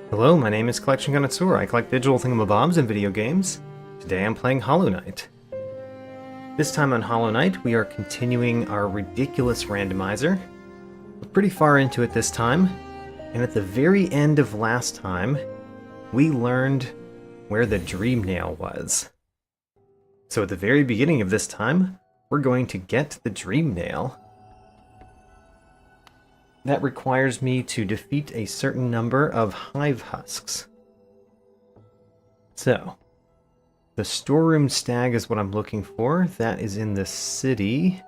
Hello, my name is Collection Connoisseur. I collect digital thingamabobs and video games. Today I'm playing Hollow Knight. This time on Hollow Knight, we are continuing our ridiculous randomizer. We're pretty far into it this time, and at the very end of last time, we learned where the dream nail was. So at the very beginning of this time, we're going to get the dream nail. That requires me to defeat a certain number of hive husks. So, the storeroom stag is what I'm looking for. That is in the city.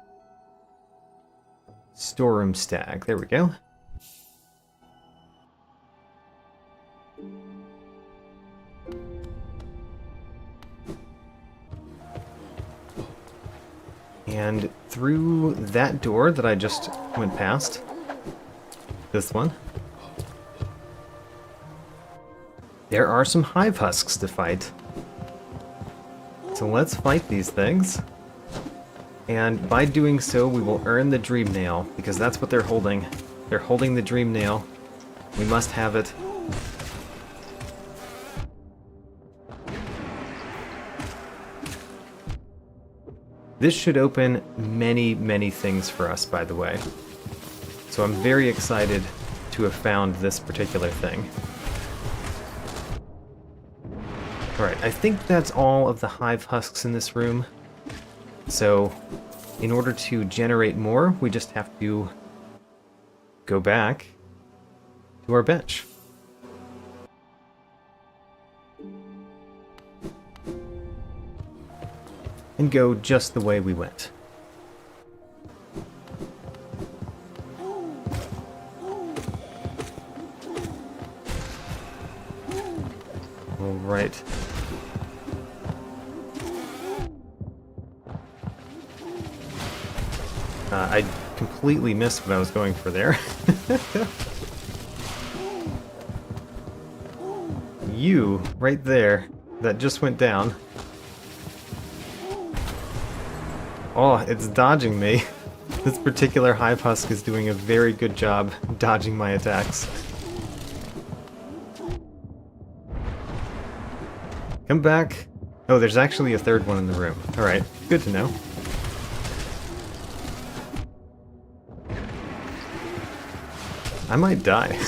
Storeroom stag, there we go. And through that door that I just went past, this one, there are some hive husks to fight. So let's fight these things. And by doing so, we will earn the dream nail, because that's what they're holding. They're holding the dream nail. We must have it. This should open many, many things for us, by the way. So I'm very excited to have found this particular thing. Alright, I think that's all of the hive husks in this room. So, in order to generate more, we just have to go back to our bench. And go just the way we went. Alright. I completely missed what I was going for there. You, right there, that just went down. Oh, it's dodging me. This particular hive husk is doing a very good job dodging my attacks. Come back. Oh, there's actually a third one in the room. Alright, good to know. I might die.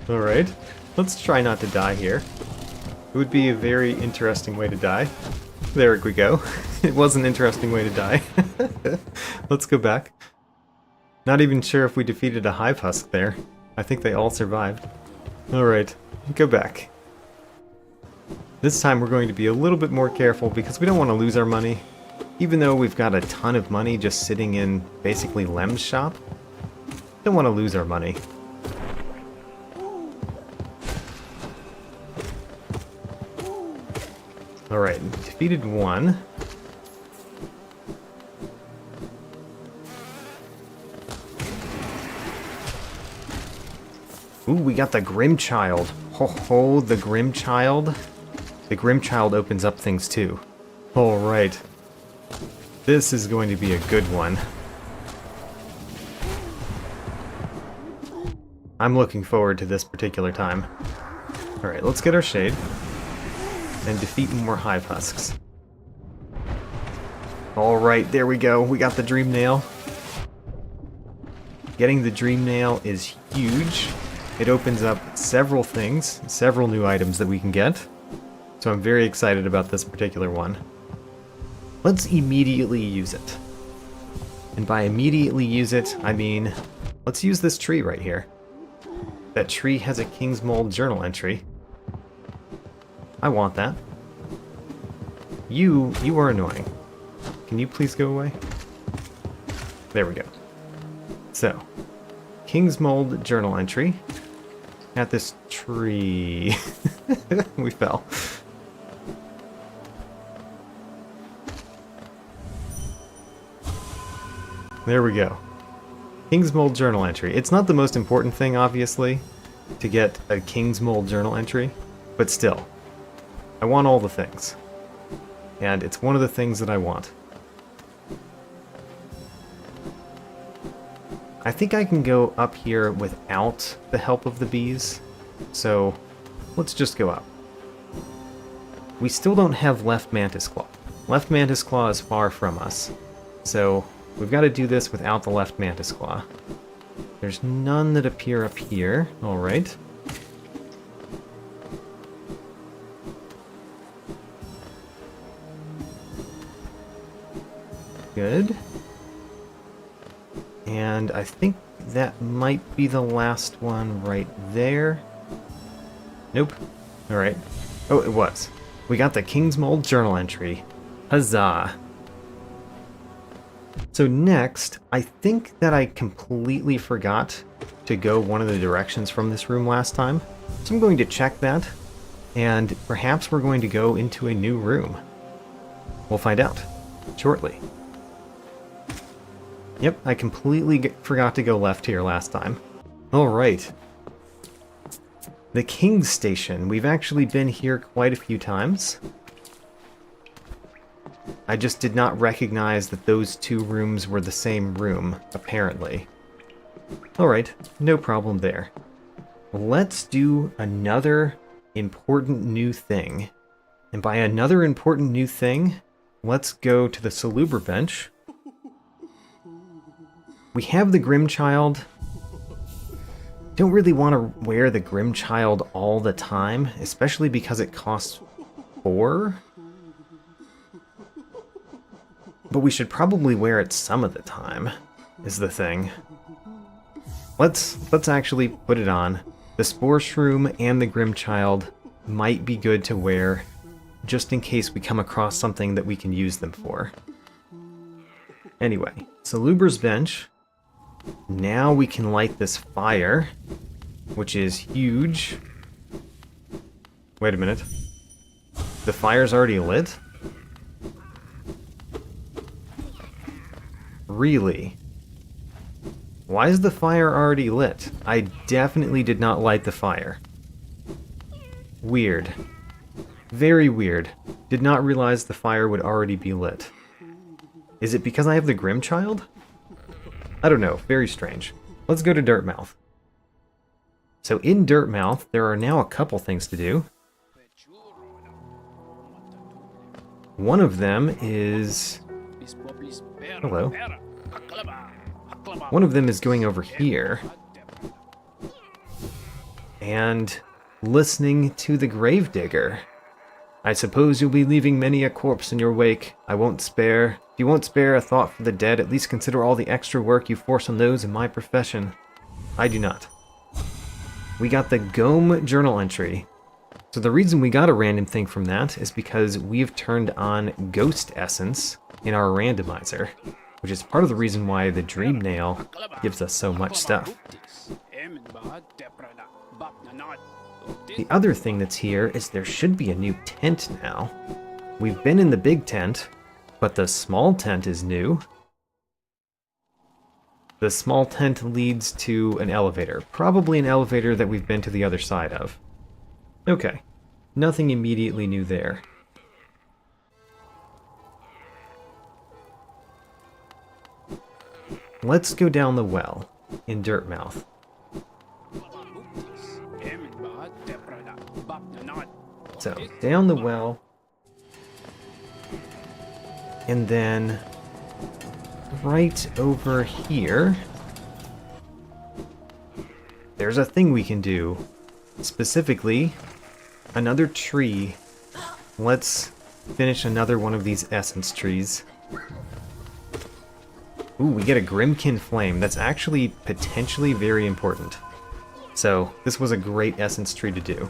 Alright, let's try not to die here. It would be a very interesting way to die. There we go. It was an interesting way to die. Let's go back. Not even sure if we defeated a hive husk there. I think they all survived. Alright, go back. This time we're going to be a little bit more careful because we don't want to lose our money. Even though we've got a ton of money just sitting in basically Lem's shop, don't want to lose our money. Alright, defeated one. Ooh, we got the Grimm child. Ho ho, the Grimm child. The Grimm child opens up things too. Alright. This is going to be a good one. I'm looking forward to this particular time. Alright, let's get our shade. And defeat more hive husks. Alright, there we go. We got the dream nail. Getting the dream nail is huge. It opens up several things, several new items that we can get. So I'm very excited about this particular one. Let's immediately use it. And by immediately use it, I mean, let's use this tree right here. That tree has a King's Mold journal entry. I want that. You are annoying. Can you please go away? There we go. So, King's Mold journal entry. At this tree. We fell. There we go. King's Mold journal entry. It's not the most important thing, obviously, to get a King's Mold journal entry, but still. I want all the things. And it's one of the things that I want. I think I can go up here without the help of the bees. So let's just go up. We still don't have left Mantis Claw. Left Mantis Claw is far from us. So we've got to do this without the left Mantis Claw. There's none that appear up here. Alright. Good. And I think that might be the last one right there. Nope. Alright. Oh, it was. We got the King's Mold journal entry. Huzzah. So next, I think that I completely forgot to go one of the directions from this room last time. So I'm going to check that, and perhaps we're going to go into a new room. We'll find out shortly. Yep, I completely forgot to go left here last time. Alright. The King's Station. We've actually been here quite a few times. I just did not recognize that those two rooms were the same room, apparently. Alright, no problem there. Let's do another important new thing. And by another important new thing, let's go to the Salubra bench. We have the Grimm Child. Don't really want to wear the Grimm Child all the time, especially because it costs 4. But we should probably wear it some of the time, is the thing. Let's actually put it on. The Spore Shroom and the Grimm Child might be good to wear, just in case we come across something that we can use them for. Anyway, Salubra's bench. Now we can light this fire, which is huge. Wait a minute. The fire's already lit? Really? Why is the fire already lit? I definitely did not light the fire. Weird. Very weird. Did not realize the fire would already be lit. Is it because I have the Grimm Child? I don't know, very strange. Let's go to Dirtmouth. So in Dirtmouth, there are now a couple things to do. One of them is... Hello. One of them is going over here and listening to the Gravedigger. I suppose you'll be leaving many a corpse in your wake. I won't spare. If you won't spare a thought for the dead, at least consider all the extra work you force on those in my profession. I do not. We got the Gome journal entry. So the reason we got a random thing from that is because we've turned on Ghost Essence in our randomizer, which is part of the reason why the Dream Nail gives us so much stuff. The other thing that's here is there should be a new tent now. We've been in the big tent, but the small tent is new. The small tent leads to an elevator, probably an elevator that we've been to the other side of. Okay, nothing immediately new there. Let's go down the well in Dirtmouth. So, down the well, and then right over here, there's a thing we can do. Specifically, another tree. Let's finish another one of these essence trees. Ooh, we get a Grimkin Flame. That's actually potentially very important. So, this was a great essence tree to do.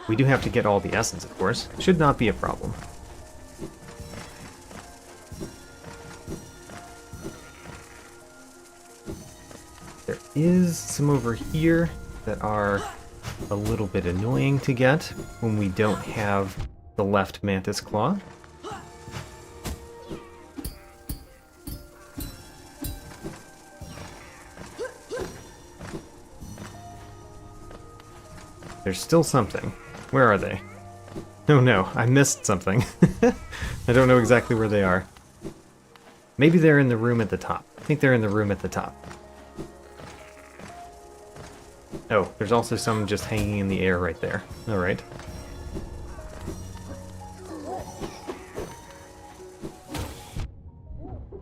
We do have to get all the essence, of course. Should not be a problem. There is some over here that are a little bit annoying to get when we don't have the left Mantis Claw. There's still something. Where are they? Oh no, I missed something. I don't know exactly where they are. Maybe they're in the room at the top. I think they're in the room at the top. Oh, there's also some just hanging in the air right there. Alright.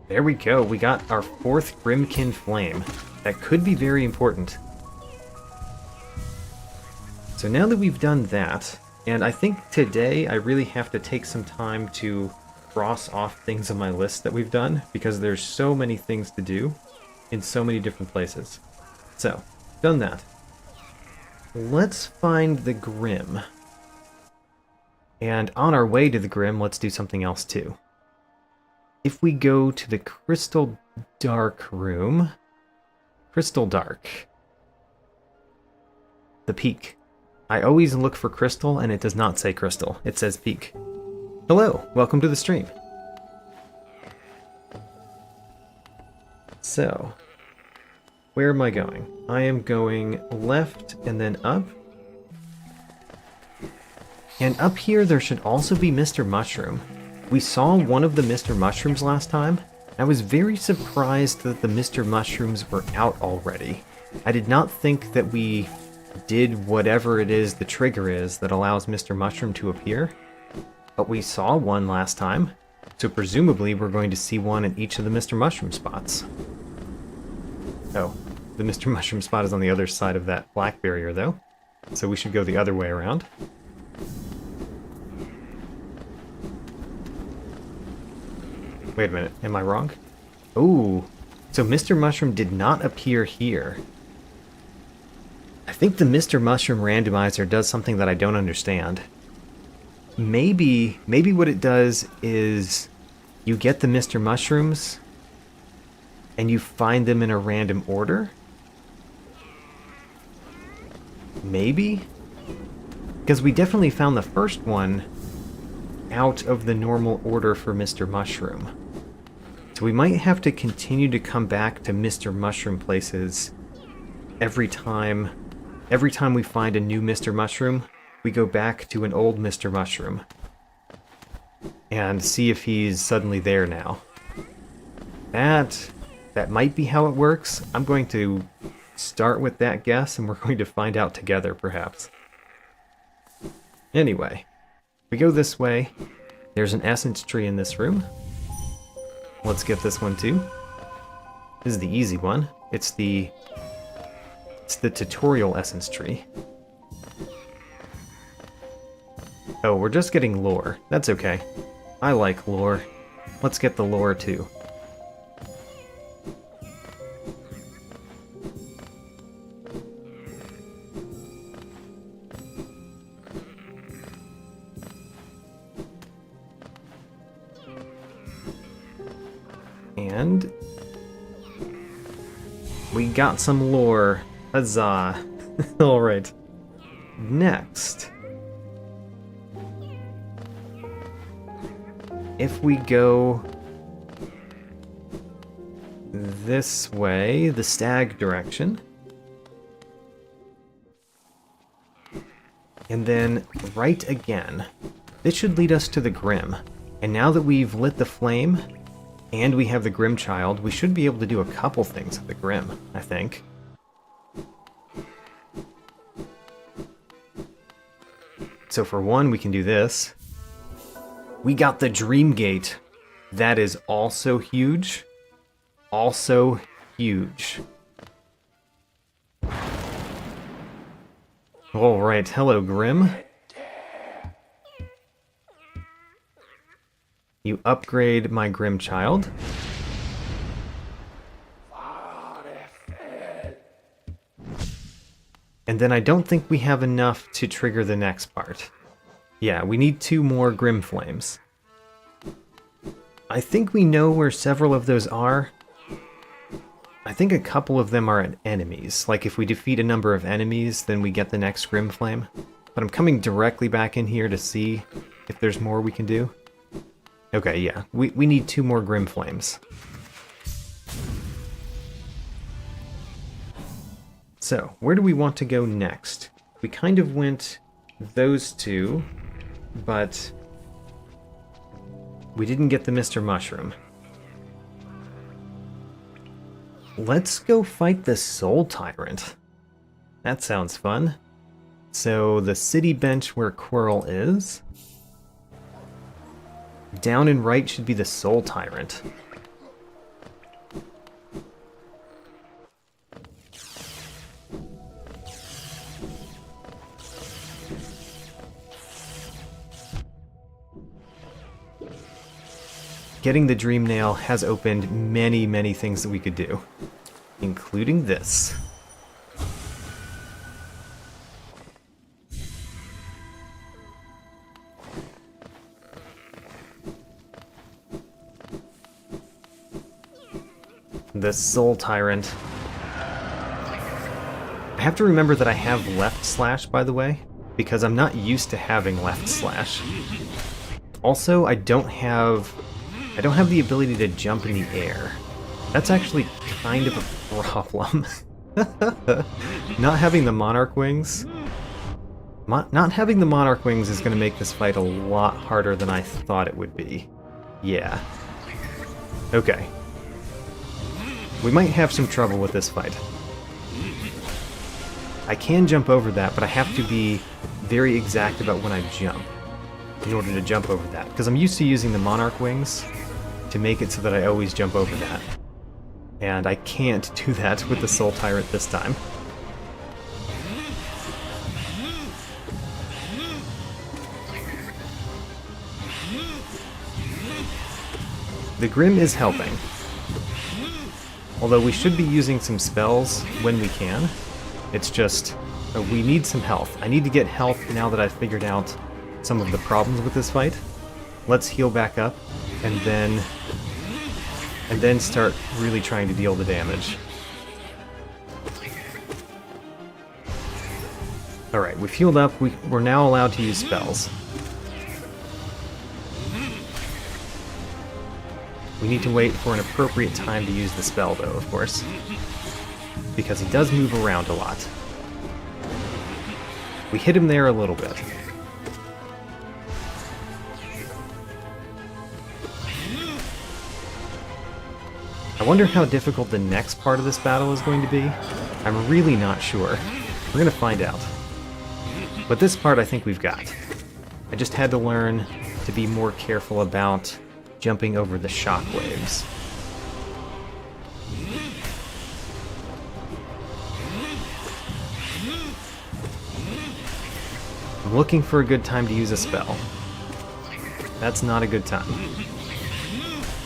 There we go, we got our 4th Grimmkin Flame. That could be very important. So now that we've done that, and I think today I really have to take some time to cross off things on my list that we've done, because there's so many things to do in so many different places. So, done that. Let's find the Grimm. And on our way to the Grimm, let's do something else too. If we go to the Crystal Dark room... Crystal Dark. The Peak. I always look for Crystal, and it does not say Crystal. It says Peak. Hello, welcome to the stream. So, where am I going? I am going left and then up. And up here there should also be Mr. Mushroom. We saw one of the Mr. Mushrooms last time. I was very surprised that the Mr. Mushrooms were out already. I did not think that we did whatever it is the trigger is that allows Mr. Mushroom to appear. But we saw one last time, so presumably we're going to see one in each of the Mr. Mushroom spots. Oh, the Mr. Mushroom spot is on the other side of that black barrier though, so we should go the other way around. Wait a minute, am I wrong? Ooh, so Mr. Mushroom did not appear here. I think the Mr. Mushroom randomizer does something that I don't understand. Maybe what it does is you get the Mr. Mushrooms and you find them in a random order? Maybe? Because we definitely found the first one out of the normal order for Mr. Mushroom. So we might have to continue to come back to Mr. Mushroom places every time we find a new Mr. Mushroom. We go back to an old Mr. Mushroom and see if he's suddenly there now. That might be how it works. I'm going to start with that guess, and we're going to find out together, perhaps. Anyway, we go this way. There's an essence tree in this room. Let's get this one too. This is the easy one. It's the tutorial essence tree. Oh, we're just getting lore. That's okay. I like lore. Let's get the lore too. And we got some lore. Huzzah. Alright. Next. If we go this way, the stag direction, and then right again, this should lead us to the Grimm. And now that we've lit the flame, and we have the Grimm child, we should be able to do a couple things with the Grimm, I think. So for one, we can do this. We got the Dream Gate. That is also huge. Also huge. Alright, hello Grimm. You upgrade my Grimm child. And then I don't think we have enough to trigger the next part. Yeah, we need 2 more Grimm Flames. I think we know where several of those are. I think a couple of them are enemies. Like if we defeat a number of enemies, then we get the next Grimm Flame. But I'm coming directly back in here to see if there's more we can do. Okay, yeah, we need 2 more Grimm Flames. So, where do we want to go next? We kind of went those two, but we didn't get the Mr. Mushroom. Let's go fight the Soul Tyrant. That sounds fun. So the city bench where Quirrell is. Down and right should be the Soul Tyrant. Getting the Dream Nail has opened many, many things that we could do, including this. The Soul Tyrant. I have to remember that I have leftslash, by the way, because I'm not used to having leftslash. Also, I don't have the ability to jump in the air. That's actually kind of a problem. Not having the Monarch Wings... Not having the Monarch Wings is going to make this fight a lot harder than I thought it would be. Yeah. Okay. We might have some trouble with this fight. I can jump over that, but I have to be very exact about when I jump in order to jump over that, because I'm used to using the Monarch Wings to make it so that I always jump over that. And I can't do that with the Soul Tyrant this time. The Grimm is helping. Although we should be using some spells when we can. It's just, we need some health. I need to get health now that I've figured out some of the problems with this fight. Let's heal back up, and then start really trying to deal the damage. Alright, we've healed up. We're now allowed to use spells. We need to wait for an appropriate time to use the spell, though, of course. Because he does move around a lot. We hit him there a little bit. I wonder how difficult the next part of this battle is going to be. I'm really not sure. We're gonna find out. But this part I think we've got. I just had to learn to be more careful about jumping over the shockwaves. I'm looking for a good time to use a spell. That's not a good time.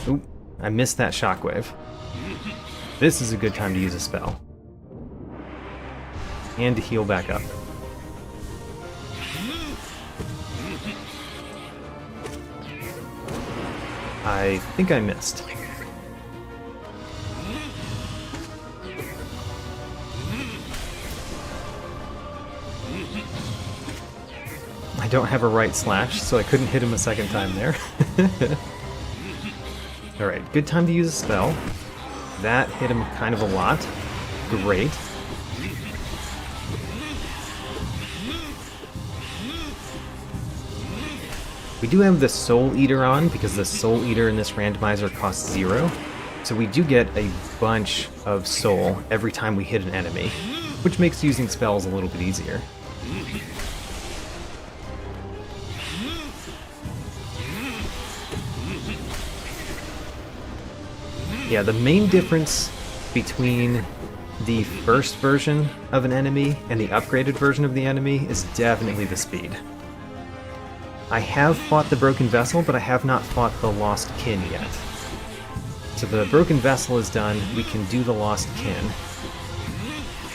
Oop, I missed that shockwave. This is a good time to use a spell. And to heal back up. I think I missed. I don't have a right slash, so I couldn't hit him a second time there. Alright, good time to use a spell. That hit him kind of a lot. Great. We do have the Soul Eater on, because the Soul Eater in this randomizer costs 0. So we do get a bunch of soul every time we hit an enemy, which makes using spells a little bit easier. Yeah, the main difference between the first version of an enemy and the upgraded version of the enemy is definitely the speed. I have fought the Broken Vessel, but I have not fought the Lost Kin yet. So the Broken Vessel is done, we can do the Lost Kin.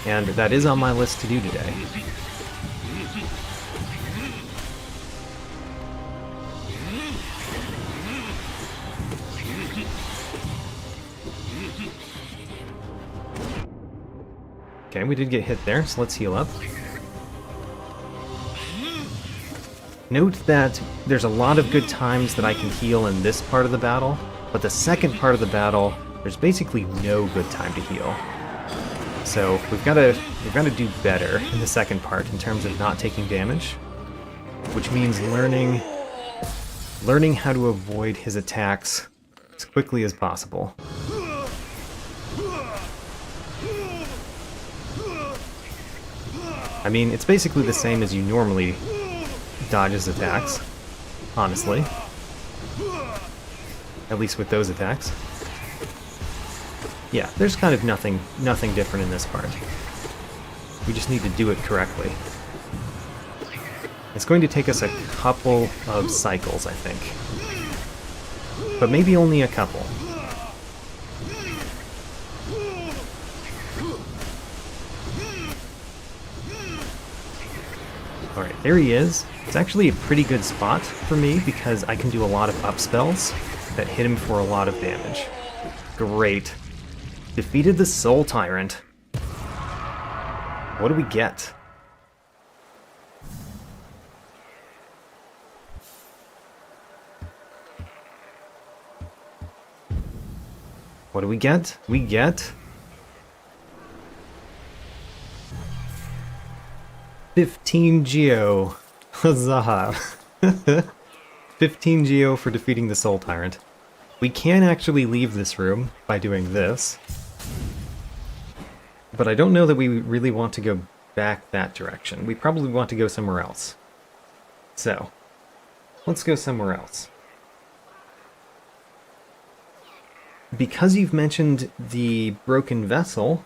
And that is on my list to do today. Okay, we did get hit there, so let's heal up. Note that there's a lot of good times that I can heal in this part of the battle, but the second part of the battle, there's basically no good time to heal. So we've got to do better in the second part in terms of not taking damage. which means learning how to avoid his attacks as quickly as possible. I mean, it's basically the same as you normally dodge his attacks, honestly. At least with those attacks. Yeah, there's kind of nothing different in this part. We just need to do it correctly. It's going to take us a couple of cycles, I think. But maybe only a couple. Alright, there he is. It's actually a pretty good spot for me because I can do a lot of up spells that hit him for a lot of damage. Great. Defeated the Soul Tyrant. What do we get? What do we get? We get 15 Geo. Huzzah. 15 Geo for defeating the Soul Tyrant. We can actually leave this room by doing this. But I don't know that we really want to go back that direction. We probably want to go somewhere else. So, let's go somewhere else. Because you've mentioned the broken vessel,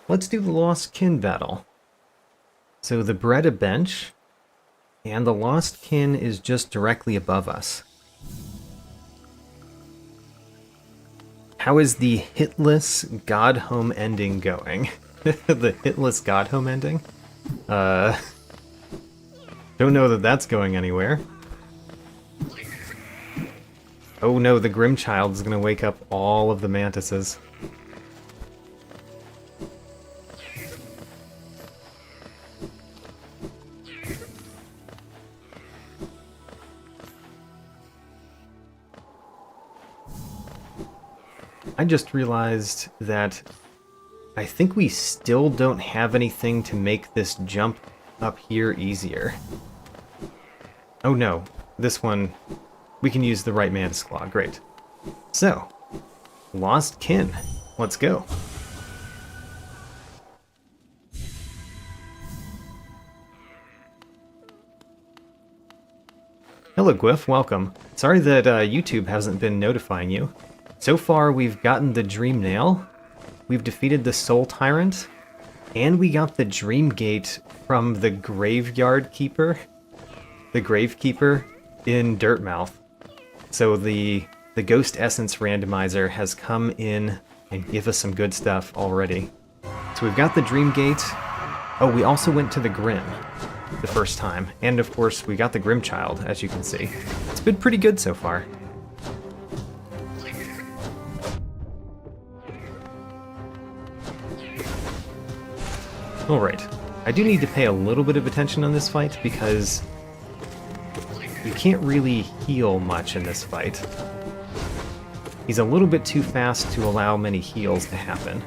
let's do the Lost Kin battle. So the Breda bench, and the Lost Kin is just directly above us. How is the hitless God Home ending going? The hitless God Home ending? Don't know that that's going anywhere. Oh no, the Grimm child is going to wake up all of the mantises. I just realized that I think we still don't have anything to make this jump up here easier. Oh no, this one, we can use the right mantis claw, great. So, Lost Kin, let's go. Hello Gwyff, welcome. Sorry that YouTube hasn't been notifying you. So far we've gotten the Dream Nail, we've defeated the Soul Tyrant, and we got the Dream Gate from the Graveyard Keeper. The Gravekeeper in Dirtmouth. So the Ghost Essence Randomizer has come in and give us some good stuff already. So we've got the Dream Gate. Oh, we also went to the Grimm the first time. And of course, we got the Grimm Child, as you can see. It's been pretty good so far. Alright, I do need to pay a little bit of attention on this fight because you can't really heal much in this fight. He's a little bit too fast to allow many heals to happen.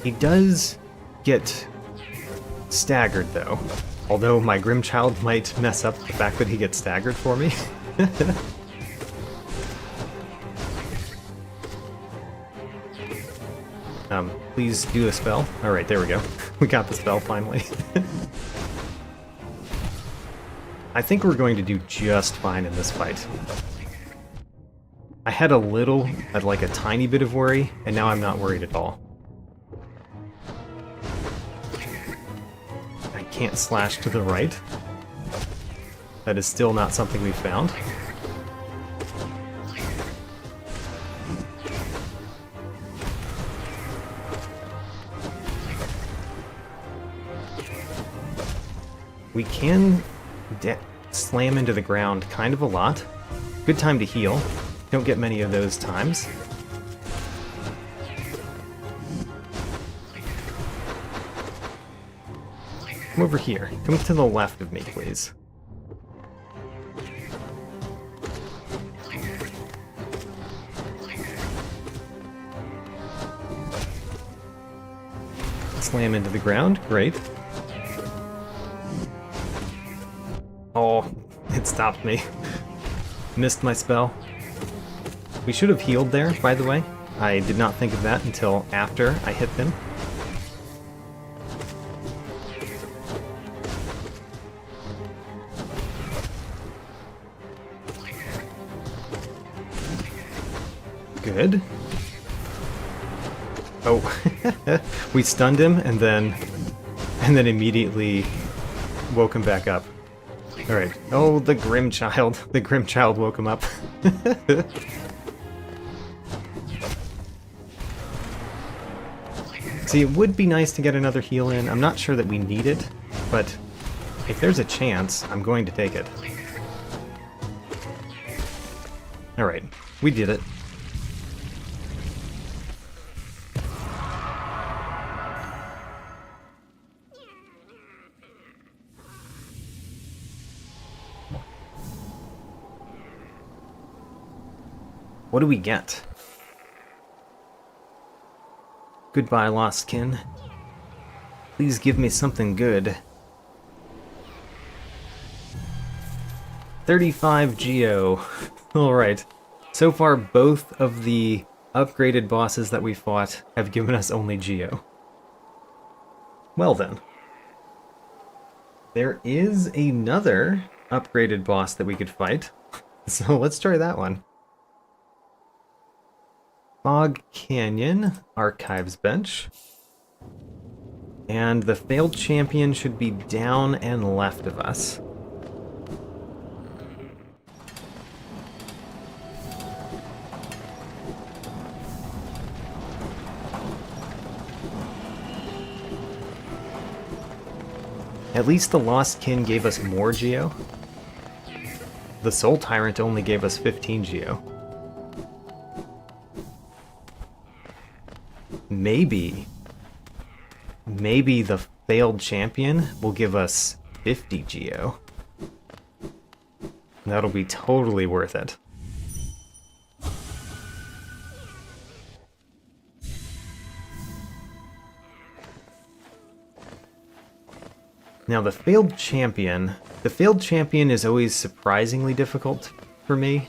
He does get staggered though, although my Grimm Child might mess up the fact that he gets staggered for me. Please do a spell. Alright, there we go. We got the spell finally. I think we're going to do just fine in this fight. I had like a tiny bit of worry, and now I'm not worried at all. I can't slash to the right. That is still not something we found. We can slam into the ground kind of a lot. Good time to heal. Don't get many of those times. Come over here. Come to the left of me, please. Slam into the ground. Great. Oh, it stopped me. Missed my spell. We should have healed there, by the way. I did not think of that until after I hit them. Good. Oh, we stunned him and then immediately woke him back up. All right. Oh, the Grimm child. The Grimm child woke him up. See, it would be nice to get another heal in. I'm not sure that we need it, but if there's a chance, I'm going to take it. All right. We did it. What do we get? Goodbye, lost kin. Please give me something good. 35 Geo. Alright. So far, both of the upgraded bosses that we fought have given us only Geo. Well then. There is another upgraded boss that we could fight. So let's try that one. Fog Canyon, Archives Bench. And the failed champion should be down and left of us. At least the Lost Kin gave us more Geo. The Soul Tyrant only gave us 15 Geo. Maybe the failed champion will give us 50 Geo. That'll be totally worth it. Now the failed champion is always surprisingly difficult for me.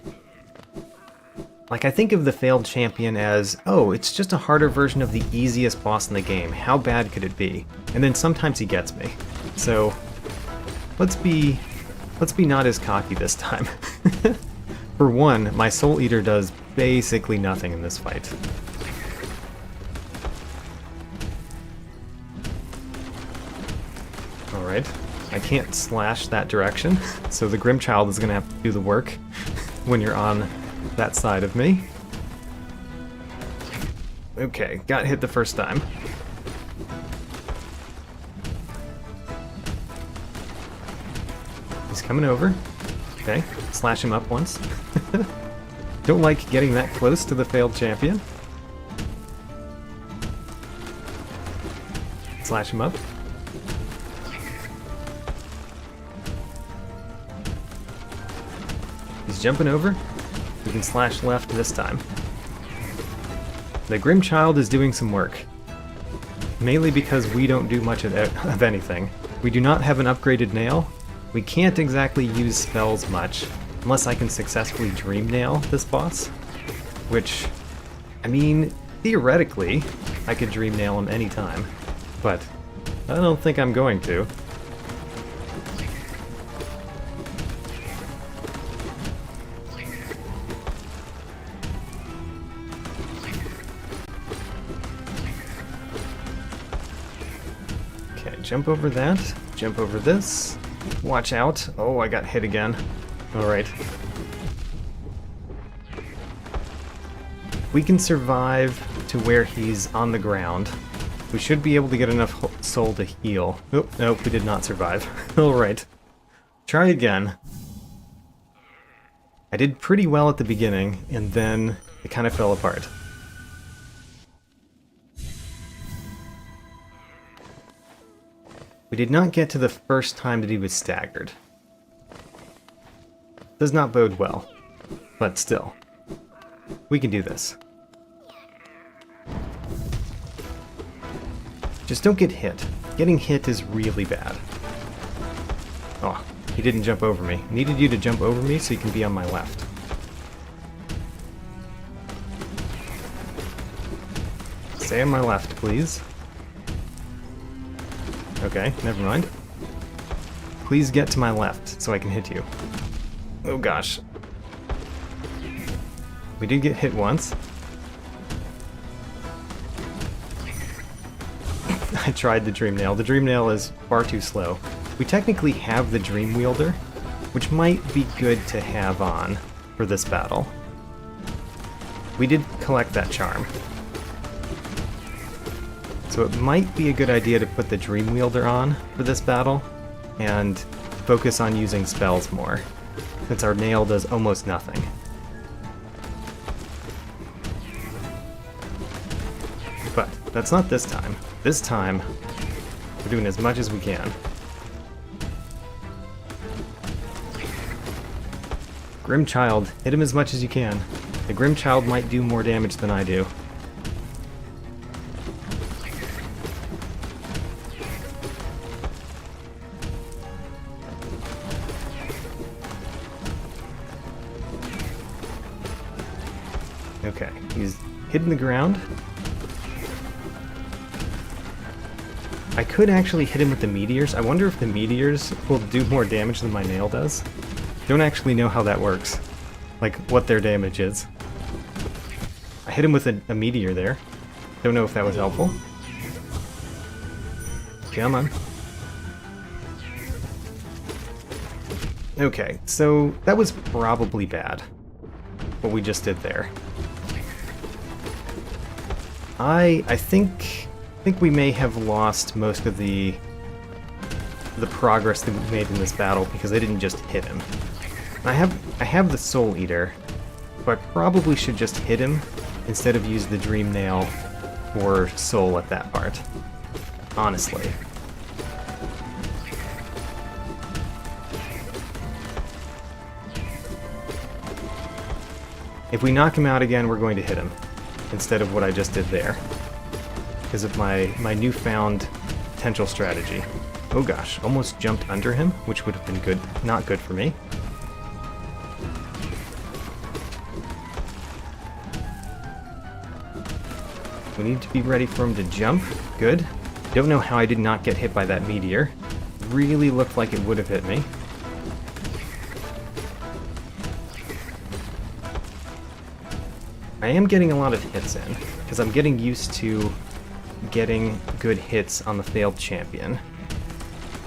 Like, I think of the failed champion as, oh, it's just a harder version of the easiest boss in the game. How bad could it be? And then sometimes he gets me. So, let's be not as cocky this time. For one, my Soul Eater does basically nothing in this fight. Alright, I can't slash that direction, so the Grimm Child is going to have to do the work when you're on that side of me. Okay, got hit the first time. He's coming over. Okay, slash him up once. Don't like getting that close to the failed champion. Slash him up. He's jumping over. We can slash left this time. The Grimm Child is doing some work. Mainly because we don't do much of anything. We do not have an upgraded nail. We can't exactly use spells much, unless I can successfully Dream Nail this boss. Which, I mean, theoretically, I could Dream Nail him anytime. But I don't think I'm going to. Jump over that, jump over this, watch out. Oh, I got hit again. Alright. We can survive to where he's on the ground. We should be able to get enough soul to heal. Oh, nope, we did not survive. Alright. Try again. I did pretty well at the beginning, and then it kind of fell apart. We did not get to the first time that he was staggered. Does not bode well, but still. We can do this. Just don't get hit. Getting hit is really bad. Oh, he didn't jump over me. I needed you to jump over me so you can be on my left. Stay on my left, please. Okay, never mind. Please get to my left so I can hit you. Oh gosh. We did get hit once. I tried the Dream Nail. The Dream Nail is far too slow. We technically have the Dream Wielder, which might be good to have on for this battle. We did collect that charm. So it might be a good idea to put the Dream Wielder on for this battle and focus on using spells more, since our nail does almost nothing. But that's not this time. This time, we're doing as much as we can. Grimm Child, hit him as much as you can. The Grimm Child might do more damage than I do. Okay, he's hitting the ground. I could actually hit him with the meteors. I wonder if the meteors will do more damage than my nail does. Don't actually know how that works. Like, what their damage is. I hit him with a meteor there. Don't know if that was helpful. Come on. Okay, so that was probably bad, what we just did there. I think we may have lost most of the progress that we made in this battle because I didn't just hit him. I have the Soul Eater, so I probably should just hit him instead of use the Dream Nail or Soul at that part. Honestly. If we knock him out again, we're going to hit him instead of what I just did there, because of my newfound potential strategy. Oh gosh, almost jumped under him, which would have been good, not good for me. We need to be ready for him to jump. Good. Don't know how I did not get hit by that meteor. Really looked like it would have hit me. I am getting a lot of hits in, because I'm getting used to getting good hits on the failed champion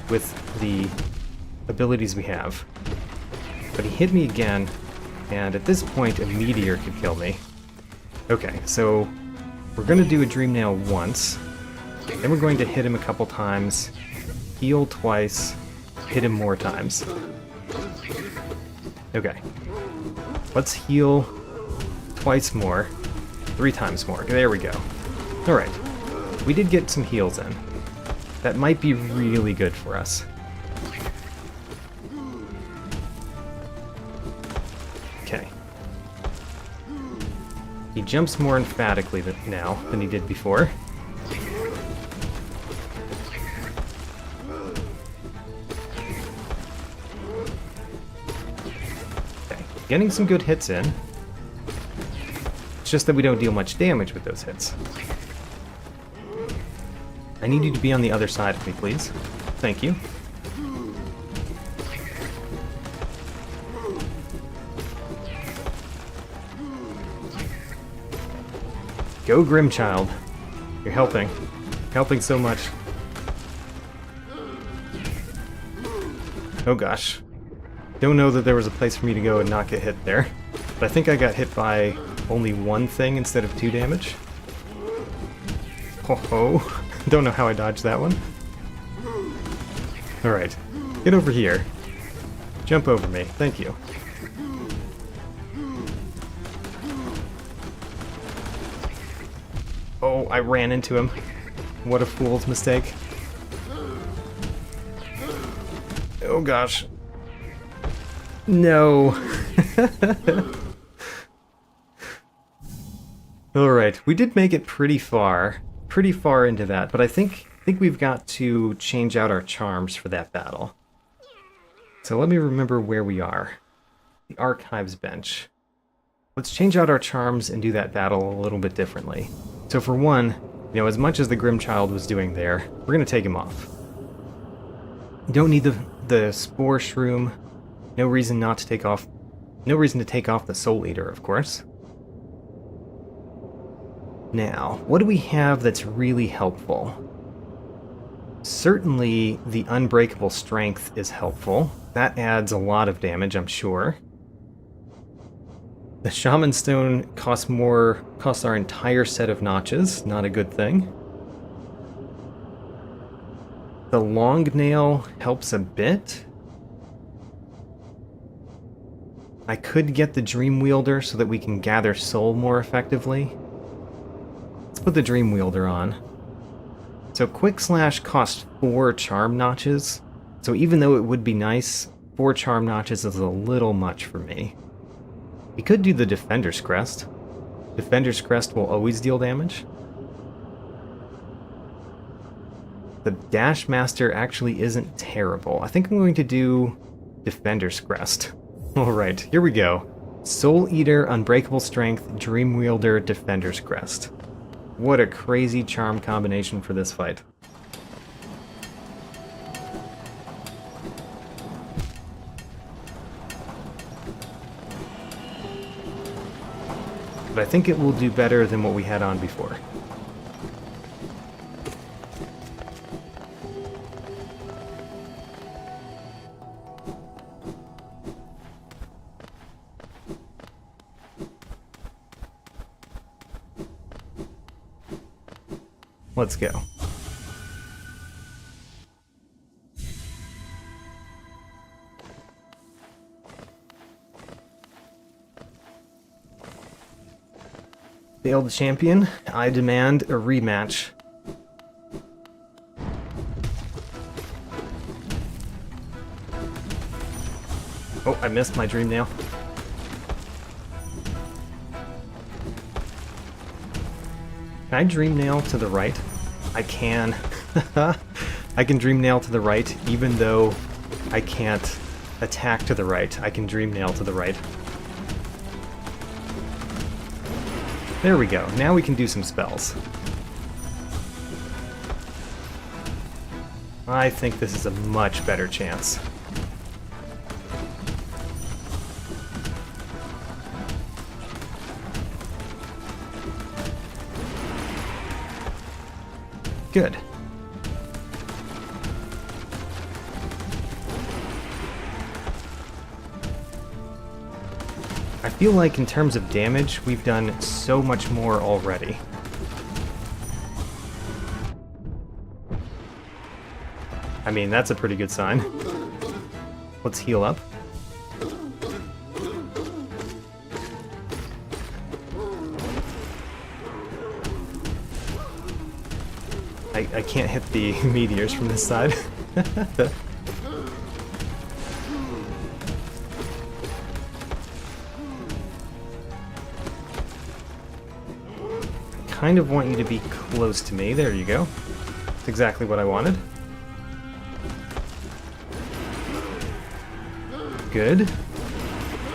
with the abilities we have. But he hit me again, and at this point a meteor could kill me. Okay, so we're going to do a Dream Nail once, then we're going to hit him a couple times, heal twice, hit him more times. Okay, let's heal twice more, 3 times more. There we go. Alright, we did get some heals in. That might be really good for us. Okay. He jumps more emphatically now than he did before. Okay, getting some good hits in. It's just that we don't deal much damage with those hits. I need you to be on the other side of me, please. Thank you. Go Grimm Child. You're helping. Helping so much. Oh gosh. Don't know that there was a place for me to go and not get hit there. But I think I got hit by only 1 thing instead of 2 damage. Ho ho. Don't know how I dodged that one. Alright. Get over here. Jump over me. Thank you. Oh, I ran into him. What a fool's mistake. Oh gosh. No. Alright, we did make it pretty far into that, but I think think we've got to change out our charms for that battle. So let me remember where we are. The Archives bench. Let's change out our charms and do that battle a little bit differently. So for one, you know, as much as the Grimm child was doing there, we're going to take him off. You don't need the Spore Shroom. No reason not to take off. No reason to take off the Soul Eater, of course. Now, what do we have that's really helpful? Certainly, the Unbreakable Strength is helpful. That adds a lot of damage, I'm sure. The Shaman Stone costs our entire set of notches, not a good thing. The Long Nail helps a bit. I could get the Dream Wielder so that we can gather soul more effectively. Let's put the Dream Wielder on. So Quick Slash costs 4 charm notches, so even though it would be nice, 4 charm notches is a little much for me. We could do the Defender's Crest. Defender's Crest will always deal damage. The Dash Master actually isn't terrible. I think I'm going to do Defender's Crest. Alright, here we go. Soul Eater, Unbreakable Strength, Dream Wielder, Defender's Crest. What a crazy charm combination for this fight. But I think it will do better than what we had on before. Let's go. Failed champion, I demand a rematch. Oh, I missed my Dream Nail. Can I Dream Nail to the right? I can. I can Dream Nail to the right, even though I can't attack to the right. I can Dream Nail to the right. There we go. Now we can do some spells. I think this is a much better chance. Good. I feel like in terms of damage, we've done so much more already. I mean, that's a pretty good sign. Let's heal up. I can't hit the meteors from this side. I kind of want you to be close to me. There you go. That's exactly what I wanted. Good.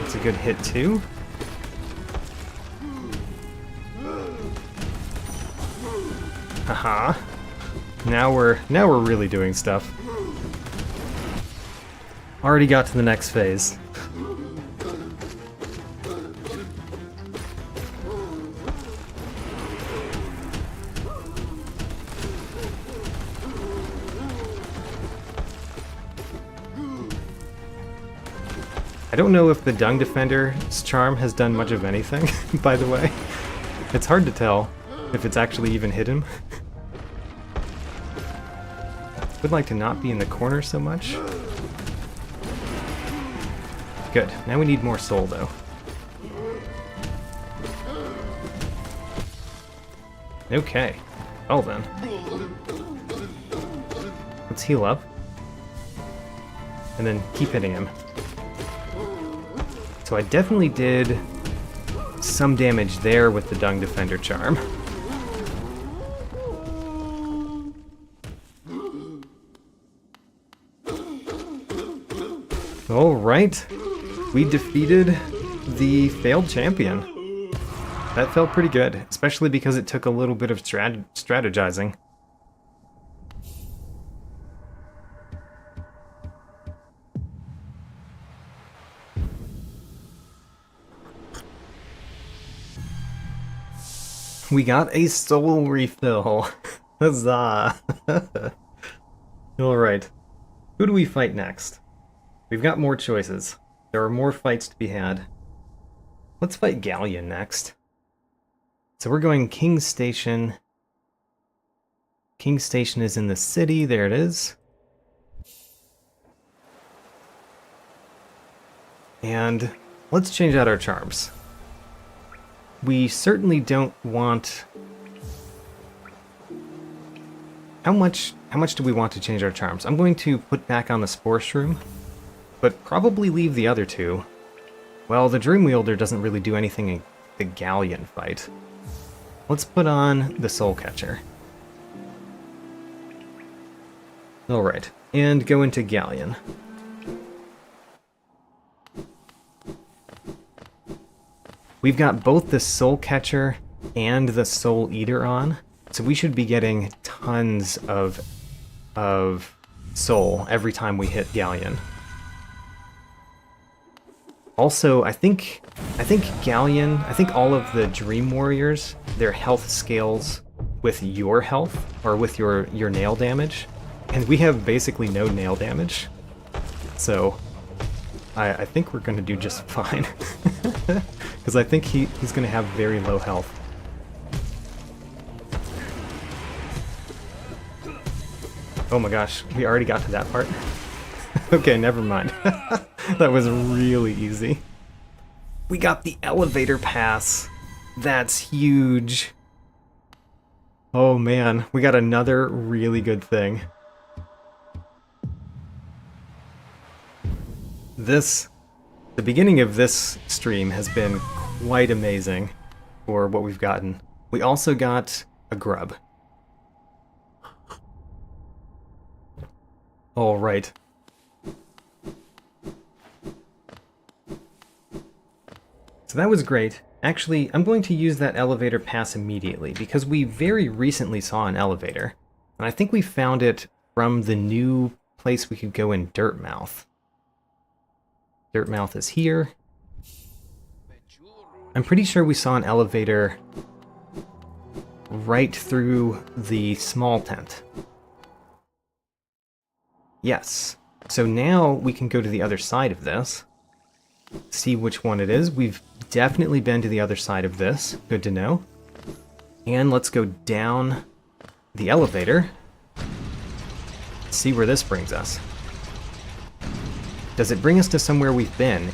That's a good hit too. Haha. Now we're really doing stuff. Already got to the next phase. I don't know if the Dung Defender's charm has done much of anything, by the way. It's hard to tell if it's actually even hit him. Would like to not be in the corner so much. Good. Now we need more soul, though. Okay. Well then. Let's heal up. And then keep hitting him. So I definitely did some damage there with the Dung Defender charm. Alright, we defeated the failed champion. That felt pretty good, especially because it took a little bit of strategizing. We got a soul refill. Huzzah! Alright, who do we fight next? We've got more choices. There are more fights to be had. Let's fight Galleon next. So we're going King's Station. King's Station is in the city. There it is. And let's change out our charms. We certainly don't want... How much do we want to change our charms? I'm going to put back on the Spore Shroom, but probably leave the other two. Well, the Dream Wielder doesn't really do anything in the Galleon fight. Let's put on the Soul Catcher. Alright, and go into Galleon. We've got both the Soul Catcher and the Soul Eater on, so we should be getting tons of soul every time we hit Galleon. Also, I think Galleon, I think all of the Dream Warriors, their health scales with your health, or with your nail damage, and we have basically no nail damage. So, I think we're going to do just fine. Because I think he's going to have very low health. Oh my gosh, we already got to that part. Okay, never mind. That was really easy. We got the elevator pass. That's huge. Oh man, we got another really good thing. The beginning of this stream has been quite amazing for what we've gotten. We also got a grub. All right. So that was great. Actually, I'm going to use that elevator pass immediately because we very recently saw an elevator. And I think we found it from the new place we could go in Dirtmouth. Dirtmouth is here. I'm pretty sure we saw an elevator right through the small tent. Yes. So now we can go to the other side of this. See which one it is. We've definitely been to the other side of this. Good to know. And let's go down the elevator. See where this brings us. Does it bring us to somewhere we've been?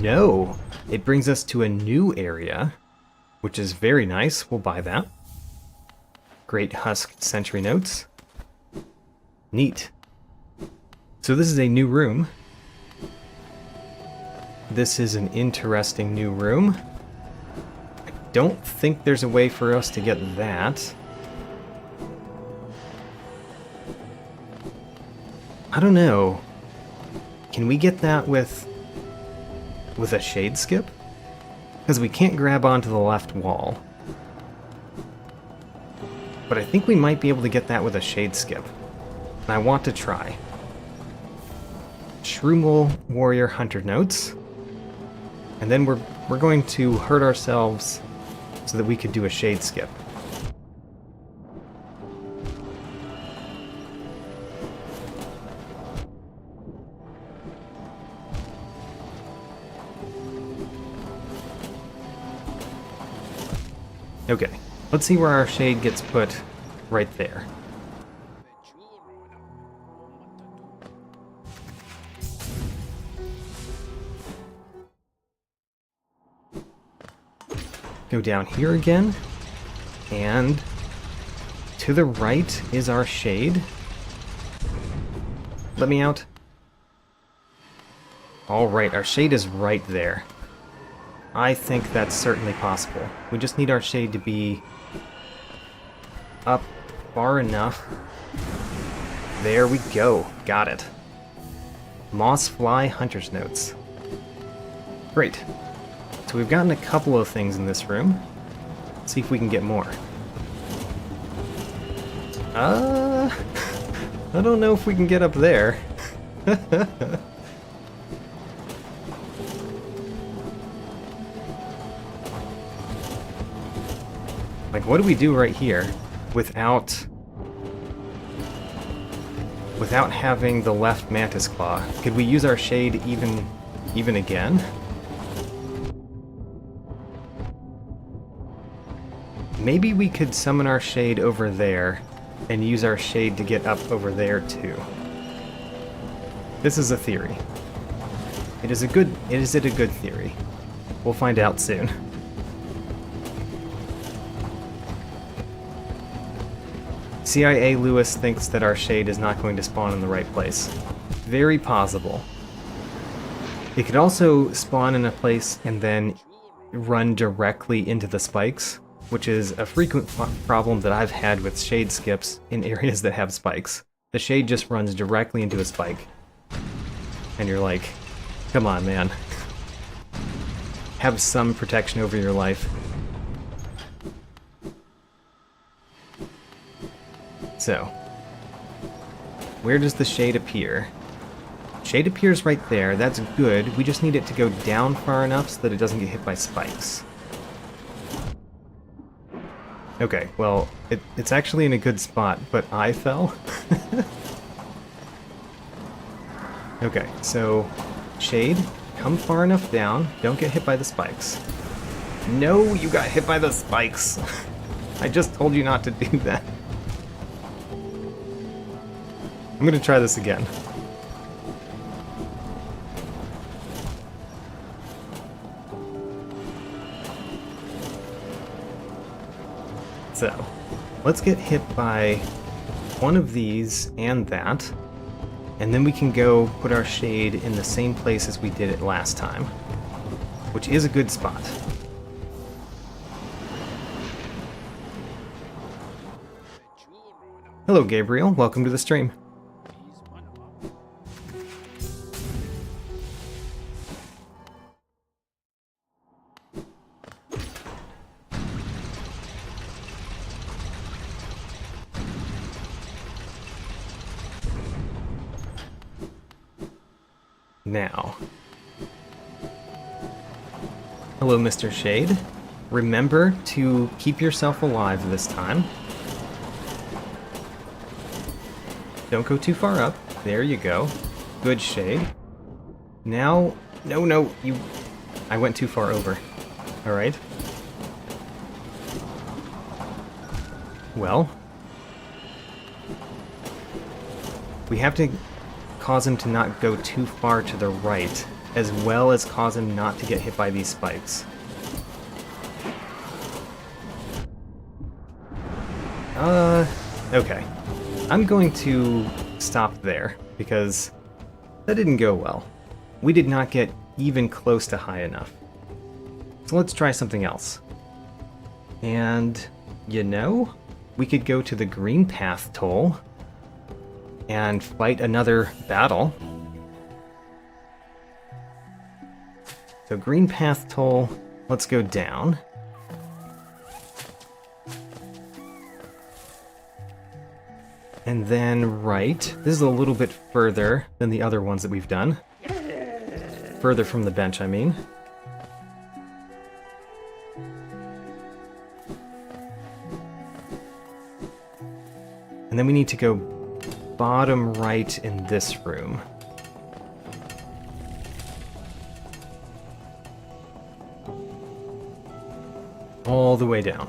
No. It brings us to a new area, which is very nice. We'll buy that. Great Husk Sentry Notes. Neat. So this is a new room. This is an interesting new room. I don't think there's a way for us to get that. I don't know. Can we get that with a shade skip? Because we can't grab onto the left wall. But I think we might be able to get that with a shade skip. And I want to try. Shroomel Warrior Hunter Notes. And then we're going to hurt ourselves so that we could do a shade skip. Okay, let's see where our shade gets put right there. Go down here again, and to the right is our shade. Let me out. Alright, our shade is right there. I think that's certainly possible. We just need our shade to be up far enough. There we go. Got it. Moss Fly Hunter's Notes. Great. So we've gotten a couple of things in this room. Let's see if we can get more. I don't know if we can get up there. Like, what do we do right here without having the left mantis claw? Could we use our shade even again? Maybe we could summon our shade over there and use our shade to get up over there too. This is a theory. Is it a good theory? We'll find out soon. CIA Lewis thinks that our shade is not going to spawn in the right place. Very possible. It could also spawn in a place and then run directly into the spikes, which is a frequent problem that I've had with shade skips in areas that have spikes. The shade just runs directly into a spike. And you're like, come on, man. Have some protection over your life. So, where does the shade appear? Shade appears right there, that's good. We just need it to go down far enough so that it doesn't get hit by spikes. Okay, well, it's actually in a good spot, but I fell. Okay, so, shade, come far enough down, don't get hit by the spikes. No, you got hit by the spikes! I just told you not to do that. I'm gonna try this again. So, let's get hit by one of these and that, and then we can go put our shade in the same place as we did it last time, which is a good spot. Hello, Gabriel. Welcome to the stream. Now, hello, Mr. Shade. Remember to keep yourself alive this time. Don't go too far up. There you go. Good, Shade. Now, no, I went too far over. Alright. Well, we have to cause him to not go too far to the right, as well as cause him not to get hit by these spikes. Okay. I'm going to stop there, because that didn't go well. We did not get even close to high enough. So let's try something else. And, you know, we could go to the Green Path Toll and fight another battle. So Green Path Toll, let's go down. And then right. This is a little bit further than the other ones that we've done. Further from the bench, I mean. And then we need to go bottom right in this room. All the way down.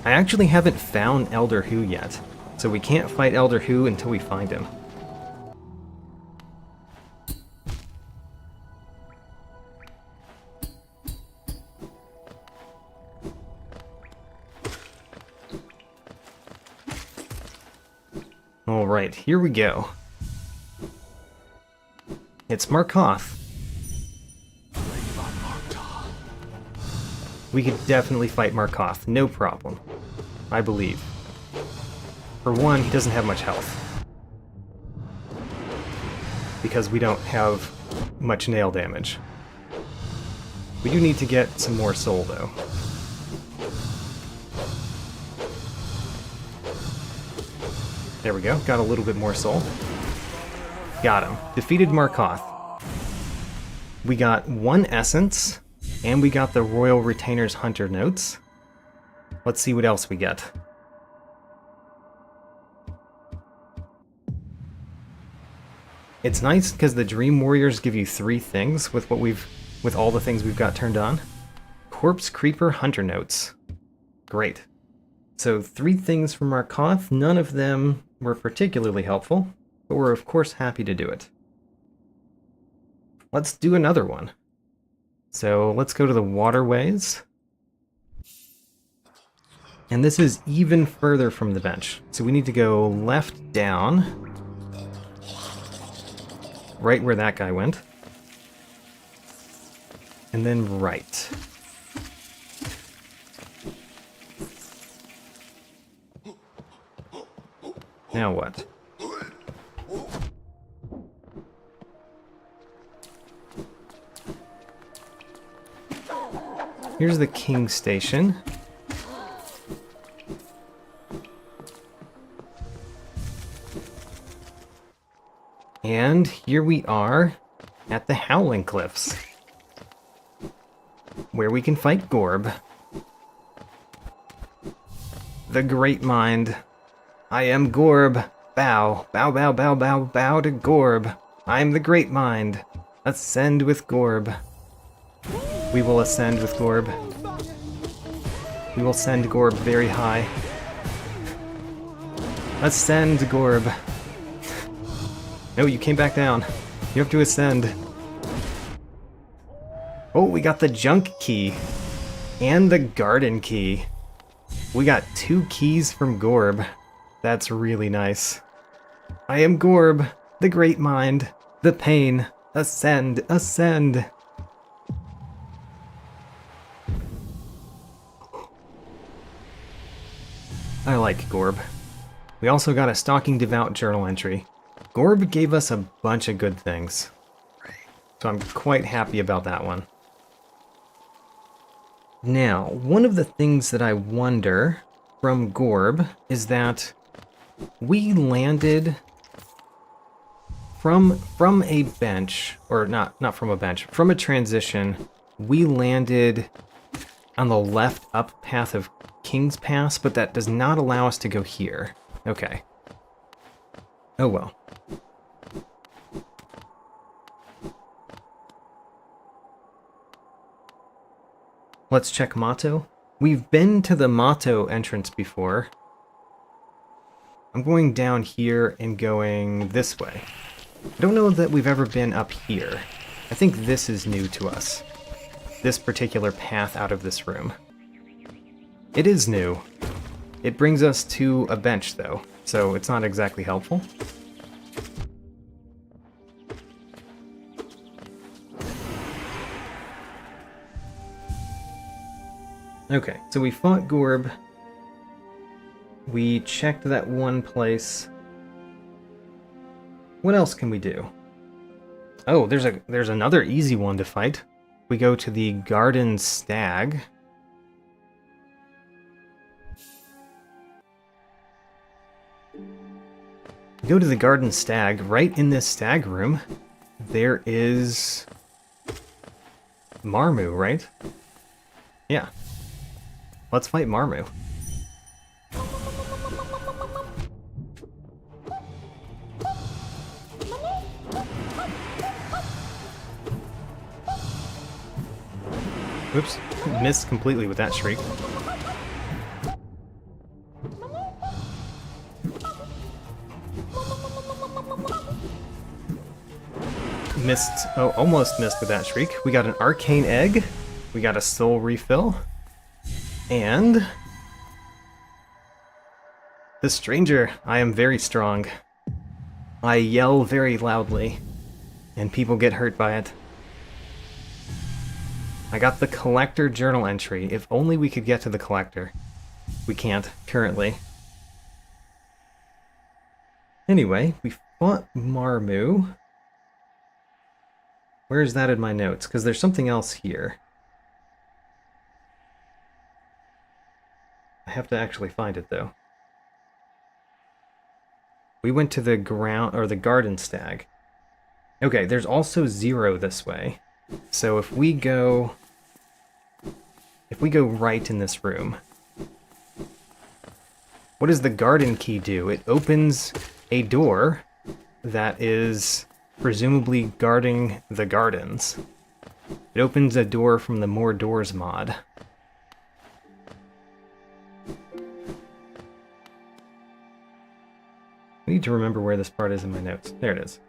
I actually haven't found Elder Who yet, so we can't fight Elder Who until we find him. Alright, here we go. It's Markoth. We could definitely fight Markoth, no problem. I believe. For one, he doesn't have much health. because we don't have much nail damage. We do need to get some more soul, though. There we go, got a little bit more soul. Got him. Defeated Markoth. We got 1 essence, and we got the Royal Retainer's Hunter notes. Let's see what else we get. It's nice because the Dream Warriors give you 3 things with all the things we've got turned on. Corpse Creeper Hunter notes. Great. So 3 things from Markoth, none of them were particularly helpful, but we're of course happy to do it. Let's do another one. So let's go to the waterways. And this is even further from the bench. So we need to go left down. Right where that guy went. And then right. Now what? Here's the King Station. And here we are at the Howling Cliffs, where we can fight Gorb. The Great Mind. I am Gorb. Bow, bow, bow, bow, bow, bow to Gorb. I'm the Great Mind. Ascend with Gorb. We will ascend with Gorb. We will send Gorb very high. Ascend, Gorb. No, you came back down. You have to ascend. Oh, we got the Junk Key. And the Garden Key. We got 2 keys from Gorb. That's really nice. I am Gorb, the Great Mind, the Pain. Ascend, ascend. I like Gorb. We also got a Stalking Devout journal entry. Gorb gave us a bunch of good things, so I'm quite happy about that one. Now, one of the things that I wonder from Gorb is that we landed from a bench, or not from a bench, from a transition, we landed on the left up path of King's Pass, but that does not allow us to go here. Okay. Oh well. Let's check Motto. We've been to the Motto entrance before. I'm going down here and going this way. I don't know that we've ever been up here. I think this is new to us. This particular path out of this room. It is new. It brings us to a bench though, so it's not exactly helpful. Okay, so we fought Gorb. We checked that one place. What else can we do? Oh, there's another easy one to fight. We go to the Garden Stag. Go to the Garden Stag. Right in this stag room, there is Marmu, right? Yeah. Let's fight Marmu. Oops, missed completely with that shriek. Missed, oh, almost missed with that shriek. We got an arcane egg, we got a soul refill, and the stranger. I am very strong. I yell very loudly, and people get hurt by it. I got the collector journal entry. If only we could get to the collector. We can't, currently. Anyway, we fought Marmu. Where is that in my notes? Because there's something else here. I have to actually find it, though. We went to the ground, or the garden stag. Okay, there's also 0 this way. So if we go right in this room, what does the garden key do? It opens a door that is presumably guarding the gardens. It opens a door from the More Doors mod. I need to remember where this part is in my notes. There it is.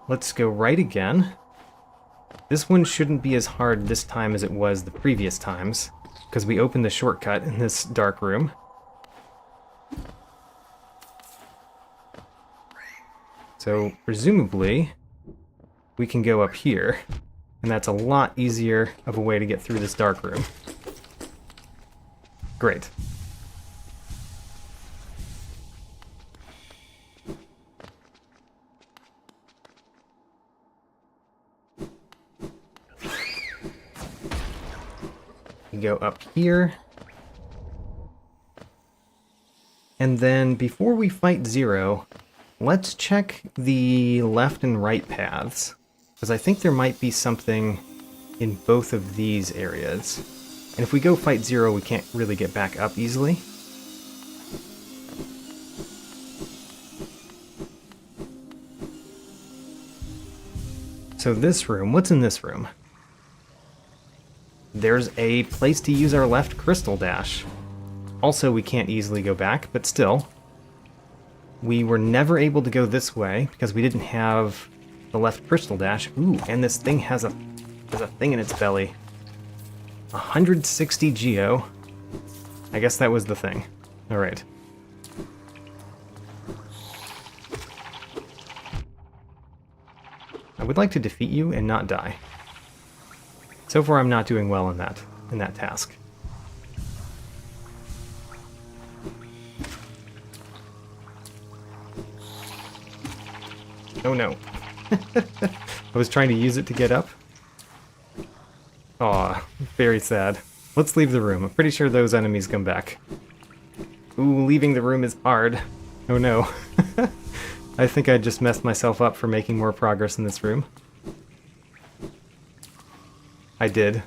Let's go right again. This one shouldn't be as hard this time as it was the previous times, because we opened the shortcut in this dark room. So, presumably, we can go up here, and that's a lot easier of a way to get through this dark room. Great. We go up here. And then, before we fight 0, let's check the left and right paths, because I think there might be something in both of these areas. And if we go fight 0, we can't really get back up easily. So this room, what's in this room? There's a place to use our left crystal dash. Also, we can't easily go back, but still. We were never able to go this way because we didn't have the left crystal dash. Ooh, and this thing has a thing in its belly. 160 geo. I guess that was the thing. Alright. I would like to defeat you and not die. So far I'm not doing well in that task. Oh no. I was trying to use it to get up. Aw, very sad. Let's leave the room. I'm pretty sure those enemies come back. Ooh, leaving the room is hard. Oh no. I think I just messed myself up for making more progress in this room. I did.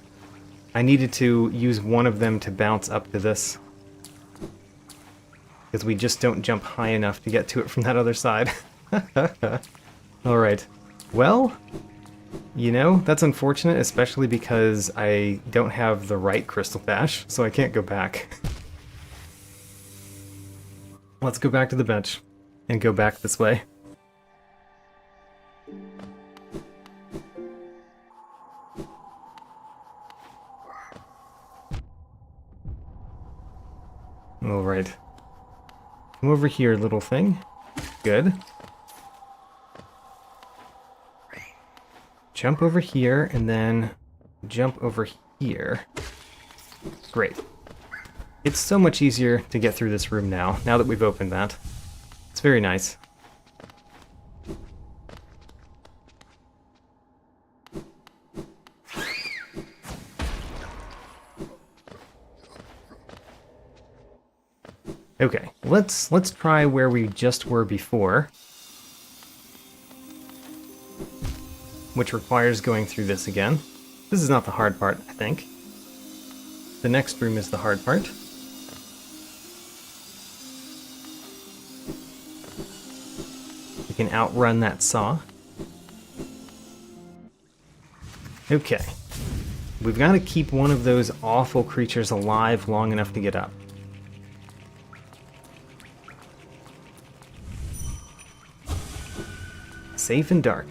I needed to use one of them to bounce up to this. Because we just don't jump high enough to get to it from that other side. Alright. Well, you know, that's unfortunate, especially because I don't have the right crystal dash, so I can't go back. Let's go back to the bench and go back this way. Alright. Come over here, little thing. Good. Jump over here, and then jump over here. Great. It's so much easier to get through this room now that we've opened that. It's very nice. Okay, let's try where we just were before, which requires going through this again. This is not the hard part, I think. The next room is the hard part. We can outrun that saw. Okay. We've got to keep one of those awful creatures alive long enough to get up. Safe and dark.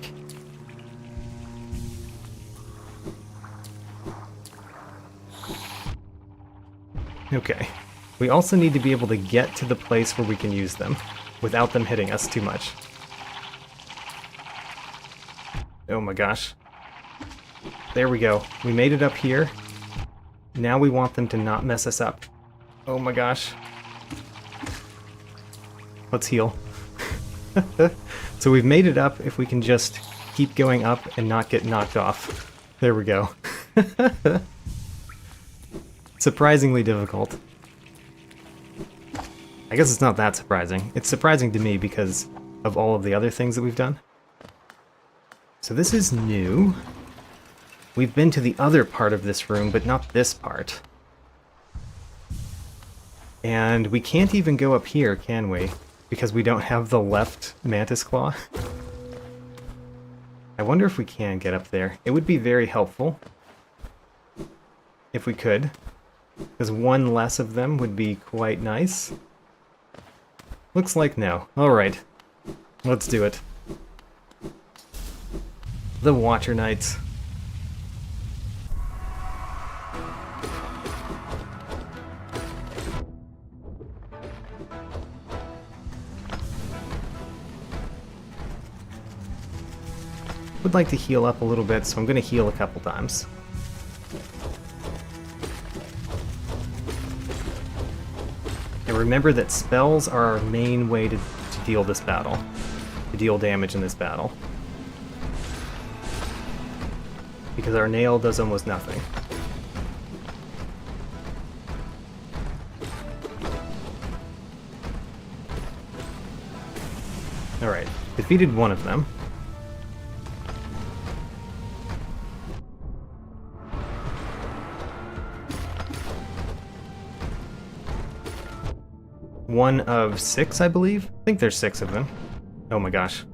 Okay. We also need to be able to get to the place where we can use them without them hitting us too much. Oh my gosh. There we go. We made it up here. Now we want them to not mess us up. Oh my gosh. Let's heal. So we've made it up. If we can just keep going up and not get knocked off. There we go. Surprisingly difficult. I guess it's not that surprising. It's surprising to me because of all of the other things that we've done. So this is new. We've been to the other part of this room, but not this part. And we can't even go up here, can we? Because we don't have the left mantis claw. I wonder if we can get up there. It would be very helpful if we could, because one less of them would be quite nice. Looks like no. Alright, let's do it. The Watcher Knights. Would like to heal up a little bit, so I'm going to heal a couple times. And remember that spells are our main way to deal this battle, to deal damage in this battle. Because our nail does almost nothing. Alright, defeated one of them. One of 6, I believe? I think there's 6 of them. Oh my gosh.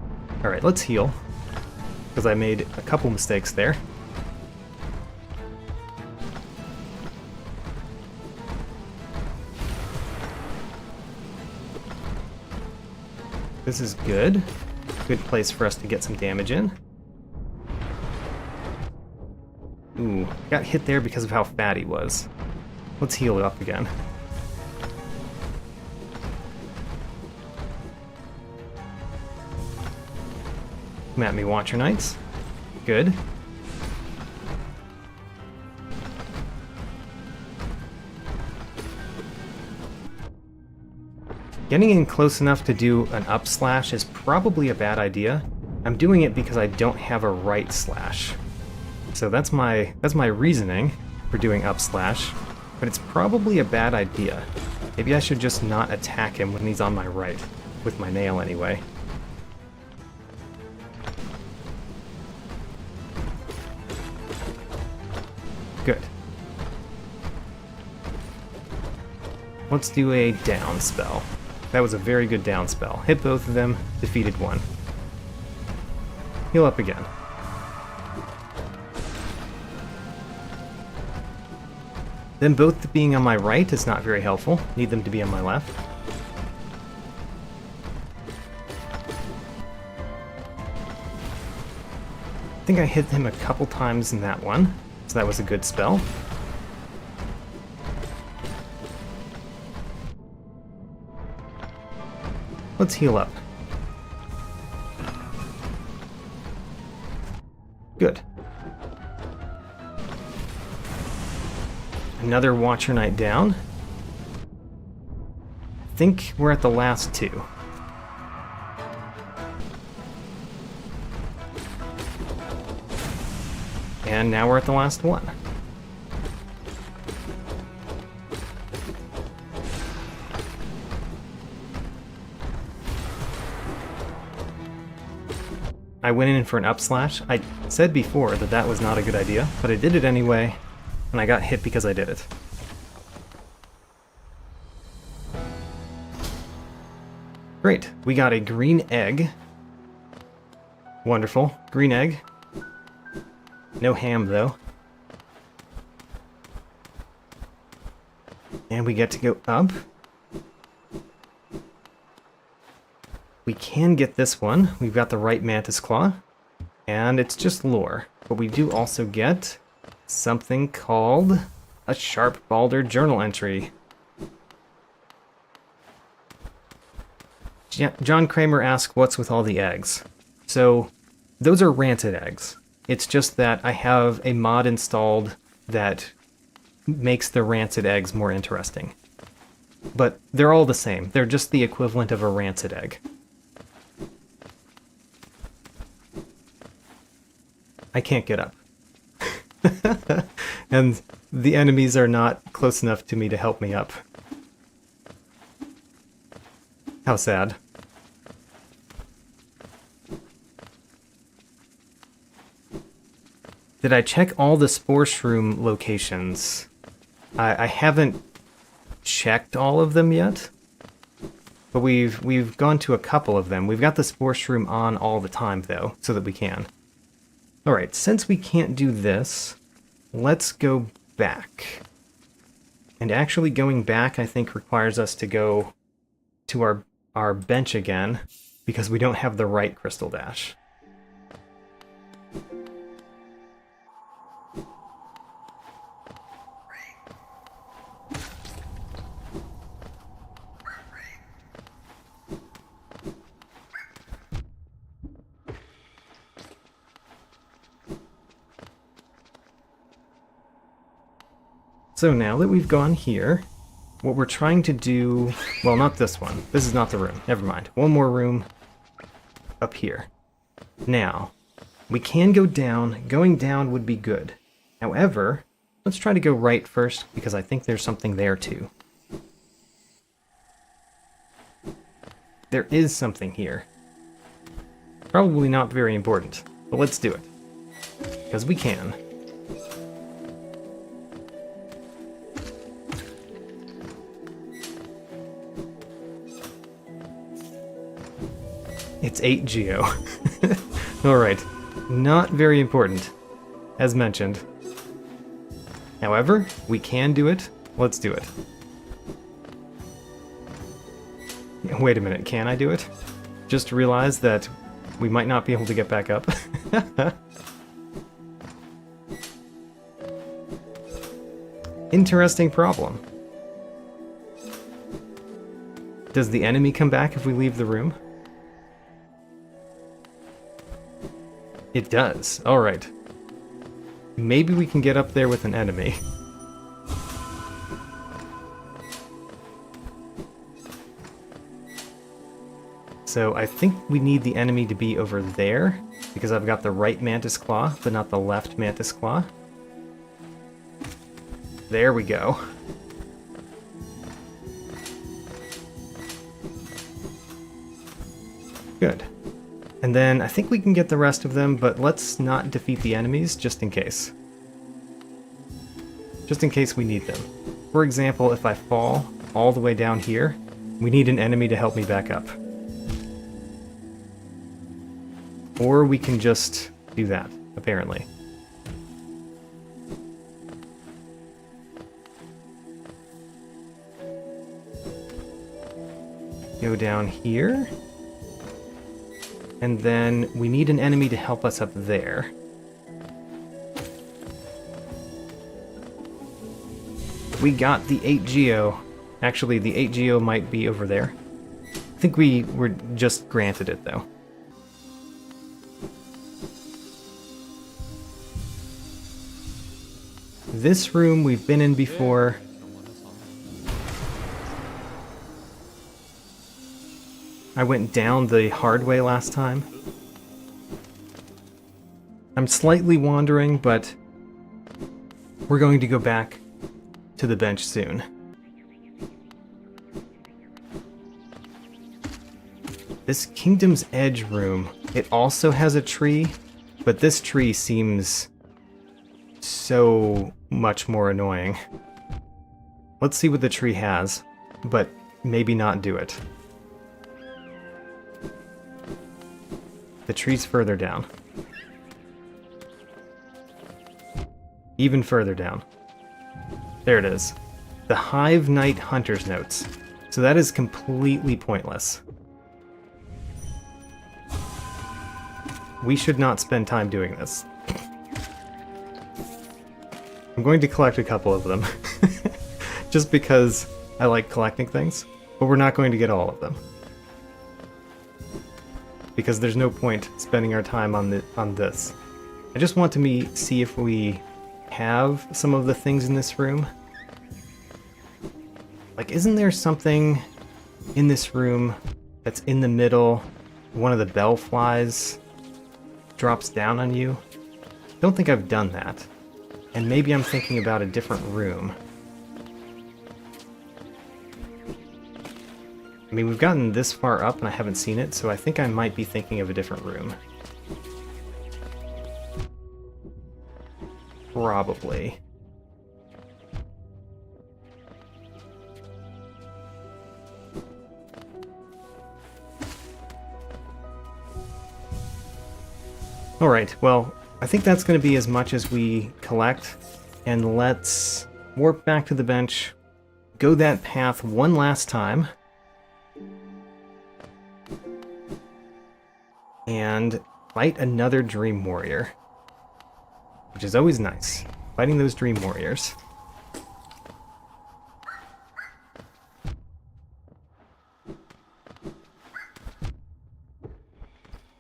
Alright, let's heal. Because I made a couple mistakes there. This is good. Good place for us to get some damage in. Ooh, got hit there because of how fat he was. Let's heal it up again. Come at me, Watcher Knights. Good. Getting in close enough to do an up slash is probably a bad idea. I'm doing it because I don't have a right slash. So that's my reasoning for doing up slash, but it's probably a bad idea. Maybe I should just not attack him when he's on my right, with my nail anyway. Good. Let's do a down spell. That was a very good down spell. Hit both of them, defeated one. Heal up again. Them both being on my right is not very helpful. Need them to be on my left. I think I hit him a couple times in that one, so that was a good spell. Let's heal up. Good. Another Watcher Knight down. I think we're at the last 2. And now we're at the last one. I went in for an up slash. I said before that that was not a good idea, but I did it anyway, and I got hit because I did it. Great, we got a green egg. Wonderful, green egg. No ham though. And we get to go up. We can get this one. We've got the right mantis claw, and it's just lore. But we do also get something called a sharp balder journal entry. John Kramer asked, what's with all the eggs? So those are rancid eggs. It's just that I have a mod installed that makes the rancid eggs more interesting. But they're all the same. They're just the equivalent of a rancid egg. I can't get up. And the enemies are not close enough to me to help me up. How sad. Did I check all the Spore Shroom locations? I haven't checked all of them yet, but we've gone to a couple of them. We've got the Spore Shroom on all the time, though, so that we can. Alright, since we can't do this, let's go back. And actually going back, I think, requires us to go to our bench again, because we don't have the right Crystal Dash. So now that we've gone here, what we're trying to do... Well, not this one. This is not the room. Never mind. One more room up here. Now, we can go down. Going down would be good. However, let's try to go right first, because I think there's something there too. There is something here. Probably not very important, but let's do it. Because we can. It's 8 Geo. Alright, not very important, as mentioned. However, we can do it. Let's do it. Wait a minute, can I do it? Just realized that we might not be able to get back up. Interesting problem. Does the enemy come back if we leave the room? It does. Alright. Maybe we can get up there with an enemy. So I think we need the enemy to be over there, because I've got the right Mantis Claw, but not the left Mantis Claw. There we go. Good. And then I think we can get the rest of them, but let's not defeat the enemies, just in case. Just in case we need them. For example, if I fall all the way down here, we need an enemy to help me back up. Or we can just do that, apparently. Go down here. And then we need an enemy to help us up there. We got the 8 Geo. Actually, the 8 Geo might be over there. I think we were just granted it, though. This room we've been in before. I went down the hard way last time. I'm slightly wandering, but we're going to go back to the bench soon. This Kingdom's Edge room, it also has a tree, but this tree seems so much more annoying. Let's see what the tree has, but maybe not do it. The tree's further down. Even further down. There it is. The Hive Knight Hunter's Notes. So that is completely pointless. We should not spend time doing this. I'm going to collect a couple of them. Just because I like collecting things, but we're not going to get all of them. Because there's no point spending our time on this. I just want to see if we have some of the things in this room. Like, isn't there something in this room that's in the middle? One of the bell flies drops down on you. don't think I've done that. And maybe I'm thinking about a different room. I mean, we've gotten this far up and I haven't seen it, so I think I might be thinking of a different room. Probably. Alright, well, I think that's going to be as much as we collect, and let's warp back to the bench, go that path one last time, and fight another Dream Warrior, which is always nice, fighting those Dream Warriors.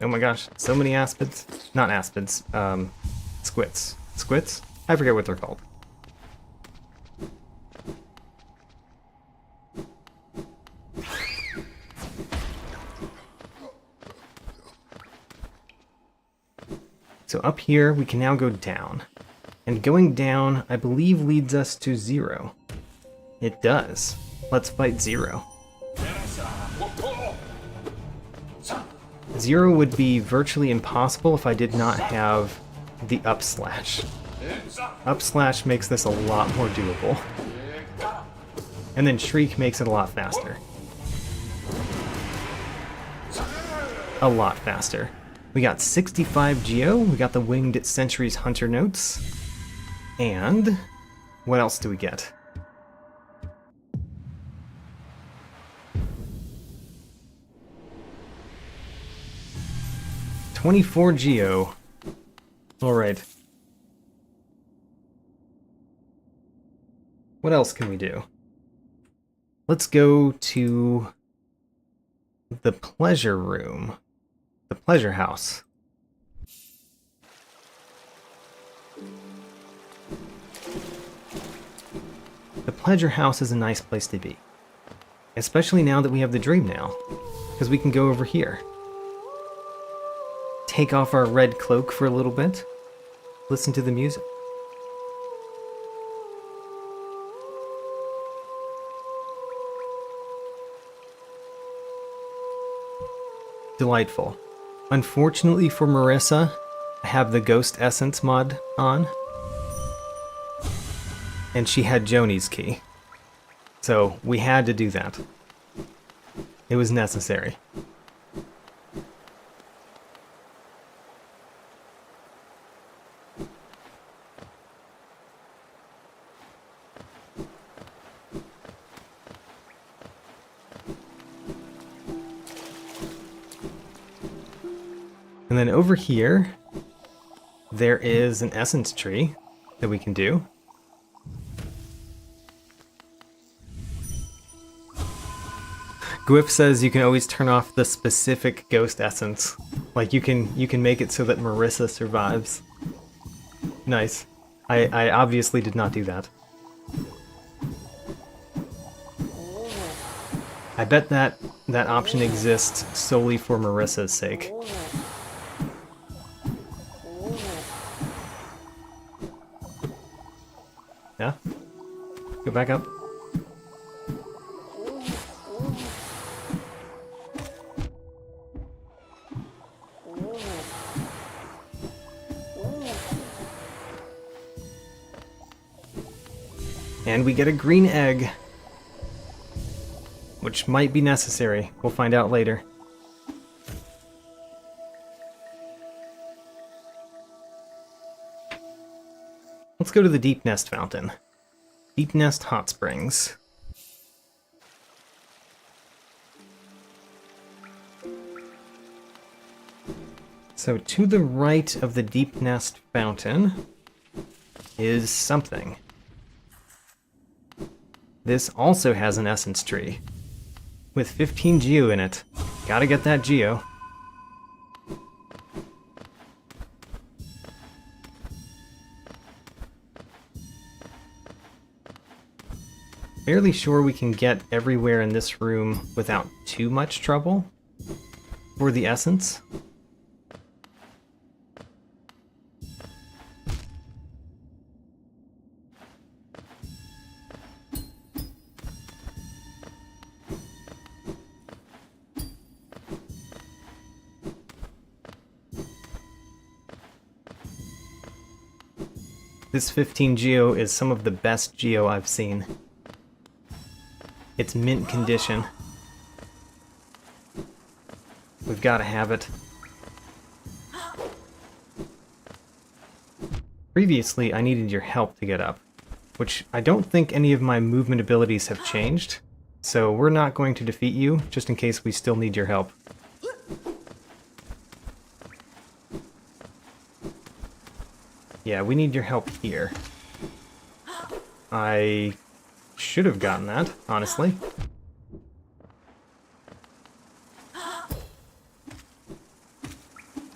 Oh my gosh, so many aspids. Not aspids, squits. Squits? I forget what they're called. So up here, we can now go down. And going down, I believe, leads us to 0. It does. Let's fight 0. 0 would be virtually impossible if I did not have the up slash. Up slash makes this a lot more doable. And then Shriek makes it a lot faster. A lot faster. We got 65 Geo, we got the Winged Sentry's Hunter notes, and what else do we get? $24 Geo. Alright. What else can we do? Let's go to the pleasure room. The pleasure house. The pleasure house is a nice place to be. Especially now that we have the dream now. Because we can go over here. Take off our red cloak for a little bit. Listen to the music. Delightful. Unfortunately for Marissa, I have the Ghost Essence mod on. And she had Joni's key. So we had to do that. It was necessary. And then over here, there is an essence tree that we can do. Gwyff says you can always turn off the specific ghost essence. Like you can make it so that Marissa survives. Nice. I obviously did not do that. I bet that option exists solely for Marissa's sake. Yeah? Go back up. And we get a green egg, which might be necessary. We'll find out later. Let's go to the Deep Nest Fountain. Deep Nest Hot Springs. So to the right of the Deep Nest Fountain is something. This also has an essence tree, with 15 Geo in it. Gotta get that Geo. Fairly sure we can get everywhere in this room without too much trouble for the essence. This 15 Geo is some of the best Geo I've seen. It's mint condition. We've got to have it. Previously, I needed your help to get up, which I don't think any of my movement abilities have changed, so we're not going to defeat you, just in case we still need your help. Yeah, we need your help here. I should have gotten that, honestly.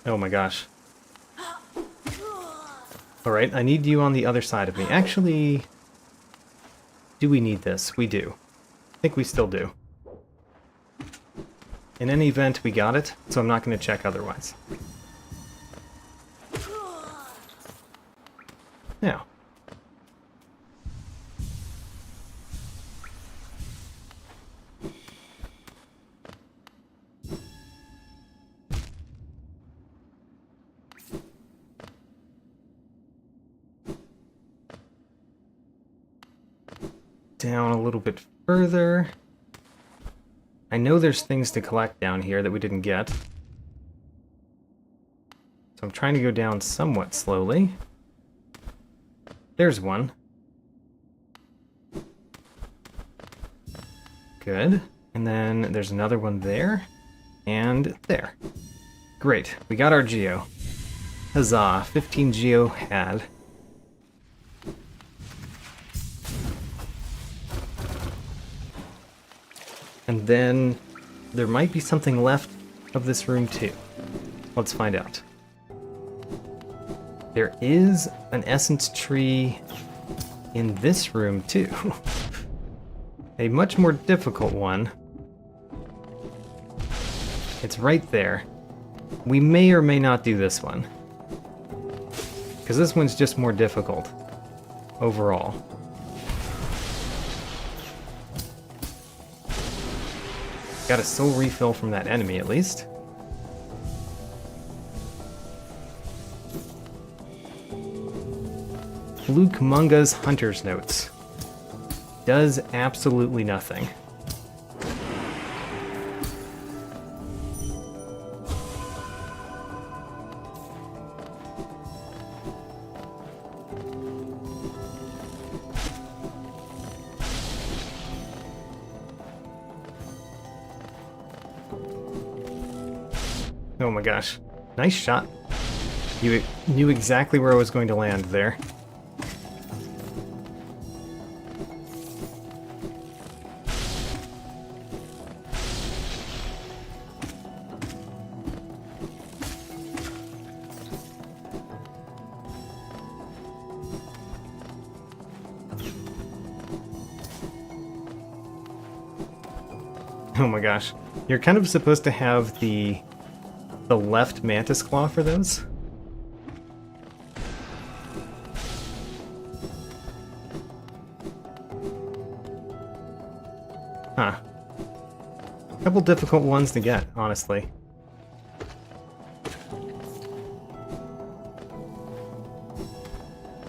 Oh my gosh. Alright, I need you on the other side of me. Actually, do we need this? We do. I think we still do. In any event, we got it, so I'm not going to check otherwise. Now. Down a little bit further. I know there's things to collect down here that we didn't get. So I'm trying to go down somewhat slowly. There's one. Good. And then there's another one there. And there. Great. We got our Geo. Huzzah. 15 Geo had. And then there might be something left of this room too. Let's find out. There is an essence tree in this room too. A much more difficult one. It's right there. We may or may not do this one. Because this one's just more difficult overall. Got a soul refill from that enemy, at least. Luke Munga's Hunter's Notes. Does absolutely nothing. Oh my gosh. Nice shot. You knew exactly where I was going to land there. Oh my gosh. You're kind of supposed to have the left mantis claw for those. Huh. A couple difficult ones to get, honestly.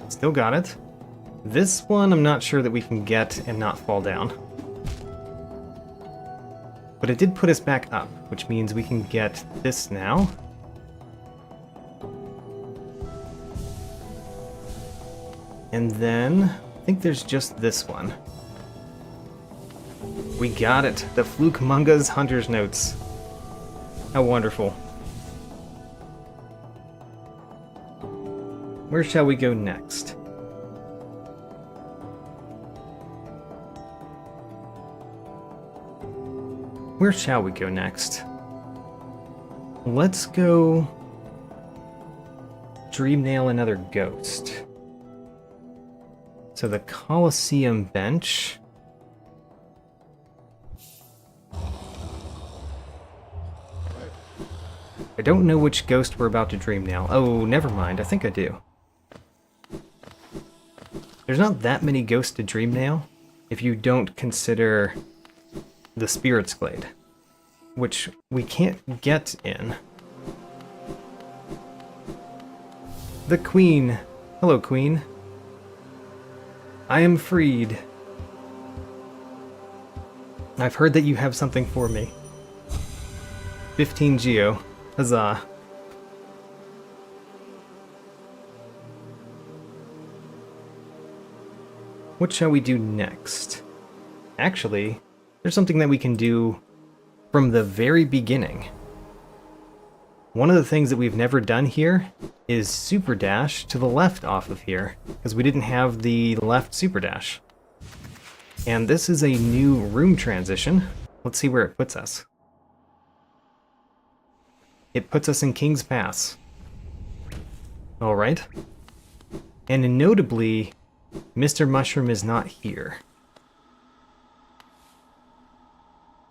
Still got it. This one I'm not sure that we can get and not fall down. But it did put us back up, which means we can get this now. And then, I think there's just this one. We got it! The Fluke Munga's Hunter's Notes. How wonderful. Where shall we go next? Where shall we go next? Let's go dream nail another ghost. So the Colosseum bench. I don't know which ghost we're about to dream nail. Oh, never mind. I think I do. There's not that many ghosts to dream nail if you don't consider the Spirit's Glade, which we can't get in. The Queen. Hello, Queen. I am freed. I've heard that you have something for me. 15 Geo. Huzzah. What shall we do next? Actually, there's something that we can do from the very beginning. One of the things that we've never done here is super dash to the left off of here, because we didn't have the left super dash. And this is a new room transition. Let's see where it puts us. It puts us in King's Pass. Alright. And notably, Mr. Mushroom is not here.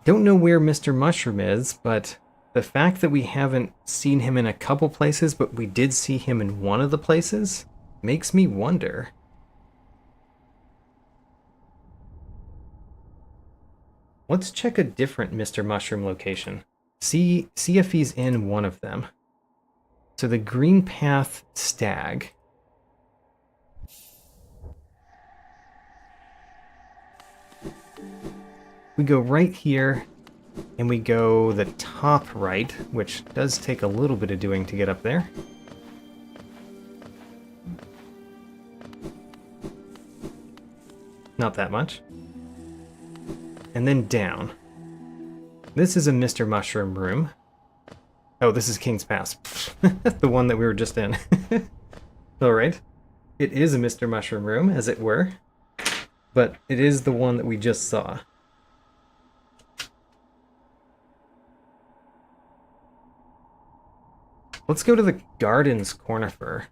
Don't know where Mr. Mushroom is, but the fact that we haven't seen him in a couple places, but we did see him in one of the places, makes me wonder. Let's check a different Mr. Mushroom location. See if he's in one of them. So the Green Path Stag. We go right here, and we go the top right, which does take a little bit of doing to get up there. Not that much. And then down. This is a Mr. Mushroom room. Oh, this is King's Pass. The one that we were just in. Alright. It is a Mr. Mushroom room, as it were. But it is the one that we just saw. Let's go to the Gardens Cornifer,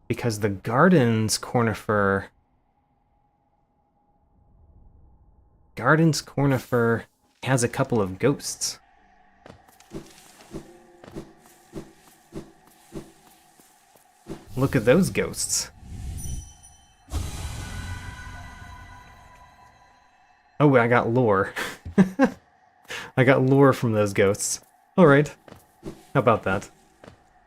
because the Gardens Cornifer has a couple of ghosts. Look at those ghosts. Oh, I got lore. I got lore from those ghosts. Alright. How about that?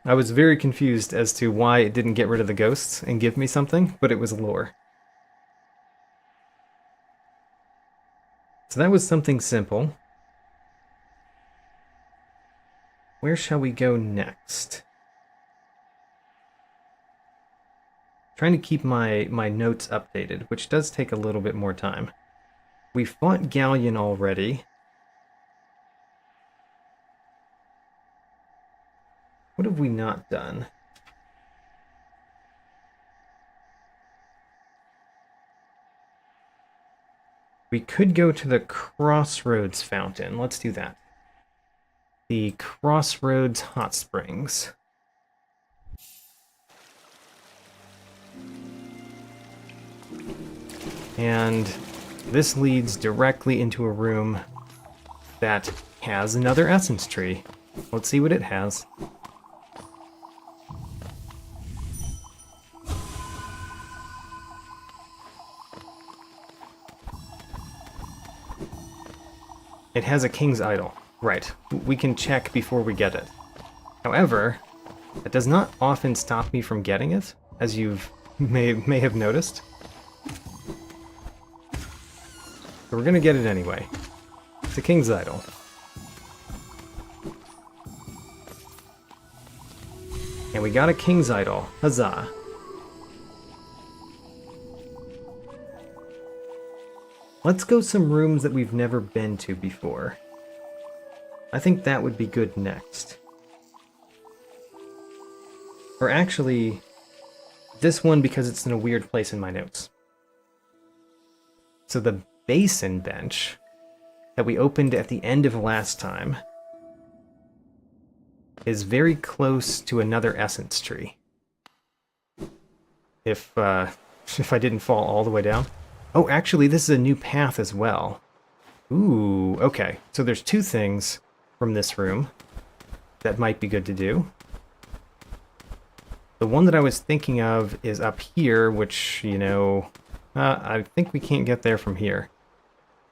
I was very confused as to why it didn't get rid of the ghosts and give me something, but it was lore. So that was something simple. Where shall we go next? Trying to keep my notes updated, which does take a little bit more time. We fought Galleon already. What have we not done? We could go to the Crossroads Fountain. Let's do that. The Crossroads Hot Springs. And this leads directly into a room that has another essence tree. Let's see what it has. It has a King's Idol. Right. We can check before we get it. However, that does not often stop me from getting it, as you may have noticed. So we're gonna get it anyway. It's a King's Idol. And we got a King's Idol. Huzzah. Let's go some rooms that we've never been to before. I think that would be good next. Or actually, this one because it's in a weird place in my notes. So the basin bench that we opened at the end of last time is very close to another essence tree. If I didn't fall all the way down. Oh, actually, this is a new path as well. Ooh, okay. So there's two things from this room that might be good to do. The one that I was thinking of is up here, which, you know, I think we can't get there from here.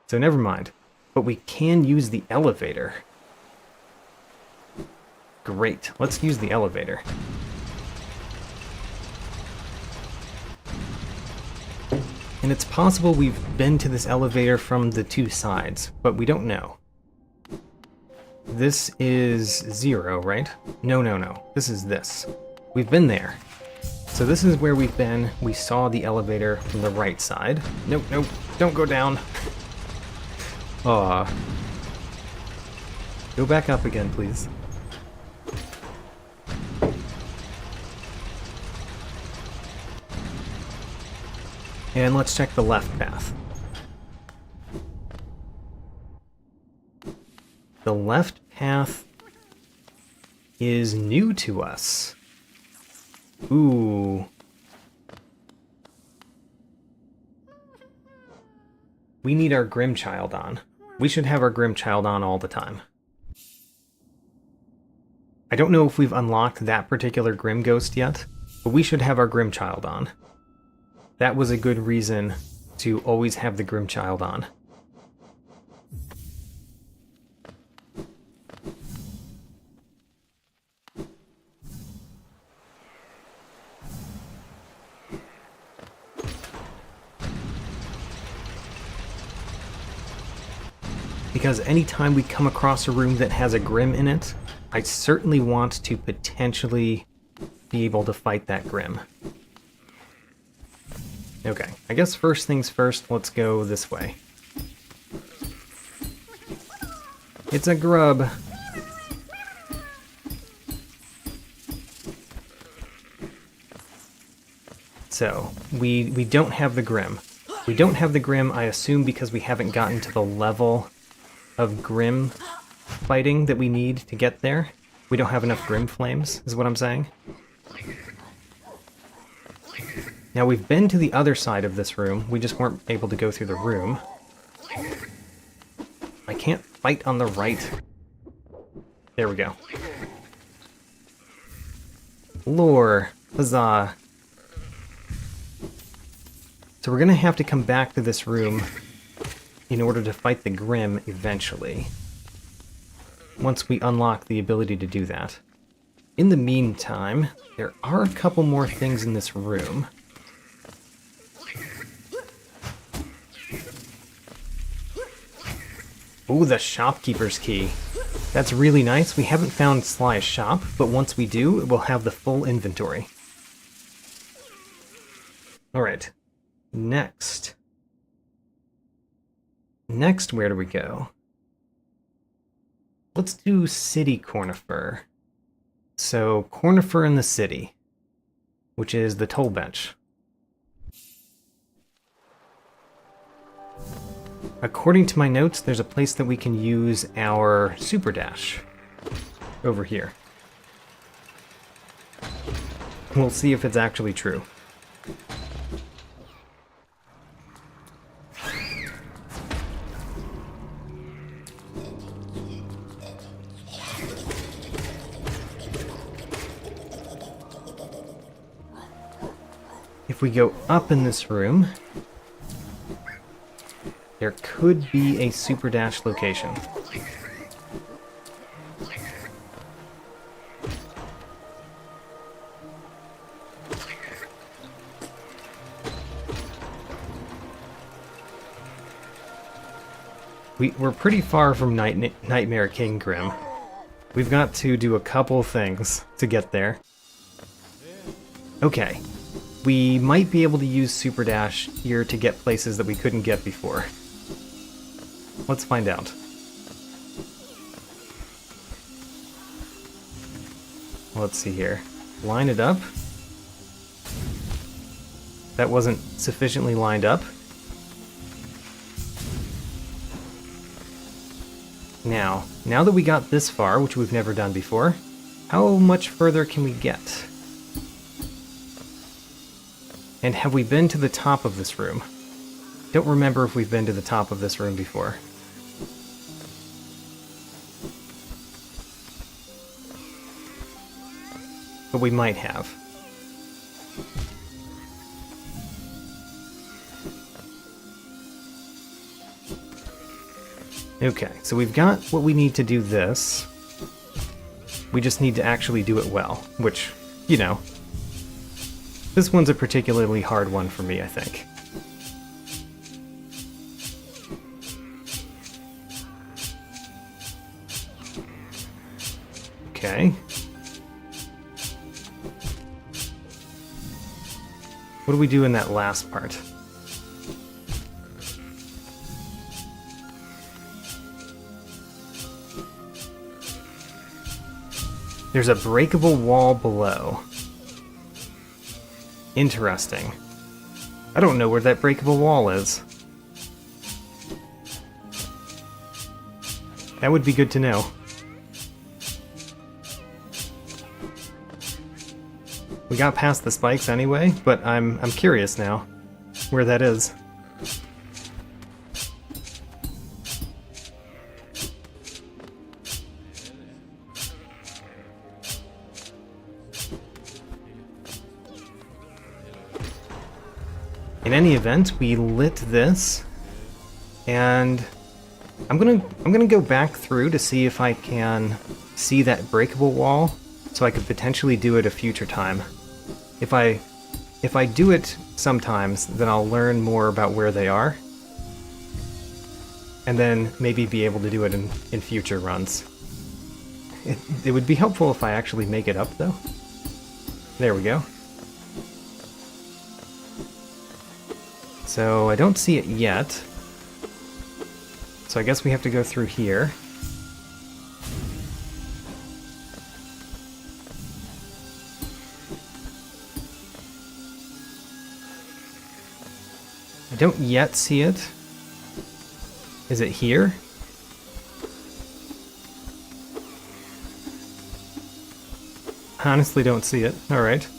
So never mind. But we can use the elevator. Great. Let's use the elevator. And it's possible we've been to this elevator from the two sides, but we don't know. This is 0, right? No, no, no. This is this. We've been there. So this is where we've been. We saw the elevator from the right side. Nope, nope. Don't go down. Aw. Go back up again, please. And let's check the left path. The left path is new to us. Ooh. We need our Grimm child on. We should have our Grimm child on all the time. I don't know if we've unlocked that particular Grimm ghost yet, but we should have our Grimm child on. That was a good reason to always have the Grimm child on. Because anytime we come across a room that has a Grimm in it, I certainly want to potentially be able to fight that Grimm. Okay, I guess first things first, let's go this way. It's a grub. So, we don't have the Grimm. We don't have the Grimm, I assume, because we haven't gotten to the level of Grimm fighting that we need to get there. We don't have enough Grimm flames, is what I'm saying. Now we've been to the other side of this room, we just weren't able to go through the room. I can't fight on the right. There we go. Lore. Huzzah. So we're gonna have to come back to this room in order to fight the Grimm eventually. Once we unlock the ability to do that. In the meantime, there are a couple more things in this room. Ooh, the shopkeeper's key. That's really nice. We haven't found Sly's shop, but once we do, we'll have the full inventory. Alright. Next. Next, where do we go? Let's do City Cornifer. So, Cornifer in the city, which is the toll bench. According to my notes, there's a place that we can use our super dash over here. We'll see if it's actually true. If we go up in this room, there could be a super dash location. We're pretty far from Nightmare King Grimm. We've got to do a couple things to get there. Okay. We might be able to use Super Dash here to get places that we couldn't get before. Let's find out. Let's see here. Line it up. That wasn't sufficiently lined up. Now that we got this far, which we've never done before, how much further can we get? And have we been to the top of this room? Don't remember if we've been to the top of this room before. But we might have. Okay, so we've got what we need to do this. We just need to actually do it well, which, you know, this one's a particularly hard one for me, I think. Okay. What do we do in that last part? There's a breakable wall below. Interesting. I don't know where that breakable wall is. That would be good to know. We got past the spikes anyway, but I'm curious now where that is. In any event, we lit this, and I'm gonna go back through to see if I can see that breakable wall, so I could potentially do it a future time. If I do it sometimes, then I'll learn more about where they are, and then maybe be able to do it in future runs. It would be helpful if I actually make it up, though. There we go. So I don't see it yet. So I guess we have to go through here. I don't yet see it. Is it here? Honestly don't see it. Alright.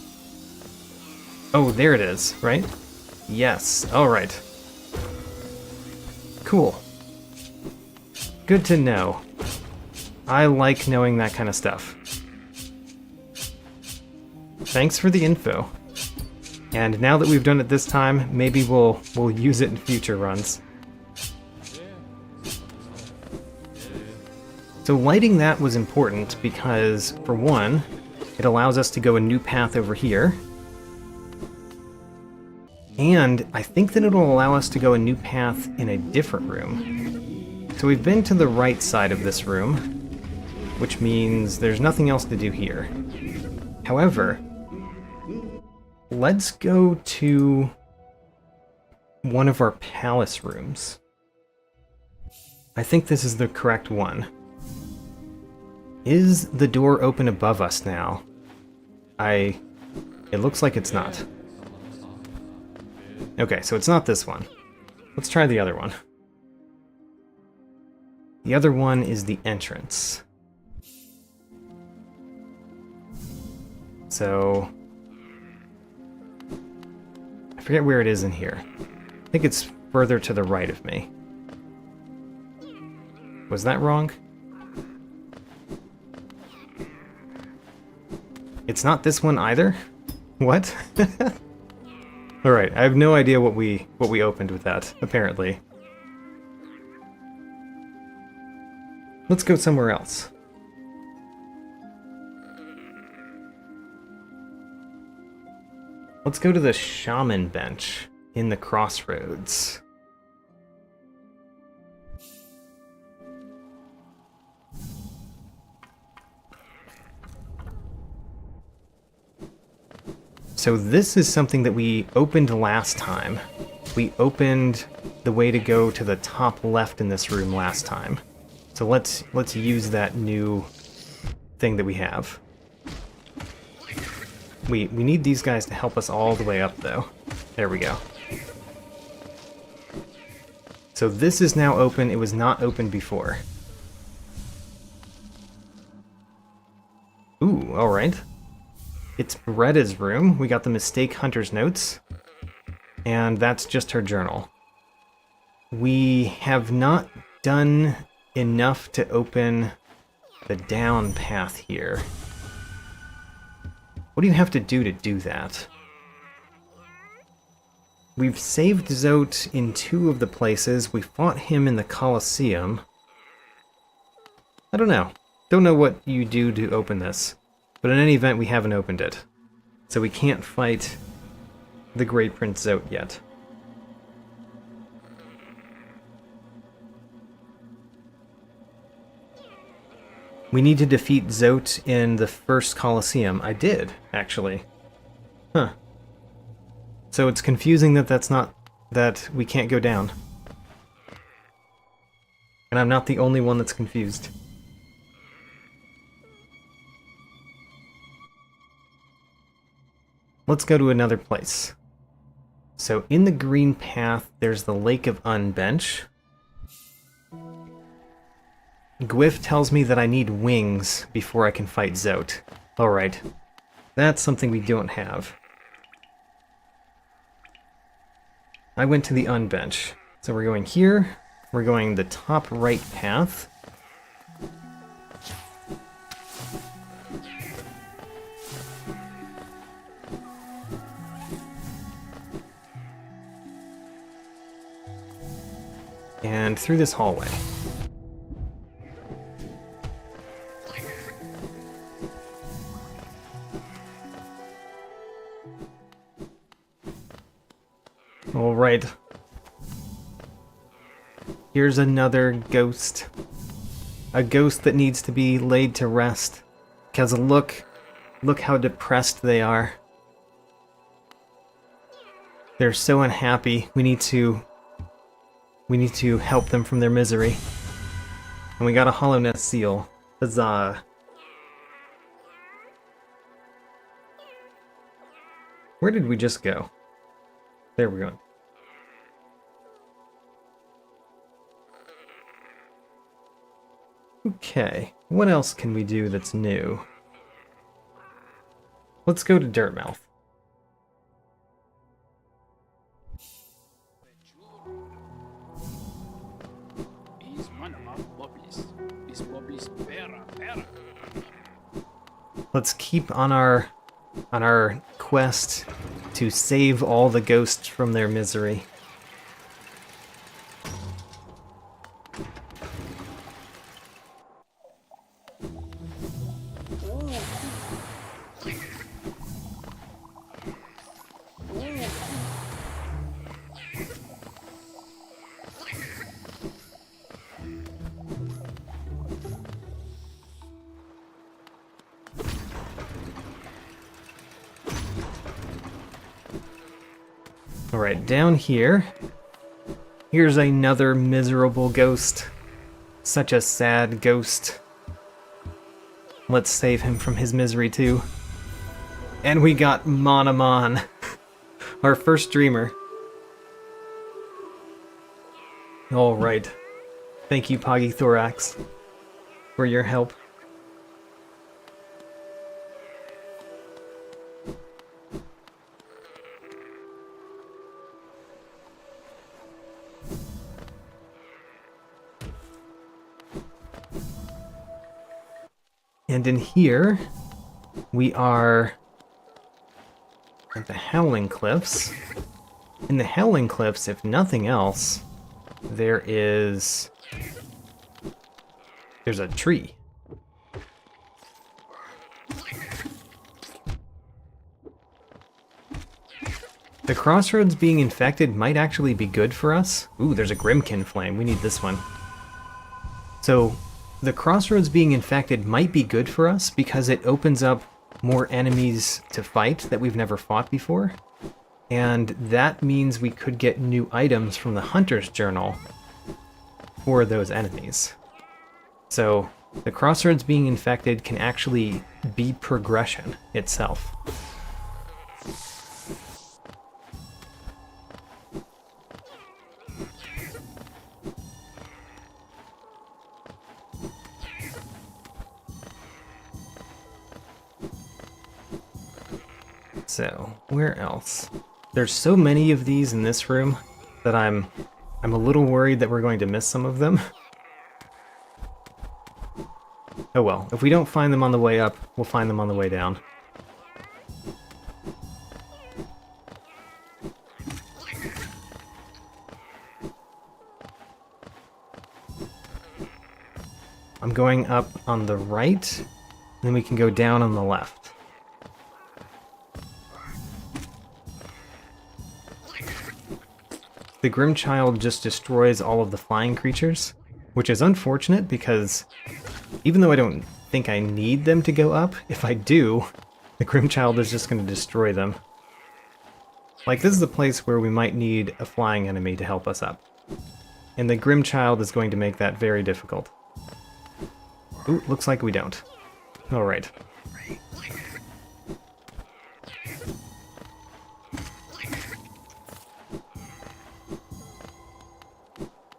Oh, there it is, right? Yes, alright. Cool. Good to know. I like knowing that kind of stuff. Thanks for the info. And now that we've done it this time, maybe we'll use it in future runs. So lighting that was important because, for one, it allows us to go a new path over here. And I think that it'll allow us to go a new path in a different room. So we've been to the right side of this room, which means there's nothing else to do here. However, let's go to one of our palace rooms. I think this is the correct one. Is the door open above us now? It looks like it's not. Okay, so it's not this one. Let's try the other one. The other one is the entrance. So I forget where it is in here. I think it's further to the right of me. Was that wrong? It's not this one either? What? Alright, I have no idea what we opened with that, apparently. Let's go somewhere else. Let's go to the shaman bench in the crossroads. So this is something that we opened last time. We opened the way to go to the top left in this room last time. So let's use that new thing that we have. We need these guys to help us all the way up, though. There we go. So this is now open. It was not open before. Ooh, alright. It's Retta's room. We got the Mistake Hunter's notes. And that's just her journal. We have not done enough to open the down path here. What do you have to do that? We've saved Zote in 2 of the places. We fought him in the Colosseum. I don't know. Don't know what you do to open this. But in any event, we haven't opened it. So we can't fight the Great Prince Zote yet. We need to defeat Zote in the first Colosseum. I did, actually. Huh. So it's confusing that that's not... that we can't go down. And I'm not the only one that's confused. Let's go to another place. So in the green path, there's the Lake of Unbench. Gwyff tells me that I need wings before I can fight Zote. Alright. That's something we don't have. I went to the Unbench. So we're going here. We're going the top right path. And through this hallway. Alright. Here's another ghost. A ghost that needs to be laid to rest. Because look how depressed they are. They're so unhappy. We need to help them from their misery. And we got a Hollow Knight seal. Huzzah. Where did we just go? There we're going. Okay, what else can we do that's new? Let's go to Dirtmouth. Let's keep on our quest to save all the ghosts from their misery. Alright, down here. Here's another miserable ghost. Such a sad ghost. Let's save him from his misery too. And we got Monamon, our first dreamer. Alright. Thank you, Poggy Thorax, for your help. And in here, we are at the Howling Cliffs. In the Howling Cliffs, if nothing else, there's a tree. The crossroads being infected might actually be good for us. Ooh, there's a Grimmkin flame. We need this one. So the crossroads being infected might be good for us because it opens up more enemies to fight that we've never fought before. And that means we could get new items from the Hunter's Journal for those enemies. So the crossroads being infected can actually be progression itself. So, where else? There's so many of these in this room that I'm a little worried that we're going to miss some of them. Oh well, if we don't find them on the way up, we'll find them on the way down. I'm going up on the right, and then we can go down on the left. The Grimm Child just destroys all of the flying creatures, which is unfortunate because even though I don't think I need them to go up. If I do, the Grimm Child is just going to destroy them. Like, this is a place where we might need a flying enemy to help us up. And the Grimm Child is going to make that very difficult. Ooh, looks like we don't. Alright.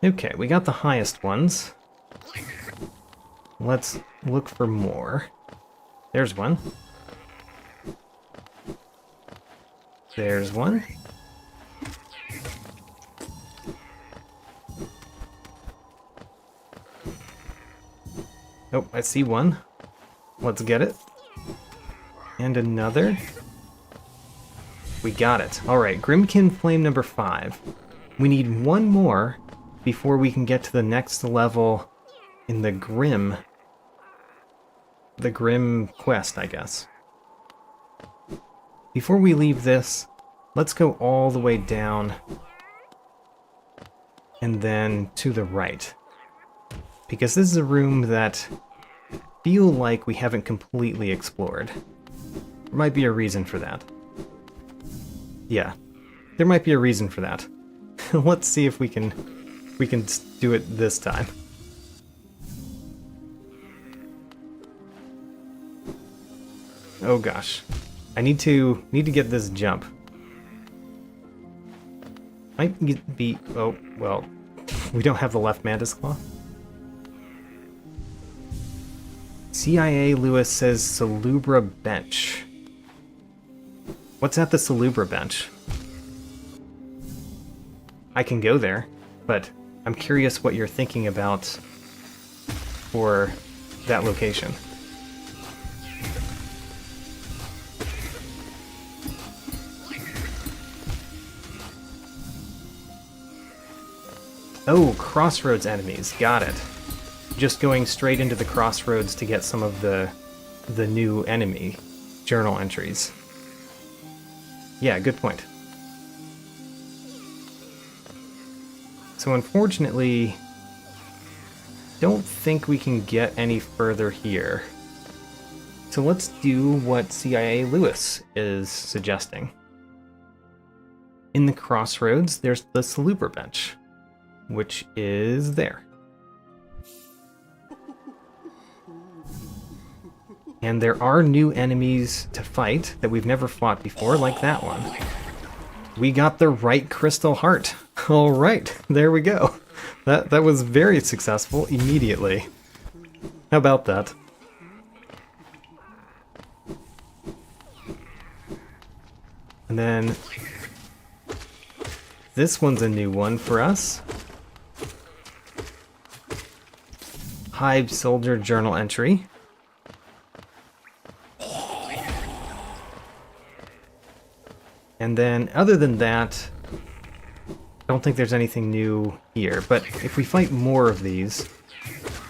Okay, we got the highest ones. Let's look for more. There's one. There's one. Oh, I see one. Let's get it. And another. We got it. Alright, Grimmkin Flame number 5. We need one more before we can get to the next level in the Grimm quest, I guess. Before we leave this, let's go all the way down and then to the right. Because this is a room that I feel like we haven't completely explored. There might be a reason for that. Yeah, there might be a reason for that. Let's see if we can do it this time. Oh gosh. I need to get this jump. Might be... oh, well, we don't have the left Mantis Claw. CIA Lewis says Salubra Bench. What's at the Salubra Bench? I can go there, but I'm curious what you're thinking about for that location. Oh, crossroads enemies. Got it. Just going straight into the crossroads to get some of the new enemy journal entries. Yeah, good point. So unfortunately, don't think we can get any further here. So let's do what CIA Lewis is suggesting. In the crossroads, there's the Salubra Bench, which is there. And there are new enemies to fight that we've never fought before, like that one. We got the right crystal heart. All right, there we go. That was very successful immediately. How about that? And then this one's a new one for us. Hive Soldier Journal Entry. And then, other than that, I don't think there's anything new here. But if we fight more of these...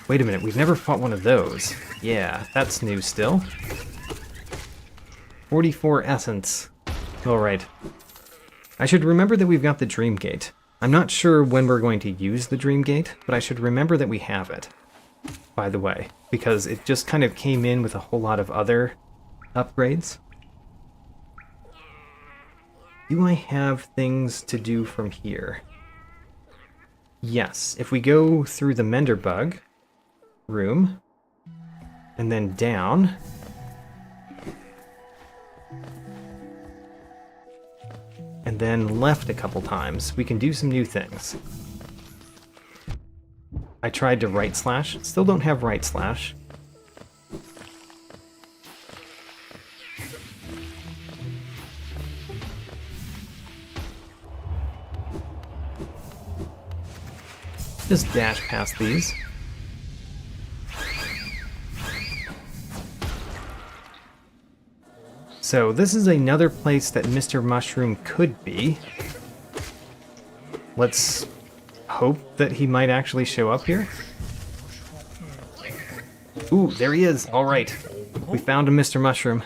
Wait a minute, we've never fought one of those. Yeah, that's new still. 44 Essence. Alright. I should remember that we've got the Dream Gate. I'm not sure when we're going to use the Dream Gate, but I should remember that we have it. By the way, because it just kind of came in with a whole lot of other upgrades. Do I have things to do from here? Yes, if we go through the Menderbug room, and then down, and then left a couple times, we can do some new things. I tried to right slash, still don't have right slash. Just dash past these. So this is another place that Mr. Mushroom could be. Let's hope that he might actually show up here. Ooh, there he is. All right. We found a Mr. Mushroom.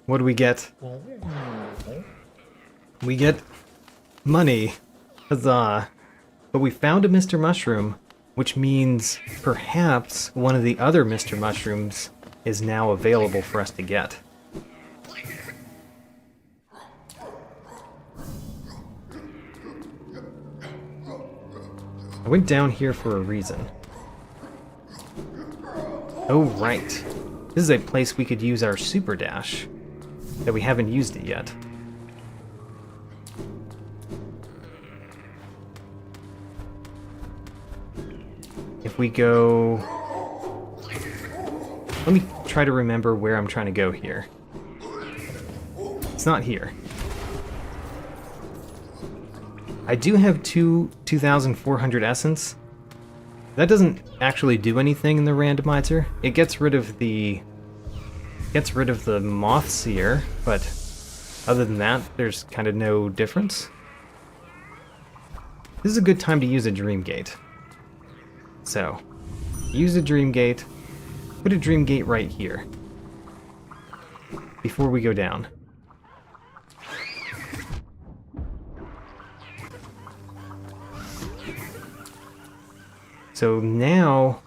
What do we get? We get money. Huzzah. But we found a Mr. Mushroom, which means perhaps one of the other Mr. Mushrooms is now available for us to get. I went down here for a reason. Oh, right. This is a place we could use our super dash, that we haven't used it yet. If we go... Let me try to remember where I'm trying to go here. It's not here. I do have 2,400 essence. That doesn't actually do anything in the randomizer. It gets rid of the moth seer, but other than that, there's kind of no difference. This is a good time to use a dream gate. So, use a dream gate. Put a dream gate right here before we go down. So now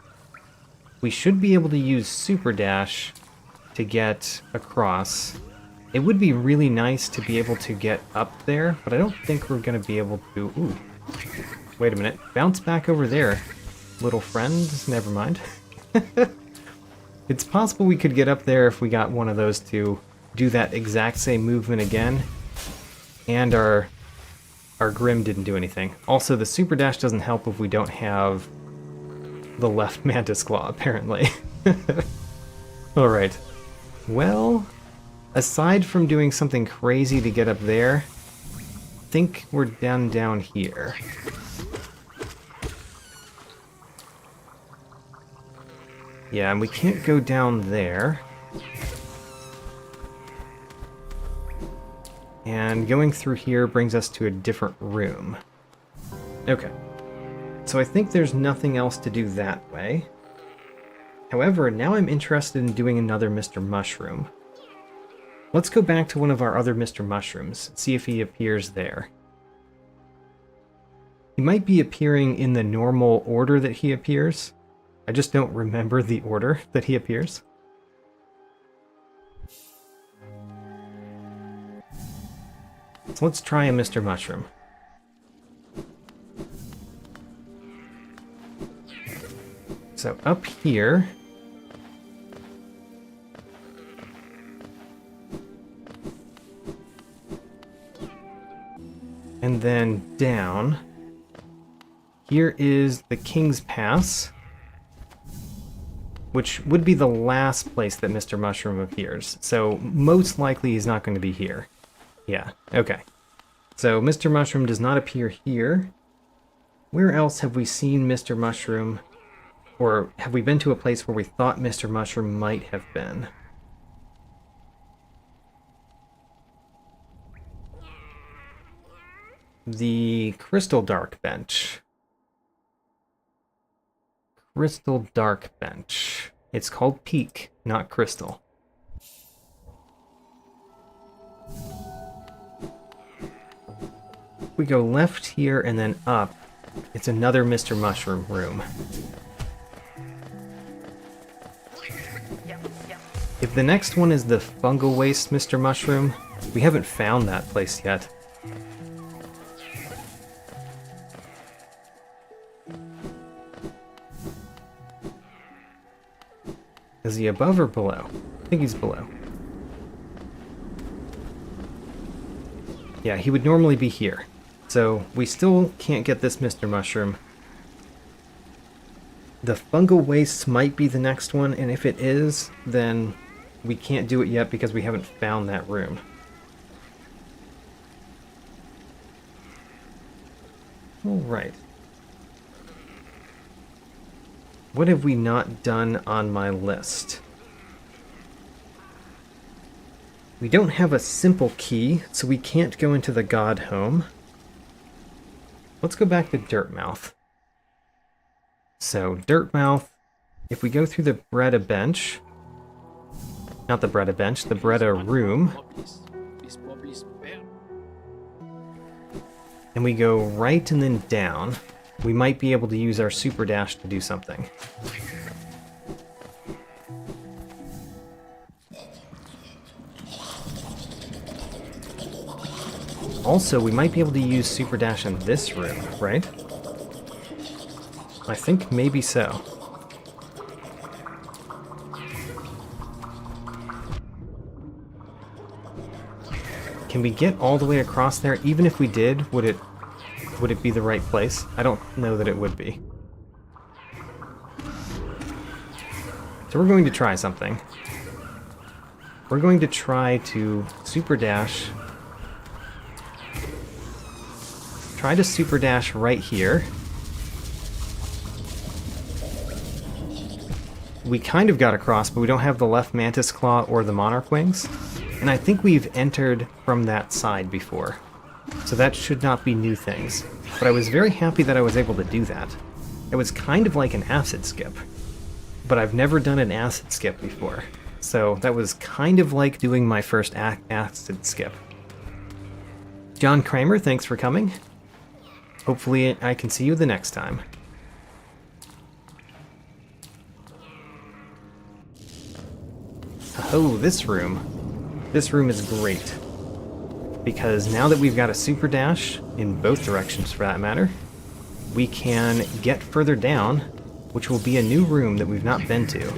we should be able to use Super Dash to get across. It would be really nice to be able to get up there, but I don't think we're going to be able to... Ooh, wait a minute. Bounce back over there, little friend. Never mind. It's possible we could get up there if we got one of those to do that exact same movement again. And our Grimm didn't do anything. Also, the Super Dash doesn't help if we don't have the left Mantis Claw, apparently. Alright. Well, aside from doing something crazy to get up there, I think we're down here. Yeah, and we can't go down there. And going through here brings us to a different room. Okay. So I think there's nothing else to do that way. However, now I'm interested in doing another Mr. Mushroom. Let's go back to one of our other Mr. Mushrooms, see if he appears there. He might be appearing in the normal order that he appears. I just don't remember the order that he appears. So let's try a Mr. Mushroom. So up here, and then down, here is the King's Pass, which would be the last place that Mr. Mushroom appears. So most likely he's not going to be here. Yeah, okay. So Mr. Mushroom does not appear here. Where else have we seen Mr. Mushroom? Or have we been to a place where we thought Mr. Mushroom might have been? The Crystal Dark Bench. Crystal Dark Bench. It's called Peak, not Crystal. We go left here and then up. It's another Mr. Mushroom room. If the next one is the Fungal Waste Mr. Mushroom, we haven't found that place yet. Is he above or below? I think he's below. Yeah, he would normally be here. So we still can't get this Mr. Mushroom. The Fungal Wastes might be the next one, and if it is, then we can't do it yet because we haven't found that room. Alright. What have we not done on my list? We don't have a simple key, so we can't go into the God Home. Let's go back to Dirtmouth. So, Dirtmouth, if we go through the Breda Bench, not the Breda Bench, the Breda Room, and we go right and then down, we might be able to use our super dash to do something. Also, we might be able to use super dash in this room, right? I think maybe so. Can we get all the way across there? Even if we did, would it be the right place? I don't know that it would be. So we're going to try something. We're going to try to super dash. Try to super dash right here. We kind of got across, but we don't have the left mantis claw or the monarch wings. And I think we've entered from that side before. So that should not be new things. But I was very happy that I was able to do that. It was kind of like an acid skip. But I've never done an acid skip before. So that was kind of like doing my first acid skip. John Kramer, thanks for coming. Hopefully I can see you the next time. Oh, this room. This room is great. Because now that we've got a super dash, in both directions for that matter, we can get further down, which will be a new room that we've not been to.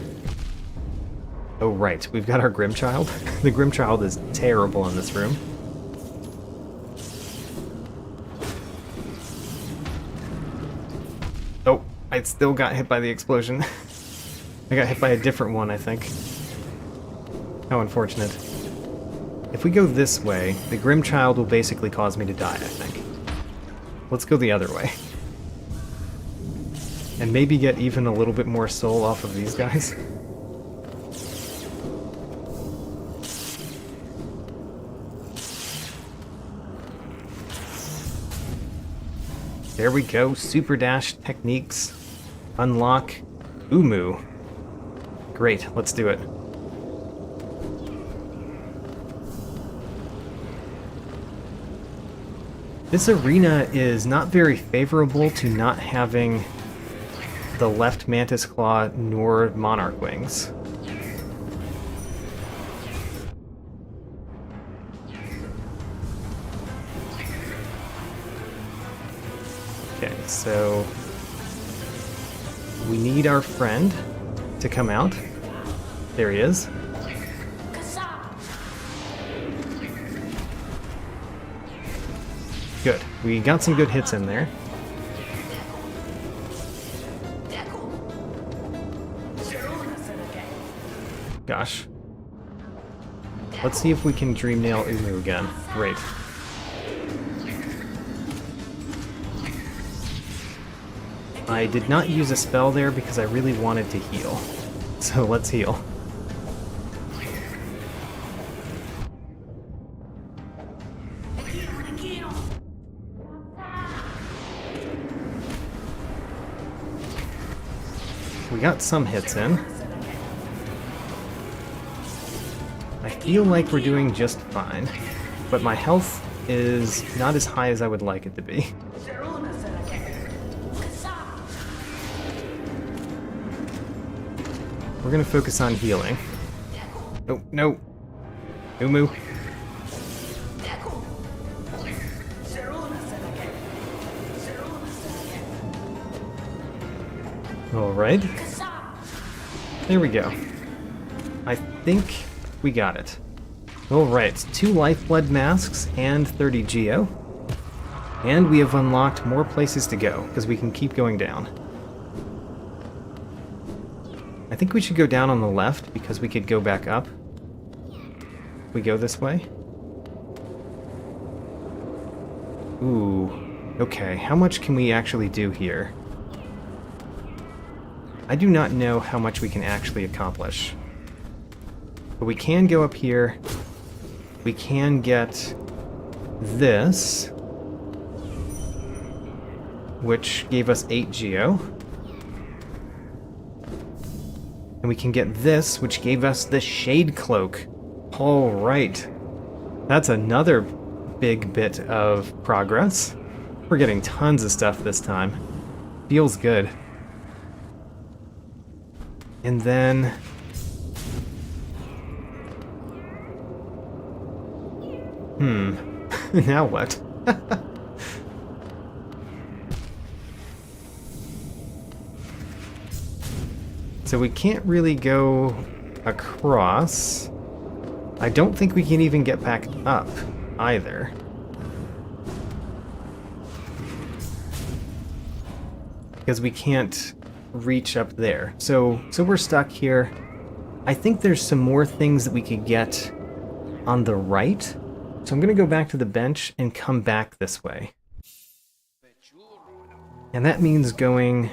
Oh right, we've got our Grimm child. The Grimm child is terrible in this room. Oh, I still got hit by the explosion. I got hit by a different one, I think. How unfortunate. If we go this way, the Grimm child will basically cause me to die, I think. Let's go the other way. And maybe get even a little bit more soul off of these guys. There we go, super dash techniques. Unlock Umu. Great, let's do it. This arena is not very favorable to not having the left mantis claw nor monarch wings. Okay, so we need our friend to come out. There he is. Good. We got some good hits in there. Gosh. Let's see if we can Dream Nail Umu again. Great. I did not use a spell there because I really wanted to heal. So let's heal. We got some hits in. I feel like we're doing just fine, but my health is not as high as I would like it to be. We're gonna focus on healing. Oh, no. Umu. Alright. There we go. I think we got it. Alright, 2 lifeblood masks and 30 geo. And we have unlocked more places to go, because we can keep going down. I think we should go down on the left, because we could go back up. We go this way. Ooh. Okay, how much can we actually do here? I do not know how much we can actually accomplish. But we can go up here. We can get this, which gave us 8 geo. And we can get this, which gave us the Shade Cloak. Alright. That's another big bit of progress. We're getting tons of stuff this time. Feels good. And then... now what? So we can't really go across. I don't think we can even get back up either. Because we can't reach up there. So we're stuck here. I think there's some more things that we could get on the right. So I'm going to go back to the bench and come back this way. And that means going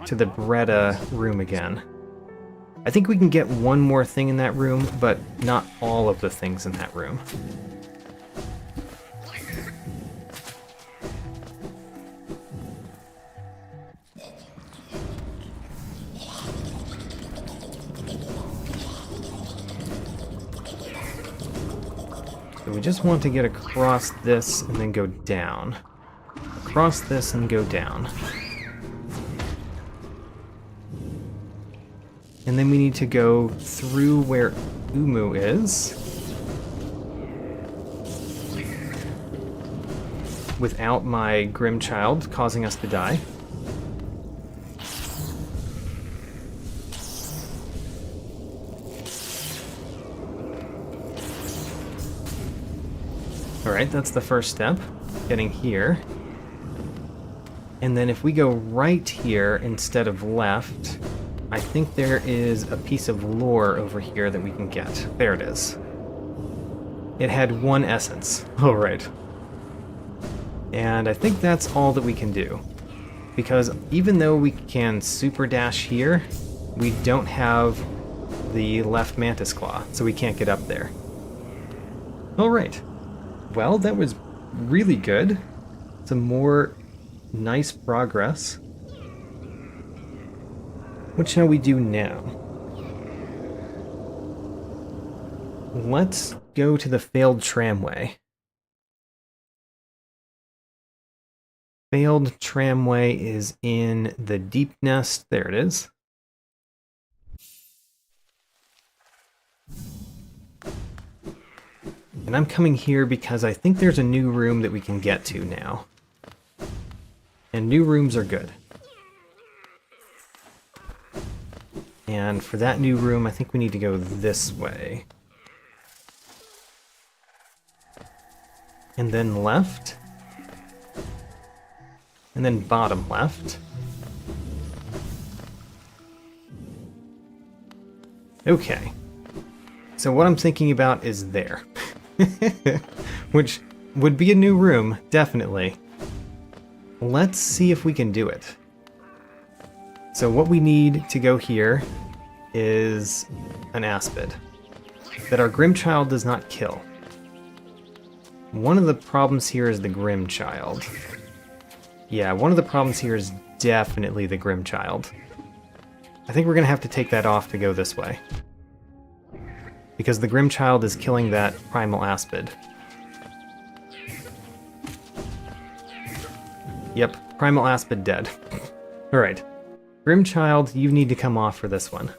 to the Beretta room again. I think we can get one more thing in that room, but not all of the things in that room. So we just want to get across this and then go down. Across this and go down. And then we need to go through where Umu is. Without my Grimm child causing us to die. Alright, that's the first step. Getting here. And then if we go right here instead of left, I think there is a piece of lore over here that we can get. There it is. It had one essence. All right. And I think that's all that we can do. Because even though we can super dash here, we don't have the left mantis claw, so we can't get up there. All right. Well, that was really good. Some more nice progress. What shall we do now? Let's go to the failed tramway. Failed tramway is in the deep nest. There it is. And I'm coming here because I think there's a new room that we can get to now. And new rooms are good. And for that new room, I think we need to go this way. And then left. And then bottom left. Okay. So what I'm thinking about is there. Which would be a new room, definitely. Let's see if we can do it. So what we need to go here is an aspid that our Grimm child does not kill. One of the problems here is the Grimm child. Yeah, one of the problems here is definitely the Grimm child. I think we're going to have to take that off to go this way. Because the Grimm child is killing that primal aspid. Yep, primal aspid dead. Alright. Grimm child, you need to come off for this one.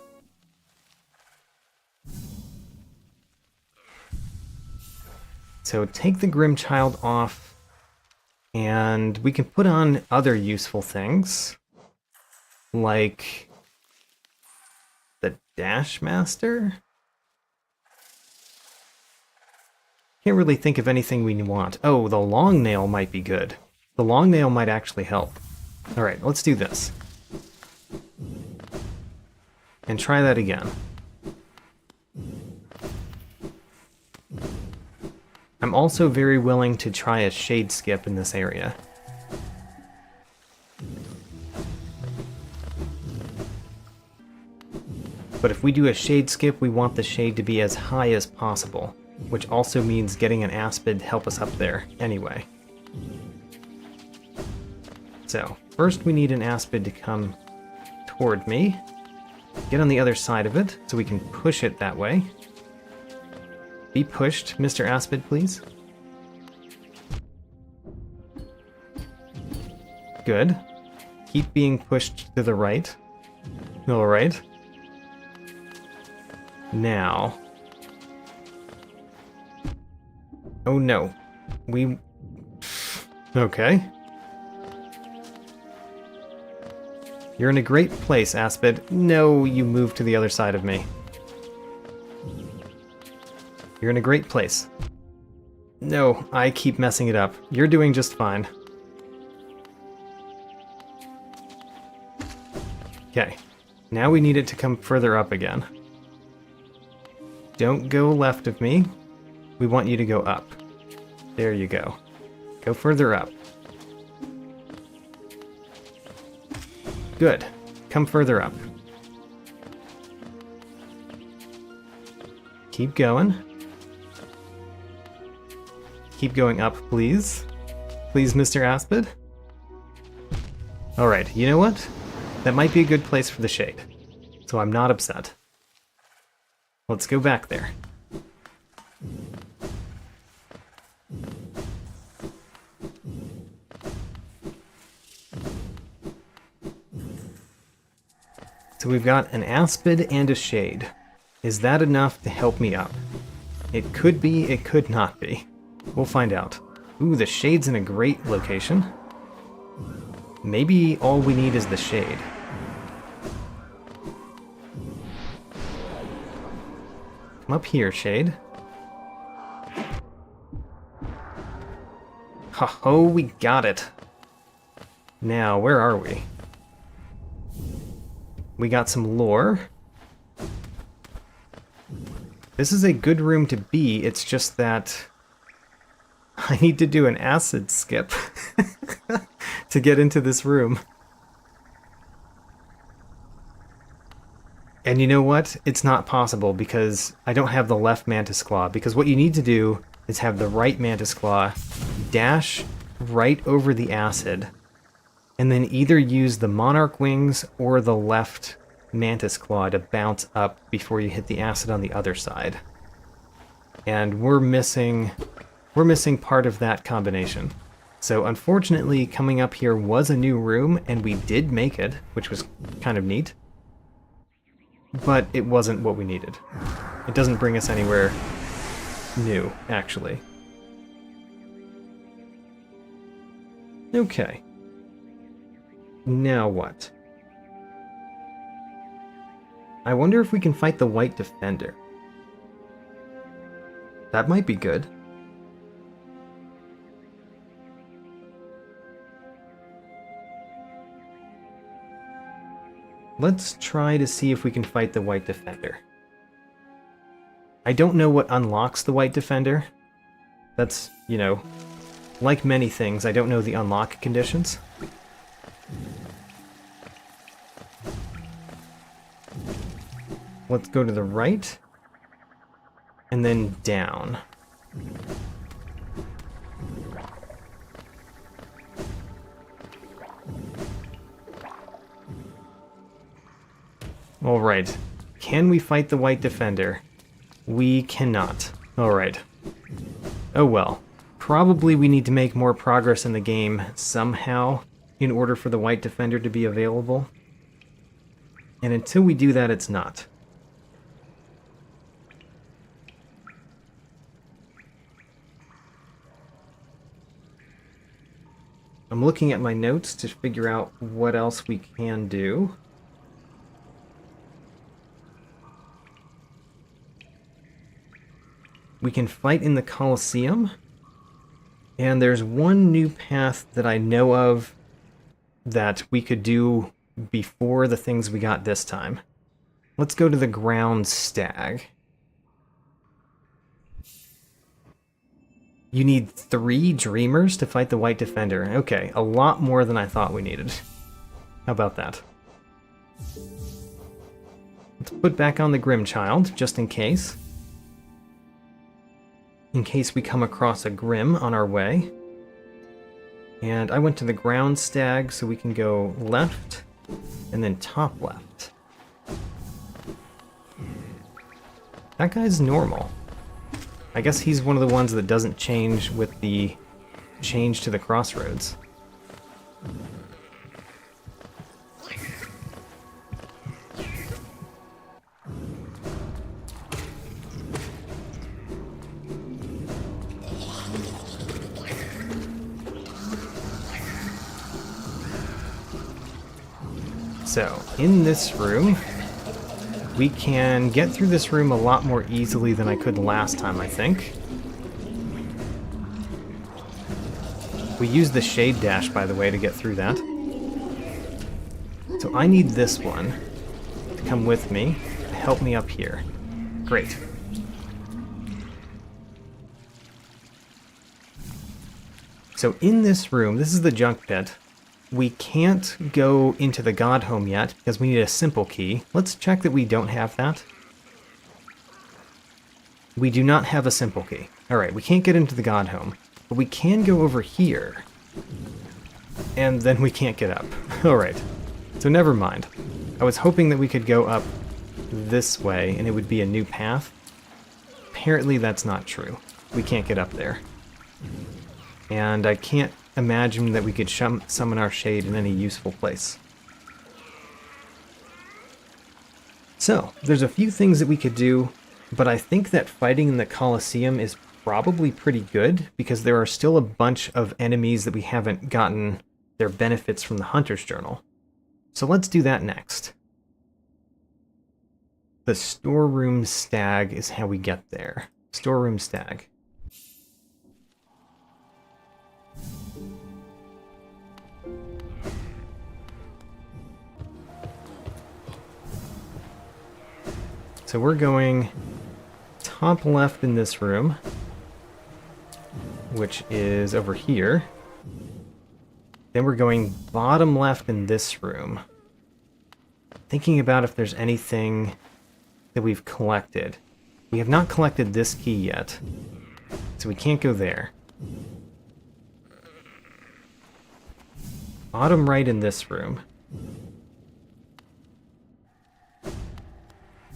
So take the Grimm child off, and we can put on other useful things, like the Dash Master? Can't really think of anything we want. Oh, the long nail might be good. The long nail might actually help. Alright, let's do this. And try that again. I'm also very willing to try a shade skip in this area. But if we do a shade skip, we want the shade to be as high as possible, which also means getting an aspid to help us up there anyway. So, first we need an aspid to come toward me. Get on the other side of it, so we can push it that way. Be pushed, Mr. Aspid, please. Good. keep being pushed to the right. Alright. Now. Oh no. Okay. You're in a great place, Aspid. No, you moved to the other side of me. You're in a great place. No, I keep messing it up. You're doing just fine. Okay. Now we need it to come further up again. Don't go left of me. We want you to go up. There you go. Go further up. Good. Come further up. Keep going. Keep going up, please. Please, Mr. Aspid. Alright, you know what? That might be a good place for the shade. So I'm not upset. Let's go back there. So we've got an Aspid and a shade. Is that enough to help me up? It could be, it could not be. We'll find out. Ooh, the shade's in a great location. Maybe all we need is the shade. Come up here, shade. Ho-ho, we got it. Now, where are we? We got some lore. This is a good room to be, it's just that I need to do an acid skip to get into this room. And you know what? It's not possible because I don't have the left Mantis Claw, because what you need to do is have the right Mantis Claw dash right over the acid, and then either use the Monarch Wings or the left Mantis Claw to bounce up before you hit the acid on the other side. And we're missing part of that combination. So unfortunately, coming up here was a new room, and we did make it, which was kind of neat. But it wasn't what we needed. It doesn't bring us anywhere new, actually. Okay. Now what? I wonder if we can fight the White Defender. That might be good. Let's try to see if we can fight the White Defender. I don't know what unlocks the White Defender. That's, you know, like many things, I don't know the unlock conditions. Let's go to the right, and then down. Alright, can we fight the White Defender? We cannot. Alright. Oh well. Probably we need to make more progress in the game somehow in order for the White Defender to be available. And until we do that, it's not. I'm looking at my notes to figure out what else we can do. We can fight in the Colosseum. And there's one new path that I know of that we could do before the things we got this time. Let's go to the Ground Stag. You need 3 Dreamers to fight the White Defender. Okay, a lot more than I thought we needed. How about that? Let's put back on the Grimm Child, just in case. In case we come across a Grimm on our way. And I went to the Ground Stag, so we can go left, and then top left. That guy's normal. I guess he's one of the ones that doesn't change with the change to the crossroads. So, in this room, we can get through this room a lot more easily than I could last time, I think. We used the shade dash, by the way, to get through that. So I need this one to come with me, to help me up here. Great. So in this room, this is the junk pit. We can't go into the god home yet because we need a simple key. Let's check that we don't have that. We do not have a simple key. Alright, we can't get into the god home, but we can go over here. And then we can't get up. Alright, so never mind. I was hoping that we could go up this way and it would be a new path. Apparently that's not true. We can't get up there. And I can't imagine that we could summon our shade in any useful place. So, there's a few things that we could do, but I think that fighting in the Colosseum is probably pretty good, because there are still a bunch of enemies that we haven't gotten their benefits from the Hunter's Journal. So let's do that next. The Storeroom Stag is how we get there. Storeroom Stag. So we're going top left in this room, which is over here. Then we're going bottom left in this room. Thinking about if there's anything that we've collected. We have not collected this key yet, so we can't go there. Bottom right in this room.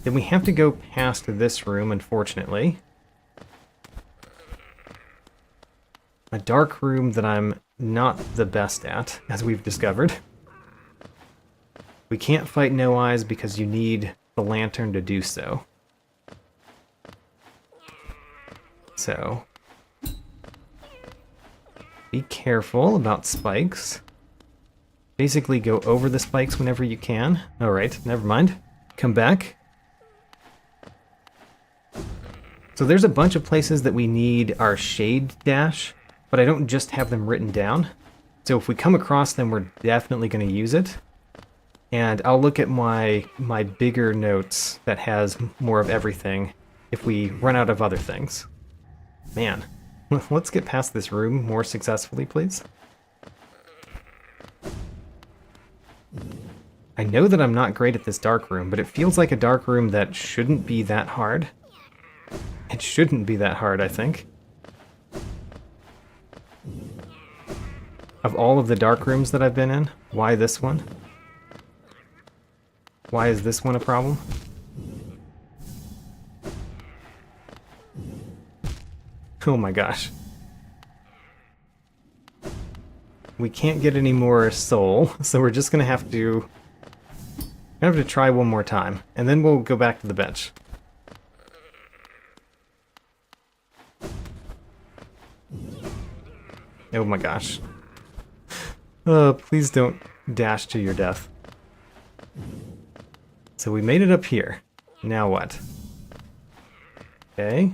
Then we have to go past this room, unfortunately. A dark room that I'm not the best at, as we've discovered. We can't fight No Eyes because you need the lantern to do so. So, be careful about spikes. Basically go over the spikes whenever you can. Alright, never mind. Come back. So there's a bunch of places that we need our shade dash, but I don't just have them written down. So if we come across them, we're definitely going to use it. And I'll look at my bigger notes that has more of everything if we run out of other things. Man, let's get past this room more successfully, please. I know that I'm not great at this dark room, but it feels like a dark room that shouldn't be that hard. It shouldn't be that hard, I think. Of all of the dark rooms that I've been in, why this one? Why is this one a problem? Oh my gosh. We can't get any more soul, so we're just gonna have to try one more time, and then we'll go back to the bench. Oh my gosh. Please don't dash to your death. So we made it up here. Now what? Okay.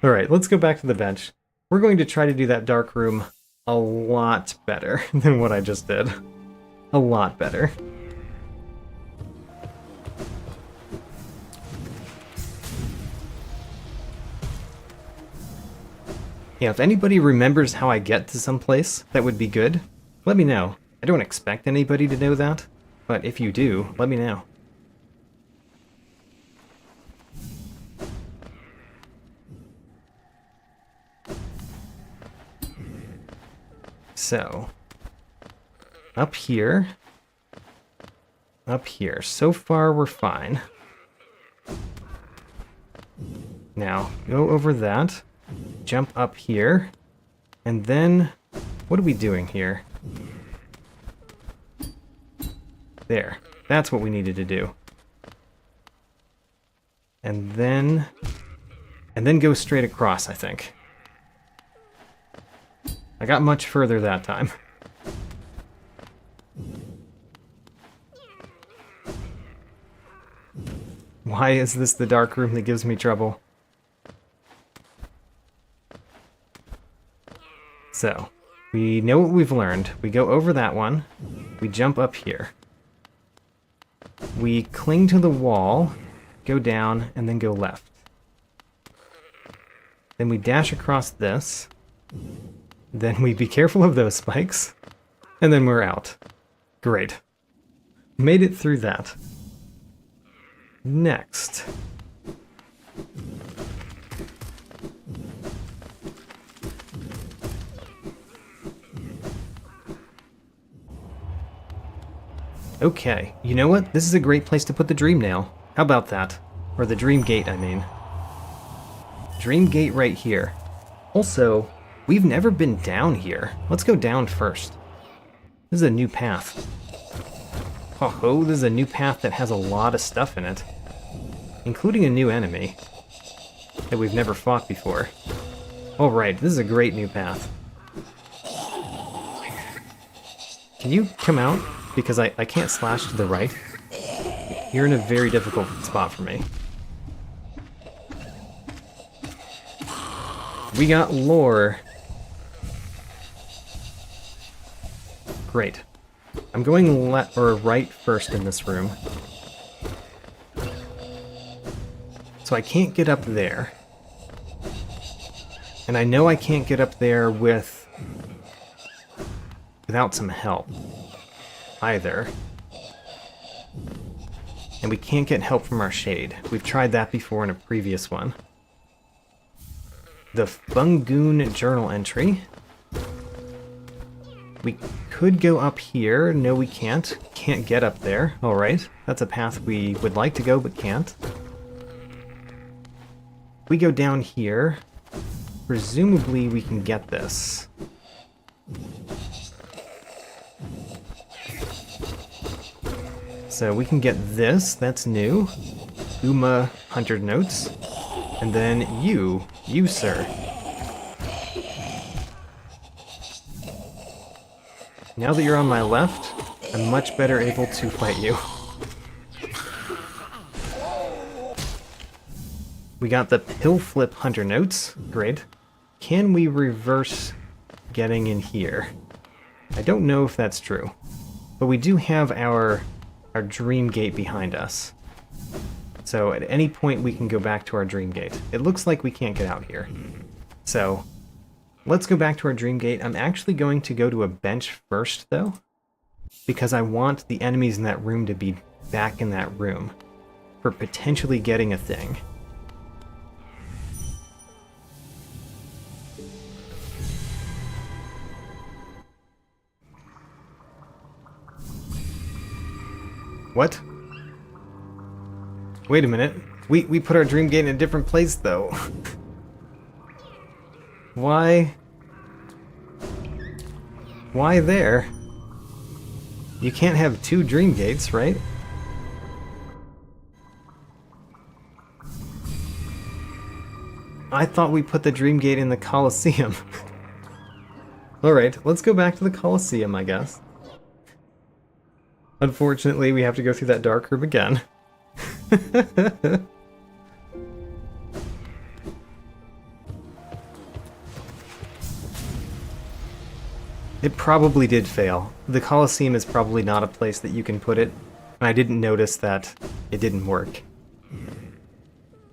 Alright, let's go back to the bench. We're going to try to do that dark room a lot better than what I just did. A lot better. Yeah, if anybody remembers how I get to some place, that would be good. Let me know. I don't expect anybody to know that, but if you do, let me know. So, up here. So far, we're fine. Now, go over that. Jump up here, and then, what are we doing here? There, that's what we needed to do. And then go straight across, I think. I got much further that time. Why is this the dark room that gives me trouble? So, we know what we've learned. We go over that one. We jump up here. We cling to the wall, go down, and then go left. Then we dash across this. Then we be careful of those spikes. And then we're out. Great. Made it through that. Next. Okay, you know what? This is a great place to put the dream nail. How about that? Or the dream gate, I mean. Dream gate right here. Also, we've never been down here. Let's go down first. This is a new path. Oh, this is a new path that has a lot of stuff in it. Including a new enemy that we've never fought before. Alright, this is a great new path. Can you come out? Because I can't slash to the right. You're in a very difficult spot for me. We got lore. Great. I'm going left or right first in this room. So I can't get up there. And I know I can't get up there without some help either. And we can't get help from our shade. We've tried that before in a previous one. The Fungoon journal entry. We could go up here. No, we can't. Can't get up there. Alright. That's a path we would like to go but can't. We go down here. Presumably we can get this. So we can get this, that's new. Uma 100 notes. And then you, sir. Now that you're on my left, I'm much better able to fight you. We got the pill flip 100 notes, great. Can we reverse getting in here? I don't know if that's true. But we do have our dream gate behind us. So at any point we can go back to our dream gate. It looks like we can't get out here. So let's go back to our dream gate. I'm actually going to go to a bench first though, because I want the enemies in that room to be back in that room for potentially getting a thing. What? Wait a minute. We put our dream gate in a different place, though. Why? Why there? You can't have two dream gates, right? I thought we put the dream gate in the Colosseum. Alright, let's go back to the Colosseum, I guess. Unfortunately, we have to go through that dark room again. It probably did fail. The Colosseum is probably not a place that you can put it, and I didn't notice that it didn't work.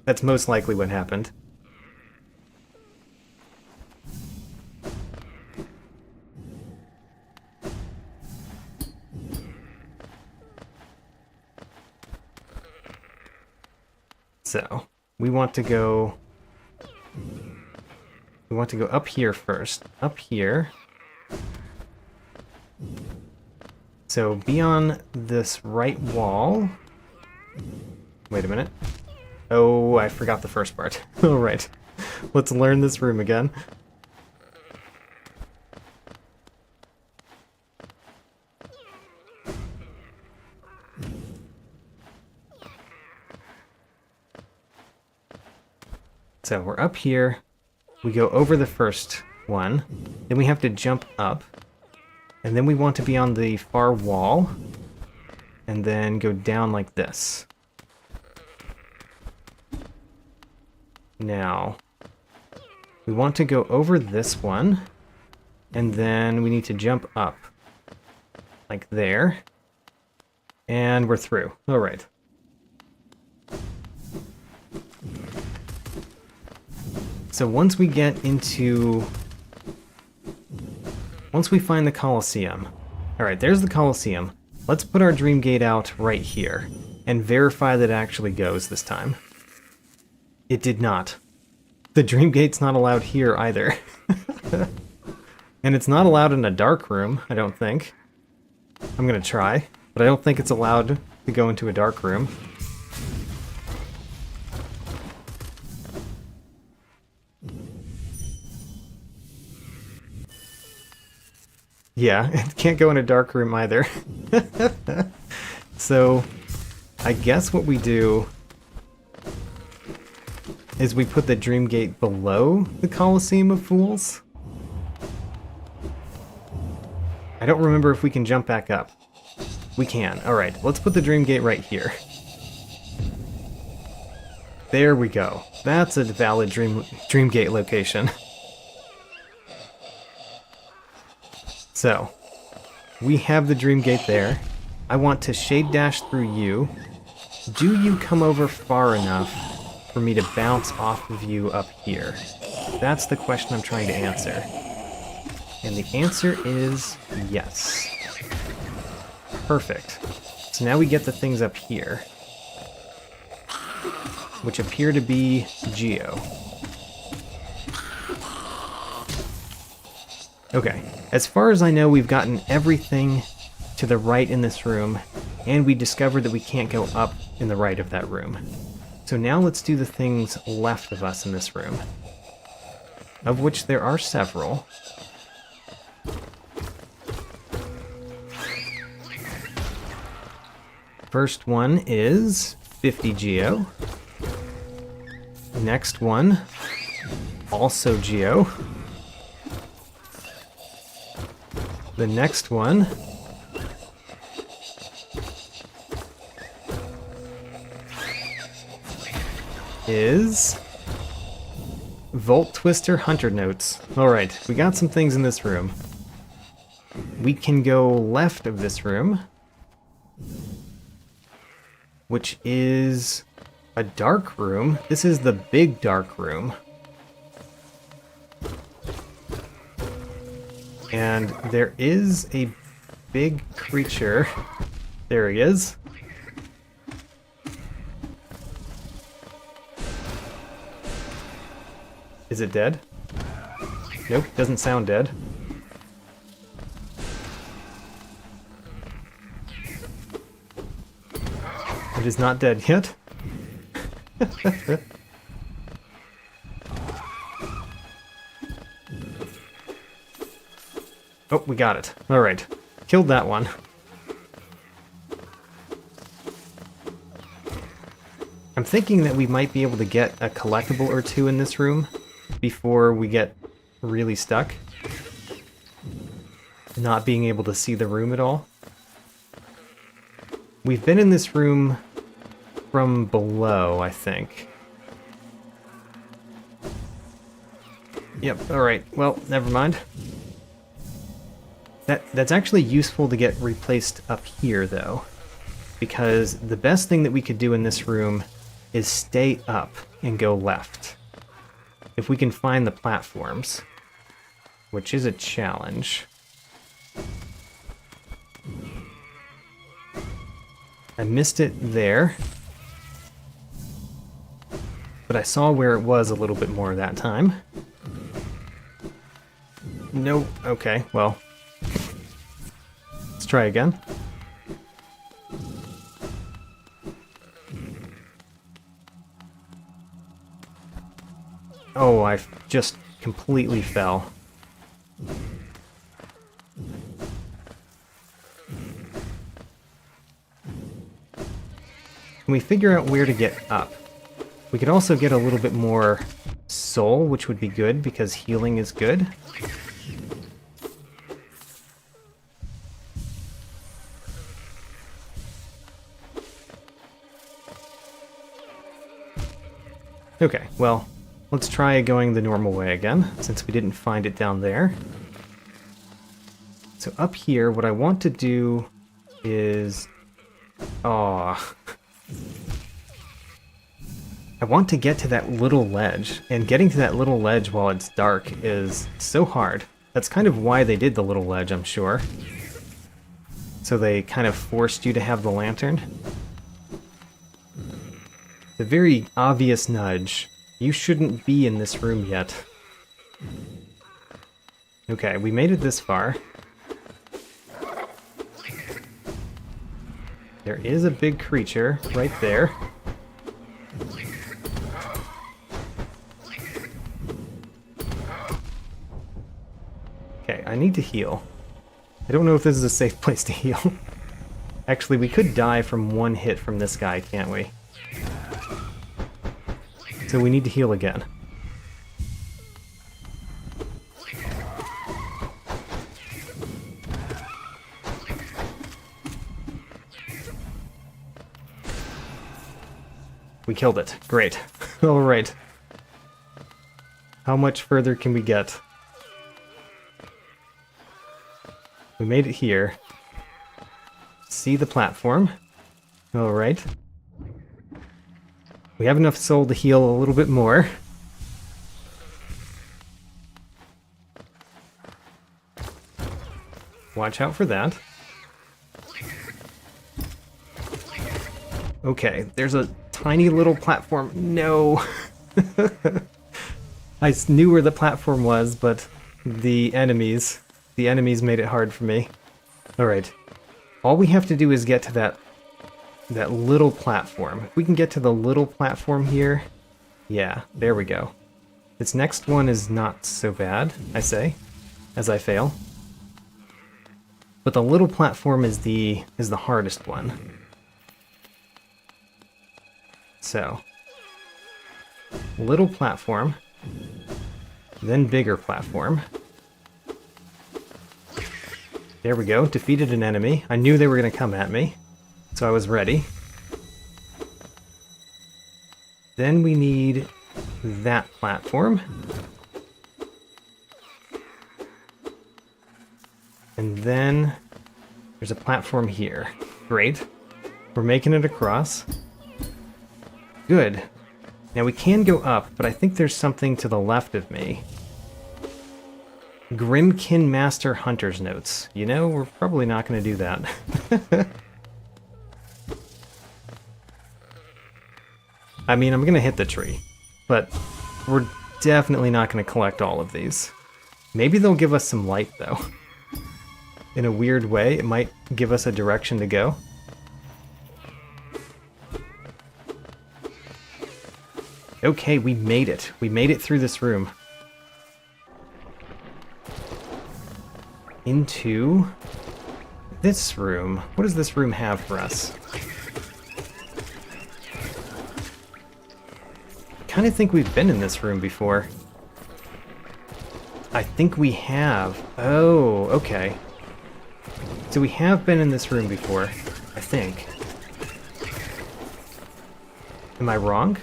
That's most likely what happened. So, we want to go up here first. Up here. So, be on this right wall. Wait a minute. Oh, I forgot the first part. Alright. Let's learn this room again. So we're up here, we go over the first one, then we have to jump up, and then we want to be on the far wall, and then go down like this. Now, we want to go over this one, and then we need to jump up. Like there. And we're through. Alright. So once we get into... Once we find the Colosseum... Alright, there's the Colosseum. Let's put our Dream Gate out right here, and verify that it actually goes this time. It did not. The Dream Gate's not allowed here either. And it's not allowed in a dark room, I don't think. I'm gonna try, but I don't think it's allowed to go into a dark room. Yeah, it can't go in a dark room either. So, I guess what we do is we put the Dream Gate below the Colosseum of Fools. I don't remember if we can jump back up. We can. Alright, let's put the Dream Gate right here. There we go. That's a valid Dream Gate location. So, we have the Dream Gate there. I want to shade dash through you. Do you come over far enough for me to bounce off of you up here? That's the question I'm trying to answer. And the answer is yes. Perfect. So now we get the things up here, which appear to be Geo. Okay, as far as I know, we've gotten everything to the right in this room, and we discovered that we can't go up in the right of that room. So now let's do the things left of us in this room, of which there are several. First one is 50 Geo. Next one, also Geo. The next one is Volt Twister Hunter Notes. Alright, we got some things in this room. We can go left of this room, which is a dark room. This is the big dark room. And there is a big creature. There he is. Is it dead? Nope, doesn't sound dead. It is not dead yet. Oh, we got it. Alright. Killed that one. I'm thinking that we might be able to get a collectible or two in this room before we get really stuck. Not being able to see the room at all. We've been in this room from below, I think. Yep, alright. Well, never mind. That's actually useful to get replaced up here, though. Because the best thing that we could do in this room is stay up and go left. If we can find the platforms. Which is a challenge. I missed it there. But I saw where it was a little bit more that time. No, okay, well. Let's try again. Oh, I just completely fell. Can we figure out where to get up? We could also get a little bit more soul, which would be good because healing is good. Okay, well, Let's try going the normal way again, since we didn't find it down there. So up here, what I want to do is... Aw. I want to get to that little ledge, and getting to that little ledge while it's dark is so hard. That's kind of why they did the little ledge, I'm sure. So they kind of forced you to have the lantern. The very obvious nudge. You shouldn't be in this room yet. Okay, we made it this far. There is a big creature right there. Okay, I need to heal. I don't know if this is a safe place to heal. Actually, we could die from one hit from this guy, can't we? So we need to heal again. We killed it. Great. Alright. How much further can we get? We made it here. See the platform. Alright. We have enough soul to heal a little bit more. Watch out for that. Okay, there's a tiny little platform. No! I knew where the platform was, but the enemies made it hard for me. Alright. All we have to do is get to that little platform. If we can get to the little platform here... Yeah, there we go. This next one is not so bad, I say, as I fail. But the little platform is the hardest one. So, little platform, then bigger platform. There we go, defeated an enemy. I knew they were going to come at me, so I was ready. Then we need that platform. And then there's a platform here. Great. We're making it across. Good. Now we can go up, but I think there's something to the left of me. Grimm Master Hunter's Notes. You know, we're probably not going to do that. I mean, I'm going to hit the tree, but we're definitely not going to collect all of these. Maybe they'll give us some light, though. In a weird way, it might give us a direction to go. Okay, we made it. We made it through this room. Into this room. What does this room have for us? I kind of think we've been in this room before. I think we have. Oh, okay. So we have been in this room before, I think. Am I wrong?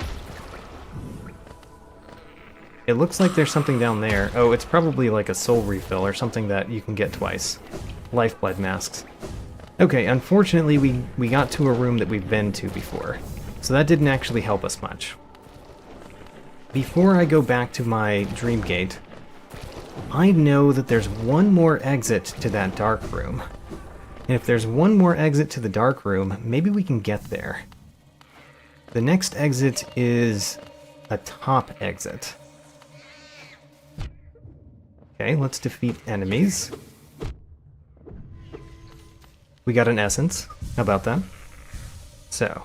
It looks like there's something down there. Oh, it's probably like a soul refill or something that you can get twice. Lifeblood masks. Okay, unfortunately we got to a room that we've been to before, so that didn't actually help us much. Before I go back to my dream gate, I know that there's one more exit to that dark room. And if there's one more exit to the dark room, maybe we can get there. The next exit is a top exit. Okay, let's defeat enemies. We got an essence. How about that? So,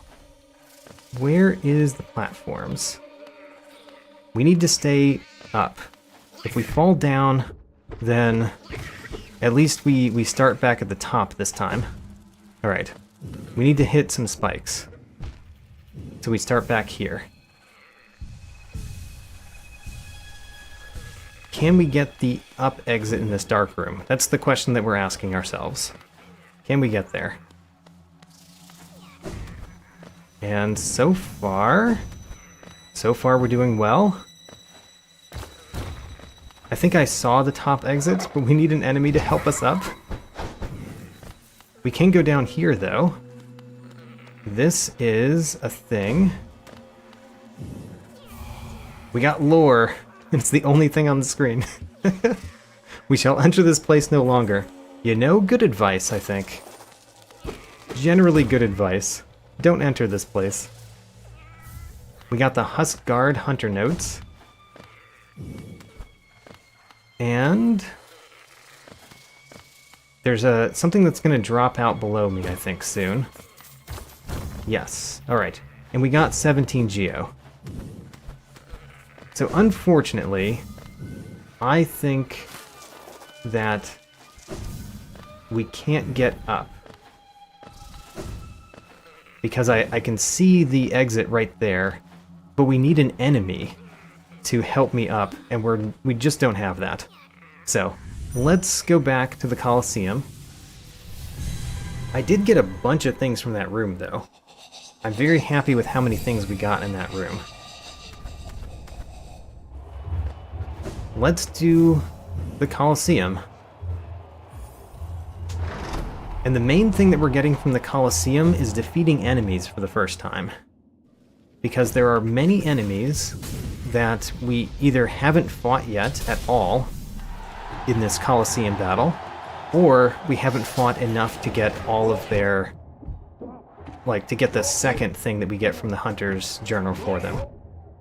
where is the platforms? We need to stay up. If we fall down, then at least we start back at the top this time. Alright, we need to hit some spikes. So we start back here. Can we get the up exit in this dark room? That's the question that we're asking ourselves. Can we get there? And so far we're doing well. I think I saw the top exit, but we need an enemy to help us up. We can go down here, though. This is a thing. We got lore. It's the only thing on the screen. We shall enter this place no longer. You know, good advice, I think. Generally good advice. Don't enter this place. We got the Husk Guard Hunter notes. And there's something that's going to drop out below me, I think, soon. Yes. Alright. And we got 17 Geo. So unfortunately, I think that we can't get up. Because I can see the exit right there, but we need an enemy to help me up, and we just don't have that. So, let's go back to the Colosseum. I did get a bunch of things from that room, though. I'm very happy with how many things we got in that room. Let's do the Colosseum. And the main thing that we're getting from the Colosseum is defeating enemies for the first time. Because there are many enemies that we either haven't fought yet at all in this Colosseum battle, or we haven't fought enough to get all of their... like, to get the second thing that we get from the Hunter's Journal for them.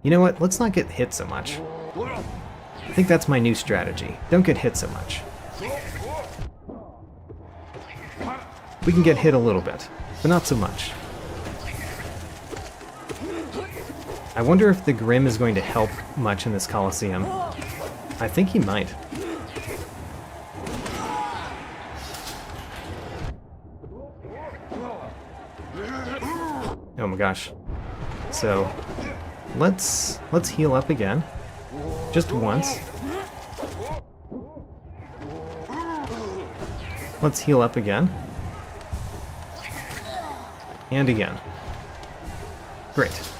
You know what? Let's not get hit so much. I think that's my new strategy. Don't get hit so much. We can get hit a little bit, but not so much. I wonder if the Grimm is going to help much in this Colosseum. I think he might. Oh my gosh. So, let's heal up again. Just once. Let's heal up again. And again. Great.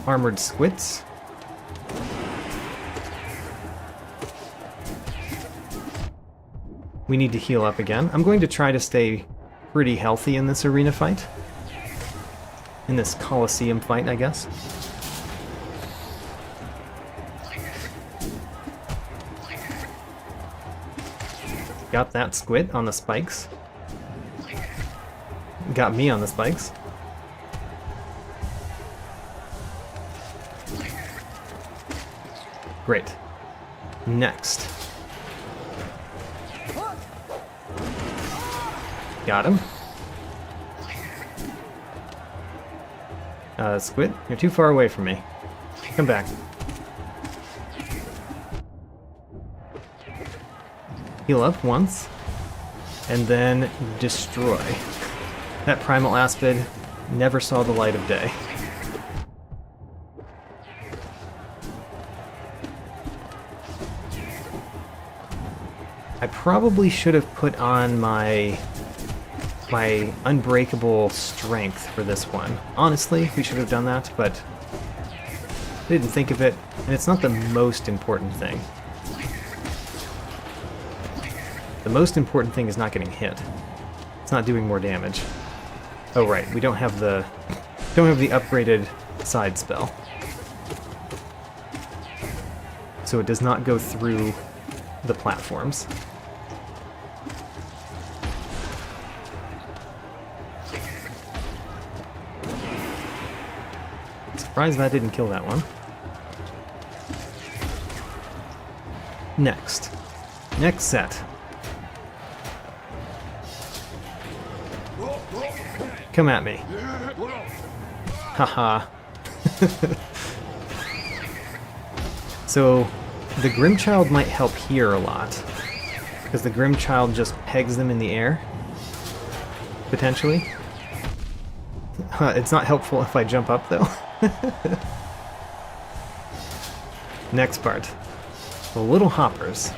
Armored squits. We need to heal up again. I'm going to try to stay pretty healthy in this arena fight. In this Colosseum fight, I guess. Got that squid on the spikes. Got me on the spikes. Great. Next. Got him. Squid, you're too far away from me. Come back. Heal up once, and then destroy. That primal aspid never saw the light of day. I probably should have put on my unbreakable strength for this one. Honestly, we should have done that, but I didn't think of it, and it's not the most important thing. The most important thing is not getting hit. It's not doing more damage. Oh right, we don't have the upgraded side spell. So it does not go through the platforms. Surprised that didn't kill that one. Next. Next set. Come at me. Haha. So, the Grimm Child might help here a lot. Because the Grimm Child just pegs them in the air. Potentially. It's not helpful if I jump up, though. Next part. The little hoppers.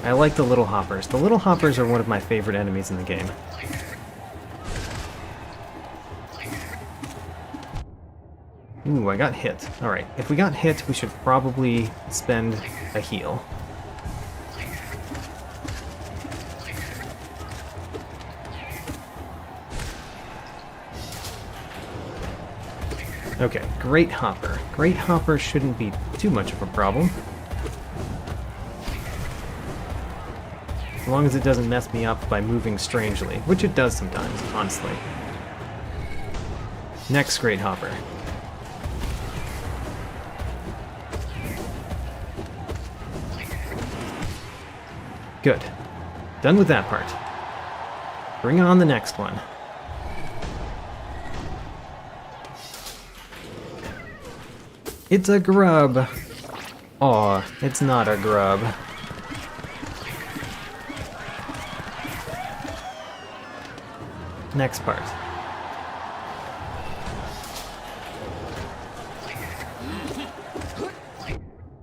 I like the little hoppers. The little hoppers are one of my favorite enemies in the game. Ooh, I got hit. Alright, if we got hit, we should probably spend a heal. Okay, Great Hopper. Great Hopper shouldn't be too much of a problem. As long as it doesn't mess me up by moving strangely, which it does sometimes, honestly. Next Great Hopper. Good. Done with that part. Bring on the next one. It's a grub. Aw, it's not a grub. Next part.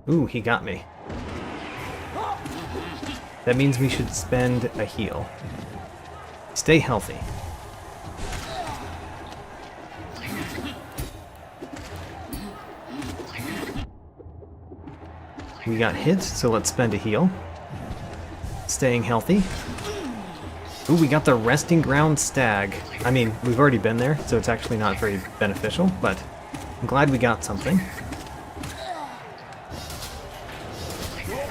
Ooh, he got me. That means we should spend a heal. Stay healthy. We got hit, so let's spend a heal. Staying healthy. Ooh, we got the Resting Ground Stag. I mean, we've already been there, so it's actually not very beneficial, but I'm glad we got something.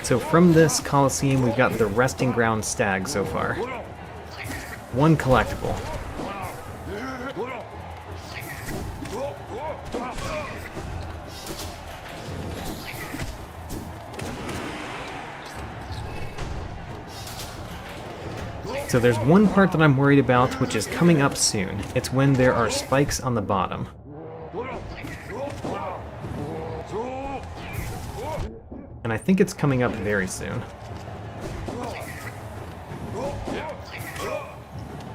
So from this Coliseum, we've got the Resting Ground Stag so far. One collectible. So there's one part that I'm worried about, which is coming up soon. It's when there are spikes on the bottom. And I think it's coming up very soon.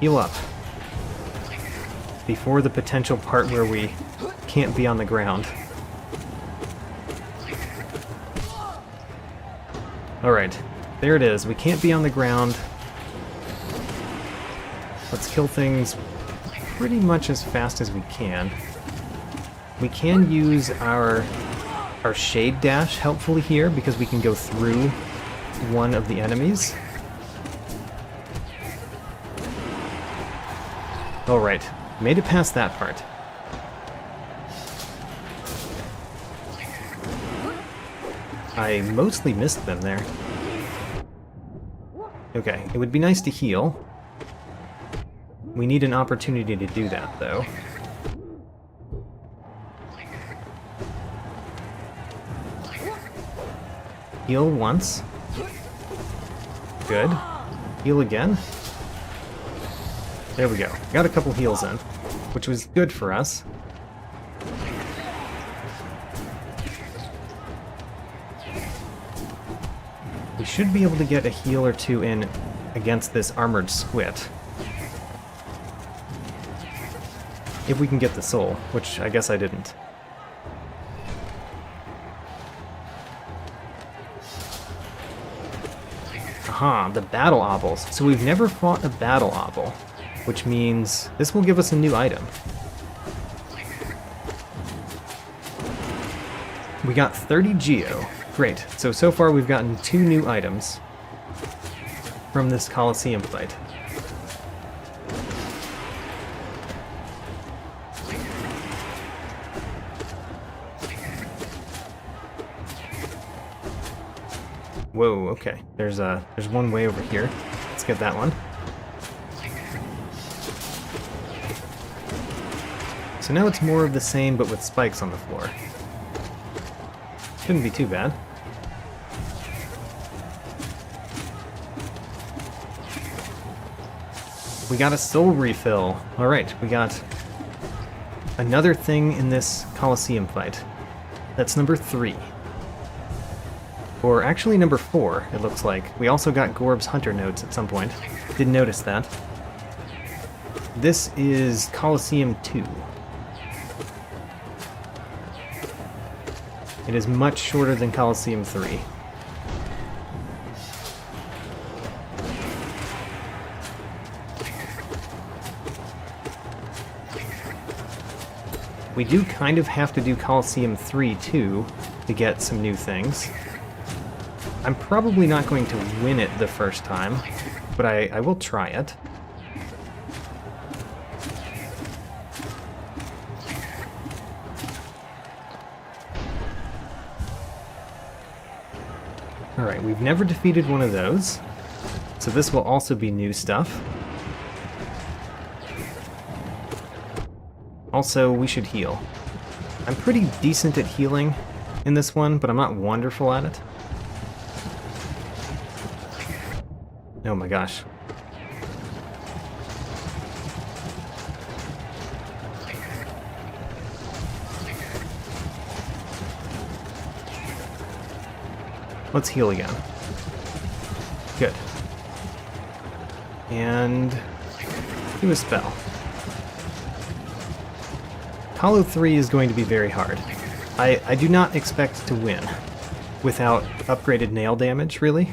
Heal up. Before the potential part where we can't be on the ground. Alright, there it is. We can't be on the ground. Let's kill things pretty much as fast as we can. We can use our shade dash helpfully here because we can go through one of the enemies. Alright, made it past that part. I mostly missed them there. Okay, it would be nice to heal. We need an opportunity to do that, though. Heal once. Good. Heal again. There we go. Got a couple heals in, which was good for us. We should be able to get a heal or two in against this armored squid. If we can get the soul, which I guess I didn't. Aha, the battle obels. So we've never fought a battle obel, which means this will give us a new item. We got 30 Geo. Great. So far we've gotten 2 new items from this Coliseum fight. Whoa, okay. There's one way over here. Let's get that one. So now it's more of the same, but with spikes on the floor. Shouldn't be too bad. We got a soul refill. Alright, we got another thing in this Coliseum fight. That's number 3. Or actually number 4, it looks like. We also got Gorb's Hunter notes at some point. Didn't notice that. This is Coliseum 2. It is much shorter than Coliseum 3. We do kind of have to do Coliseum 3 too to get some new things. I'm probably not going to win it the first time, but I will try it. Alright, we've never defeated one of those, so this will also be new stuff. Also, we should heal. I'm pretty decent at healing in this one, but I'm not wonderful at it. Oh my gosh. Let's heal again. Good. And do a spell. Hollow 3 is going to be very hard. I do not expect to win without upgraded nail damage, really.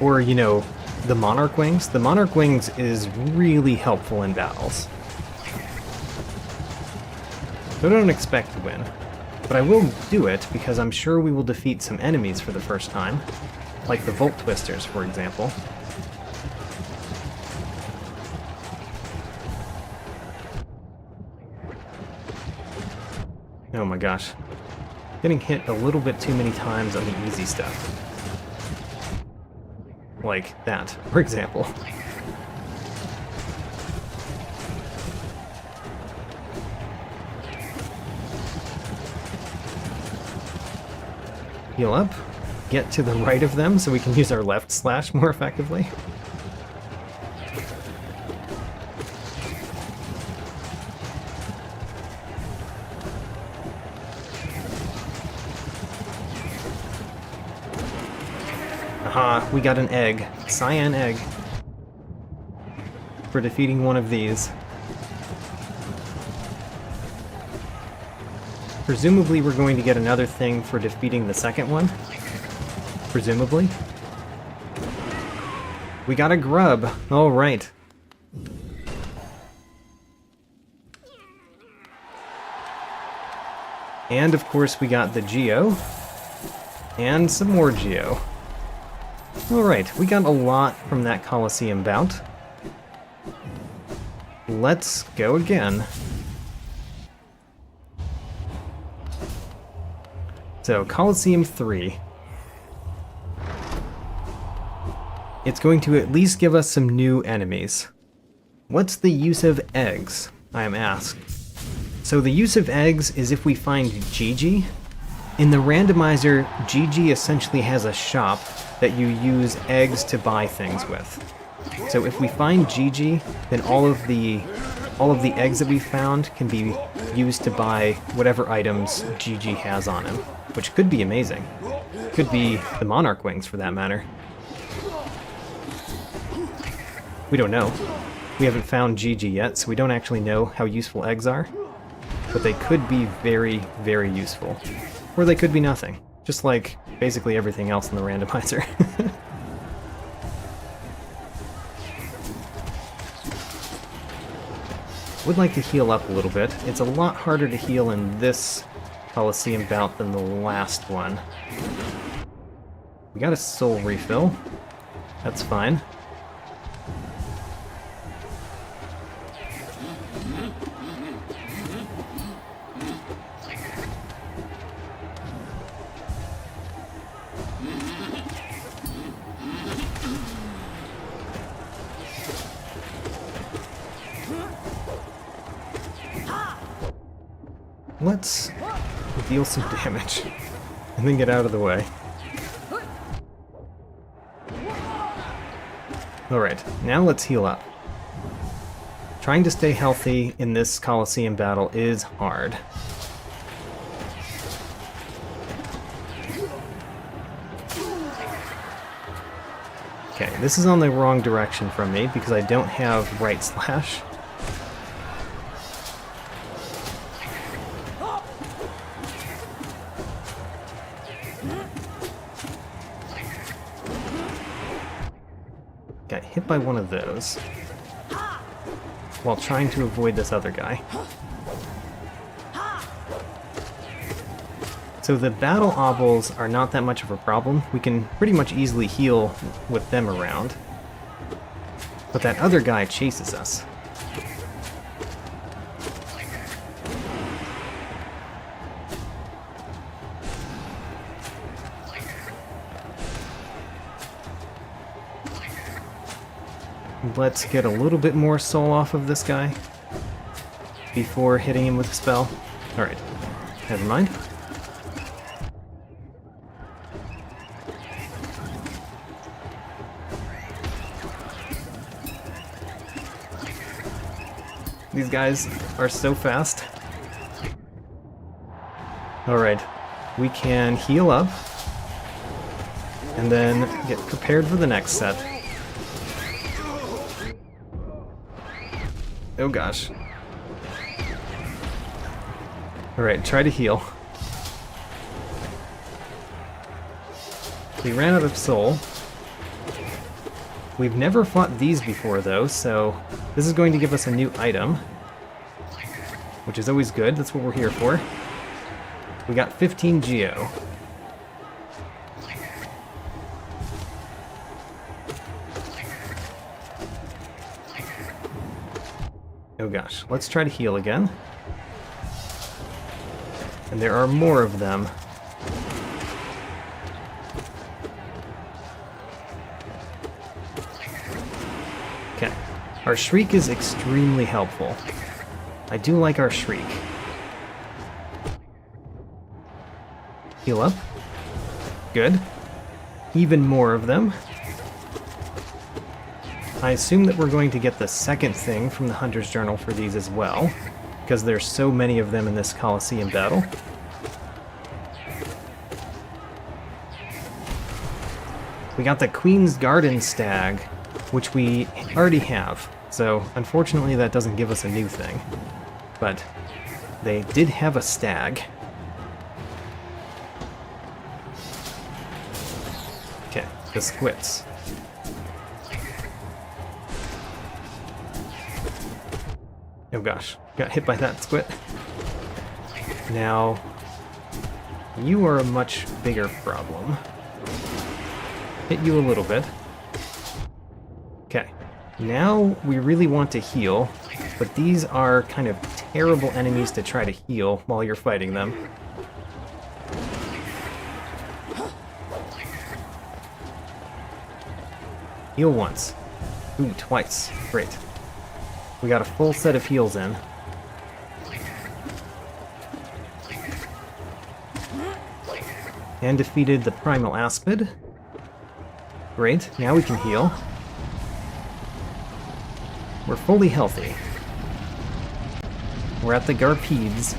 Or, you know, the Monarch Wings. The Monarch Wings is really helpful in battles. So I don't expect to win. But I will do it because I'm sure we will defeat some enemies for the first time. Like the Volt Twisters, for example. Oh my gosh. Getting hit a little bit too many times on the easy stuff. Like that, for example. Heal up. Get to the right of them so we can use our left slash more effectively. Aha, we got an egg. Cyan egg. For defeating one of these. Presumably we're going to get another thing for defeating the second one. Presumably. We got a grub. Alright. And of course we got the Geo. And some more Geo. Alright, we got a lot from that Coliseum bout. Let's go again. So, Coliseum 3. It's going to at least give us some new enemies. What's the use of eggs, I am asked. So the use of eggs is if we find Gigi. In the randomizer, Gigi essentially has a shop that you use eggs to buy things with. So if we find Gigi, then all of the eggs that we found can be used to buy whatever items Gigi has on him, which could be amazing. Could be the Monarch Wings, for that matter. We don't know. We haven't found Gigi yet, so we don't actually know how useful eggs are. But they could be very, very useful. Or they could be nothing. Just like basically everything else in the randomizer. Would like to heal up a little bit. It's a lot harder to heal in this Coliseum bout than the last one. We got a soul refill. That's fine. Let's deal some damage, and then get out of the way. Alright, now let's heal up. Trying to stay healthy in this Coliseum battle is hard. Okay, this is on the wrong direction from me because I don't have right slash. Got hit by one of those while trying to avoid this other guy. So the battle obels are not that much of a problem. We can pretty much easily heal with them around. But that other guy chases us. Let's get a little bit more soul off of this guy before hitting him with a spell. Alright, never mind. These guys are so fast. Alright, we can heal up and then get prepared for the next set. Oh gosh. Alright, try to heal. We ran out of soul. We've never fought these before though, so this is going to give us a new item, which is always good. That's what we're here for. We got 15 Geo. Oh gosh, let's try to heal again. And there are more of them. Okay, our Shriek is extremely helpful. I do like our Shriek. Heal up. Good. Even more of them. I assume that we're going to get the second thing from the Hunter's Journal for these as well, because there's so many of them in this Colosseum battle. We got the Queen's Garden Stag, which we already have, so unfortunately that doesn't give us a new thing. But they did have a stag. Okay, the squits. Oh gosh, got hit by that squid. Now, you are a much bigger problem. Hit you a little bit. Okay, now we really want to heal, but these are kind of terrible enemies to try to heal while you're fighting them. Heal once. Ooh, twice. Great. We got a full set of heals in. And defeated the Primal Aspid. Great, now we can heal. We're fully healthy. We're at the Garpedes.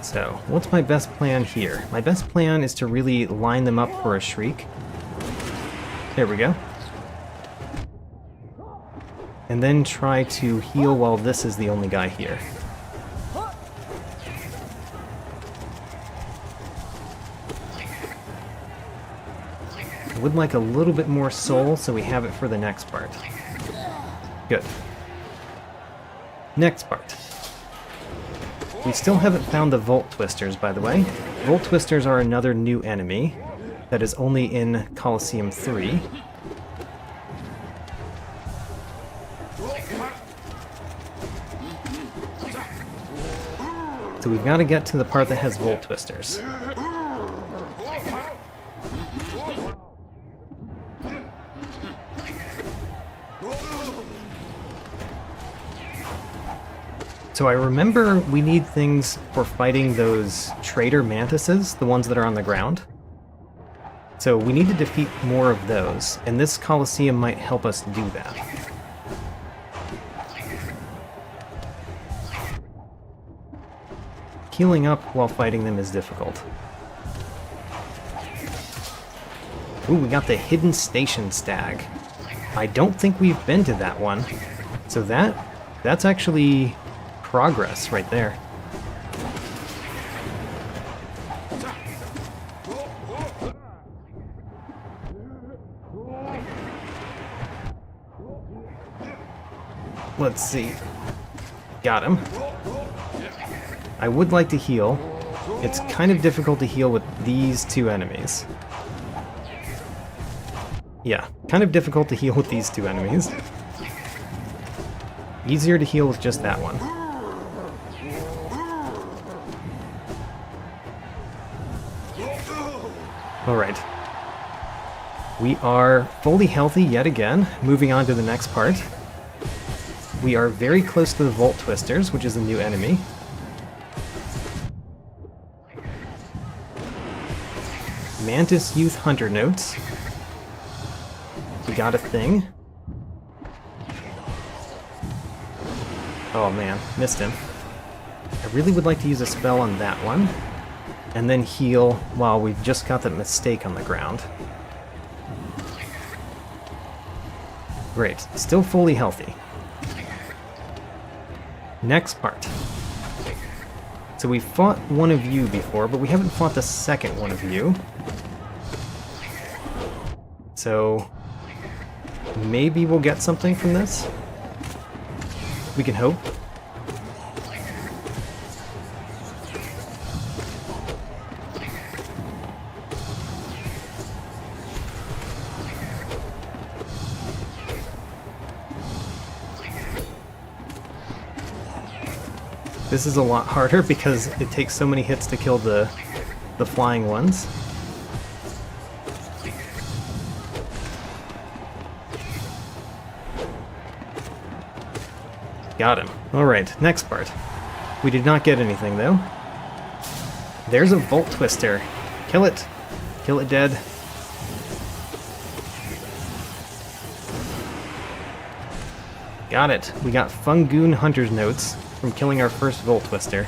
So, what's my best plan here? My best plan is to really line them up for a Shriek. There we go. And then try to heal while this is the only guy here. I would like a little bit more soul so we have it for the next part. Good. Next part. We still haven't found the Volt Twisters, by the way. Volt Twisters are another new enemy that is only in Colosseum 3. So we've got to get to the part that has Volt Twisters. So I remember we need things for fighting those traitor mantises, the ones that are on the ground. So we need to defeat more of those, and this Colosseum might help us do that. Healing up while fighting them is difficult. Ooh, we got the Hidden Station Stag. I don't think we've been to that one. So that's actually progress right there. Let's see. Got him. I would like to heal. It's kind of difficult to heal with these two enemies. Yeah, kind of difficult to heal with these two enemies. Easier to heal with just that one. Alright. We are fully healthy yet again. Moving on to the next part. We are very close to the Volt Twisters, which is a new enemy. Mantis Youth Hunter notes. We got a thing. Oh man, missed him. I really would like to use a spell on that one. And then heal while we've just got that mistake on the ground. Great, still fully healthy. Next part. So we fought one of you before, but we haven't fought the second one of you. So maybe we'll get something from this? We can hope. This is a lot harder because it takes so many hits to kill the flying ones. Got him. Alright, next part. We did not get anything though. There's a Volt Twister. Kill it. Kill it dead. Got it. We got Fungoon Hunter's notes from killing our first Volt Twister.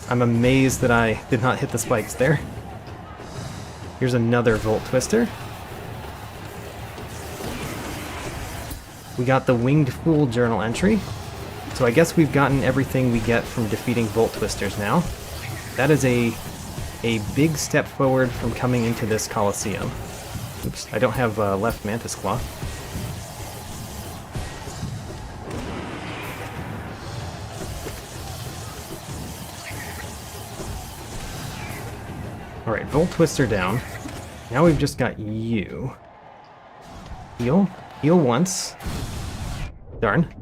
I'm amazed that I did not hit the spikes there. Here's another Volt Twister. We got the Winged Fool journal entry. So I guess we've gotten everything we get from defeating Volt Twisters now. That is a big step forward from coming into this Coliseum. Oops, I don't have left Mantis Claw. Alright, Volt Twister down. Now we've just got you. Heal. Heal once. Darn.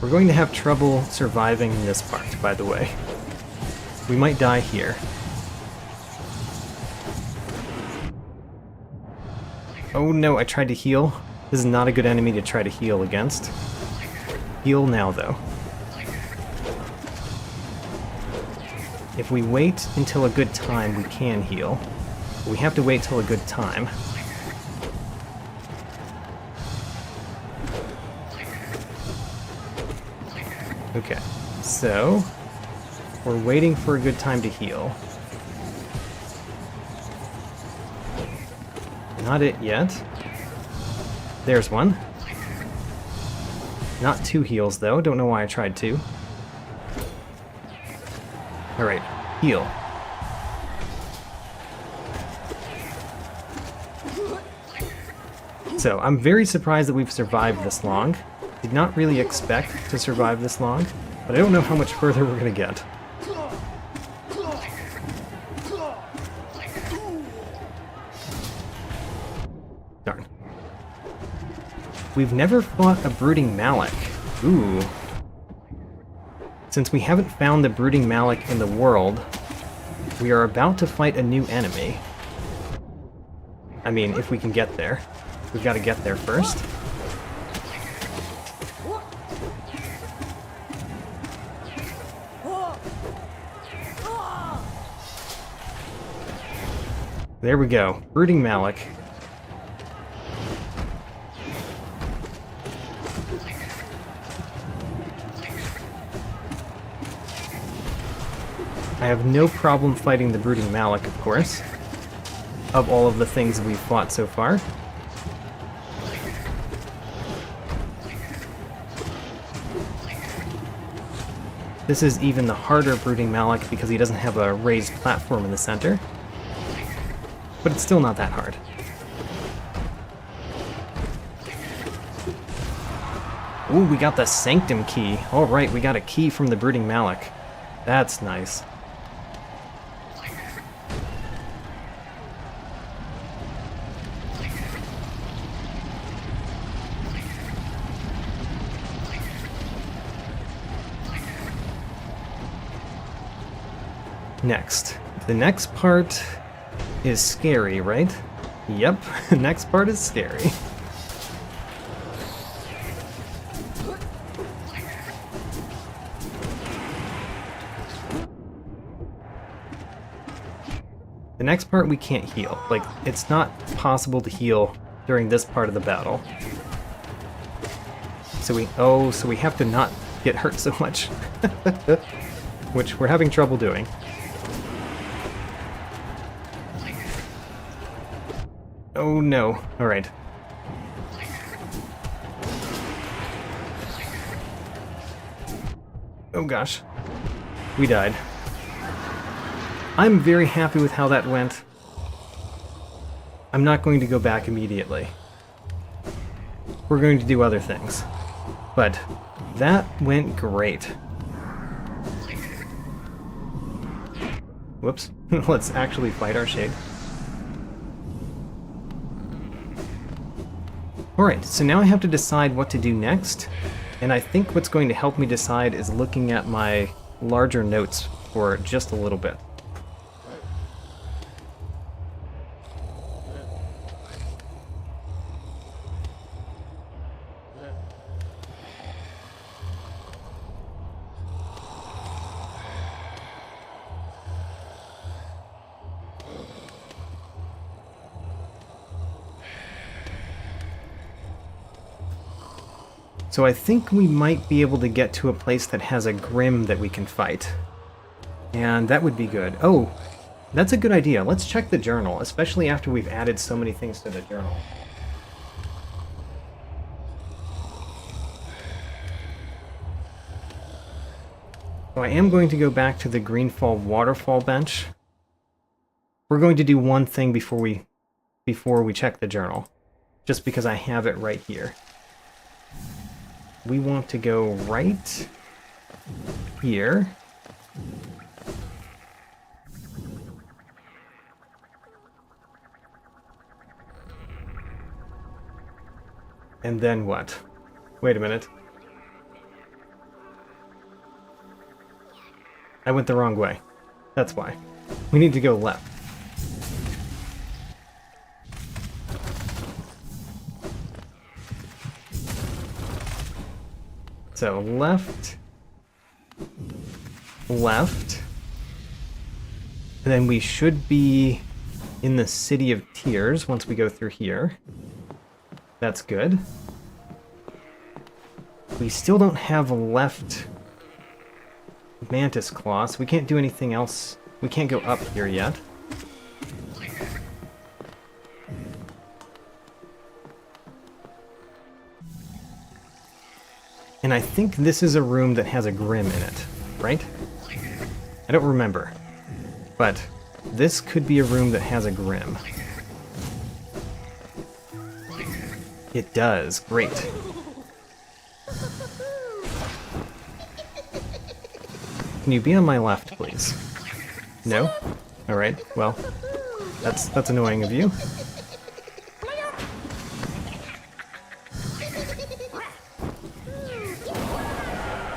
We're going to have trouble surviving this part, by the way. We might die here. Oh no, I tried to heal. This is not a good enemy to try to heal against. Heal now, though. If we wait until a good time, we can heal. But we have to wait till a good time. Okay, so we're waiting for a good time to heal. Not it yet. There's one. Not two heals, though. Don't know why I tried two. Alright, heal. So, I'm very surprised that we've survived this long. Did not really expect to survive this long, but I don't know how much further we're gonna get. Darn. We've never fought a Brooding Malik. Ooh. Since we haven't found the Brooding Malik in the world, we are about to fight a new enemy. I mean, if we can get there. We've got to get there first. There we go. Brooding Malik. I have no problem fighting the Brooding Malik, of course. Of all of the things we've fought so far. This is even the harder Brooding Malak because he doesn't have a raised platform in the center. But it's still not that hard. Ooh, we got the Sanctum key. Alright, we got a key from the Brooding Malak. That's nice. Next. The next part is scary, right? Yep, the next part is scary. The next part we can't heal. Like, it's not possible to heal during this part of the battle. So we have to not get hurt so much. Which we're having trouble doing. Oh no. Alright. Oh gosh. We died. I'm very happy with how that went. I'm not going to go back immediately. We're going to do other things. But that went great. Whoops. Let's actually fight our shade. Alright, so now I have to decide what to do next. And I think what's going to help me decide is looking at my larger notes for just a little bit. So I think we might be able to get to a place that has a Grimm that we can fight. And that would be good. Oh, that's a good idea. Let's check the journal, especially after we've added so many things to the journal. So I am going to go back to the Greenfall waterfall bench. We're going to do one thing before we check the journal, just because I have it right here. We want to go right here. And then what? Wait a minute. I went the wrong way. That's why. We need to go left. So left, left, and then we should be in the City of Tears once we go through here. That's good. We still don't have a left Mantis Claw, so we can't do anything else. We can't go up here yet. And I think this is a room that has a Grimm in it, right? I don't remember. But this could be a room that has a Grimm. It does. Great. Can you be on my left, please? No? Alright, well, that's annoying of you.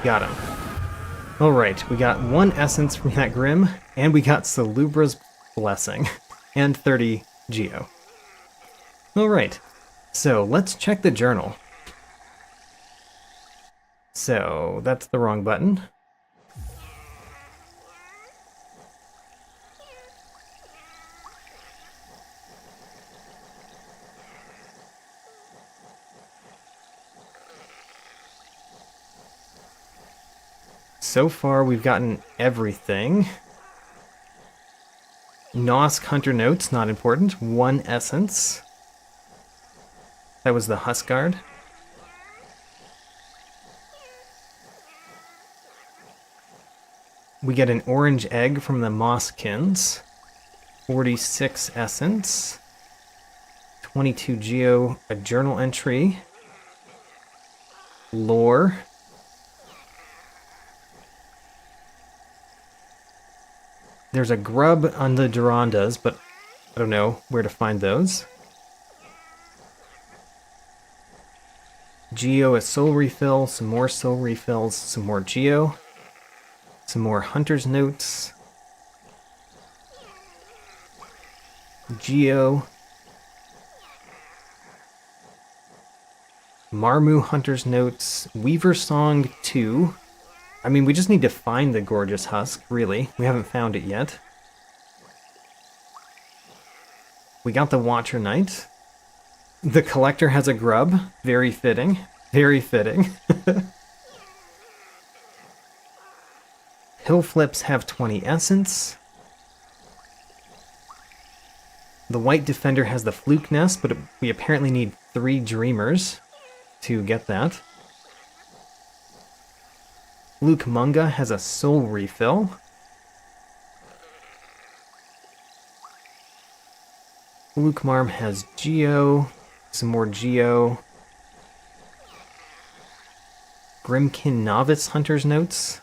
Got him. Alright, we got 1 essence from that Grimm, and we got Salubra's Blessing, and 30 Geo. Alright, so let's check the journal. So, that's the wrong button. So far, we've gotten everything. Nosk Hunter Notes, not important. 1 essence. That was the We get an orange egg from the Mosskins. 46 essence. 22 geo, a journal entry. Lore. There's a grub on the Durandas, but I don't know where to find those. Geo, a soul refill, some more soul refills, some more Geo, some more Hunter's Notes, Geo, Marmu Hunter's Notes, Weaver Song 2. I mean, we just need to find the gorgeous husk, really. We haven't found it yet. We got the Watcher Knight. The Collector has a grub. Very fitting. Very fitting. Hill Flips have 20 essence. The White Defender has the Fluke Nest, but we apparently need 3 Dreamers to get that. Luke Munga has a soul refill. Luke Marm has Geo, some more Geo. Grimkin Novice Hunter's Notes.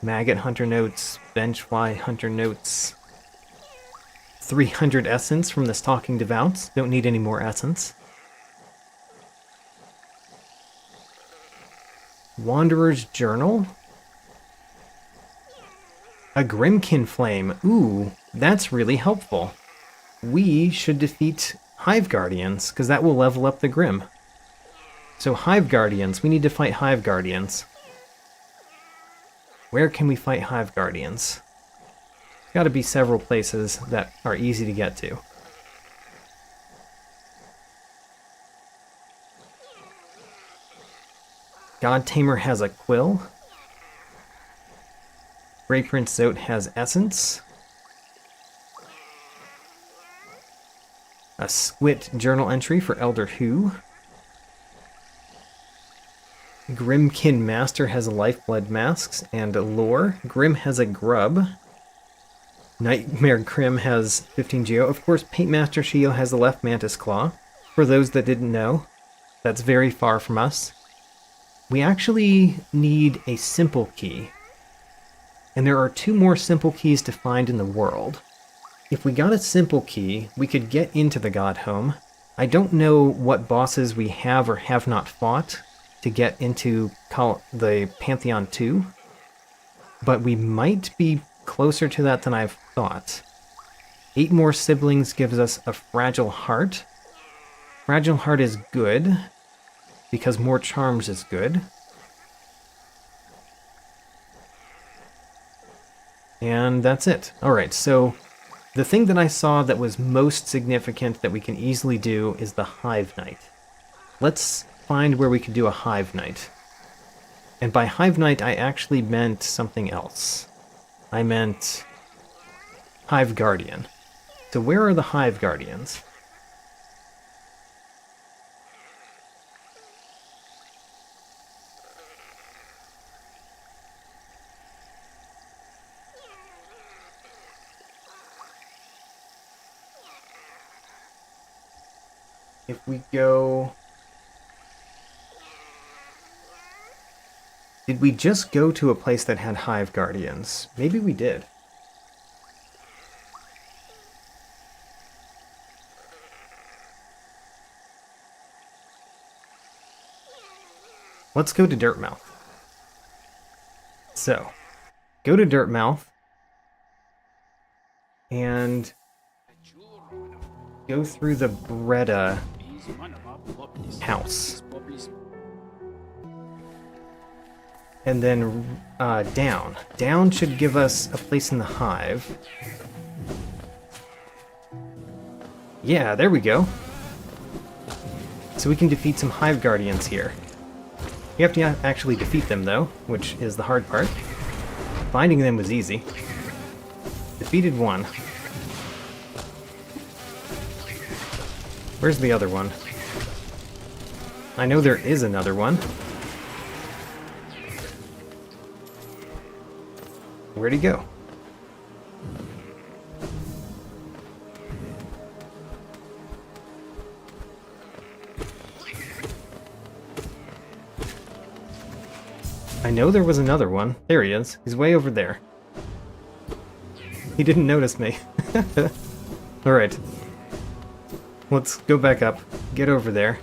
Maggot Hunter Notes, Benchfly Hunter Notes. 300 essence from the Stalking Devouts. Don't need any more essence. Wanderer's Journal. A Grimkin Flame. Ooh, that's really helpful. We should defeat Hive Guardians, because that will level up the Grimm. So Hive Guardians, we need to fight Hive Guardians. Where can we fight Hive Guardians? There's gotta be several places that are easy to get to. God Tamer has a quill. Grey Prince Zote has essence. A Squit journal entry for Elder Who. Grimkin Master has Lifeblood Masks and Lore. Grimm has a grub. Nightmare Grimm has 15 Geo. Of course, Paintmaster Shio has the left Mantis Claw. For those that didn't know, that's very far from us. We actually need a simple key. And there are 2 more simple keys to find in the world. If we got a simple key, we could get into the God Home. I don't know what bosses we have or have not fought to get into the Pantheon 2, but we might be closer to that than I've thought. 8 more siblings gives us a Fragile Heart. Fragile Heart is good, because more charms is good. And that's it. Alright, so the thing that I saw that was most significant that we can easily do is the Hive Knight. Let's find where we could do a Hive Knight. And by Hive Knight, I actually meant something else. I meant Hive Guardian. So where are the Hive Guardians? If we go... Did we just go to a place that had Hive Guardians? Maybe we did. Let's go to Dirtmouth. So, go to Dirtmouth and go through the Breda house. And then down. Down should give us a place in the hive. Yeah, there we go. So we can defeat some Hive Guardians here. We have to actually defeat them, though, which is the hard part. Finding them was easy. Defeated one. Where's the other one? I know there is another one. Where'd he go? I know there was another one. There he is. He's way over there. He didn't notice me. Alright. Let's go back up. Get over there.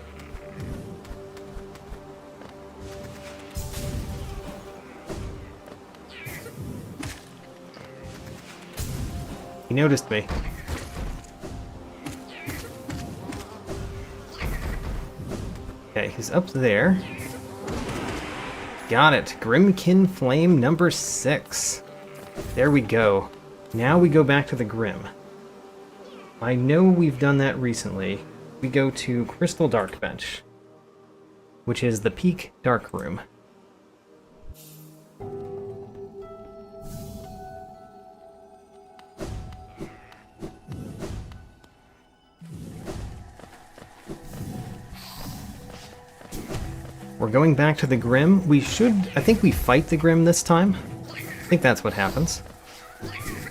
He noticed me. Okay, he's up there. Got it. Grimmkin Flame number 6. There we go. Now we go back to the Grimm. I know we've done that recently. We go to Crystal Dark Bench, which is the peak dark room. We're going back to the Grimm. I think we fight the Grimm this time. I think that's what happens.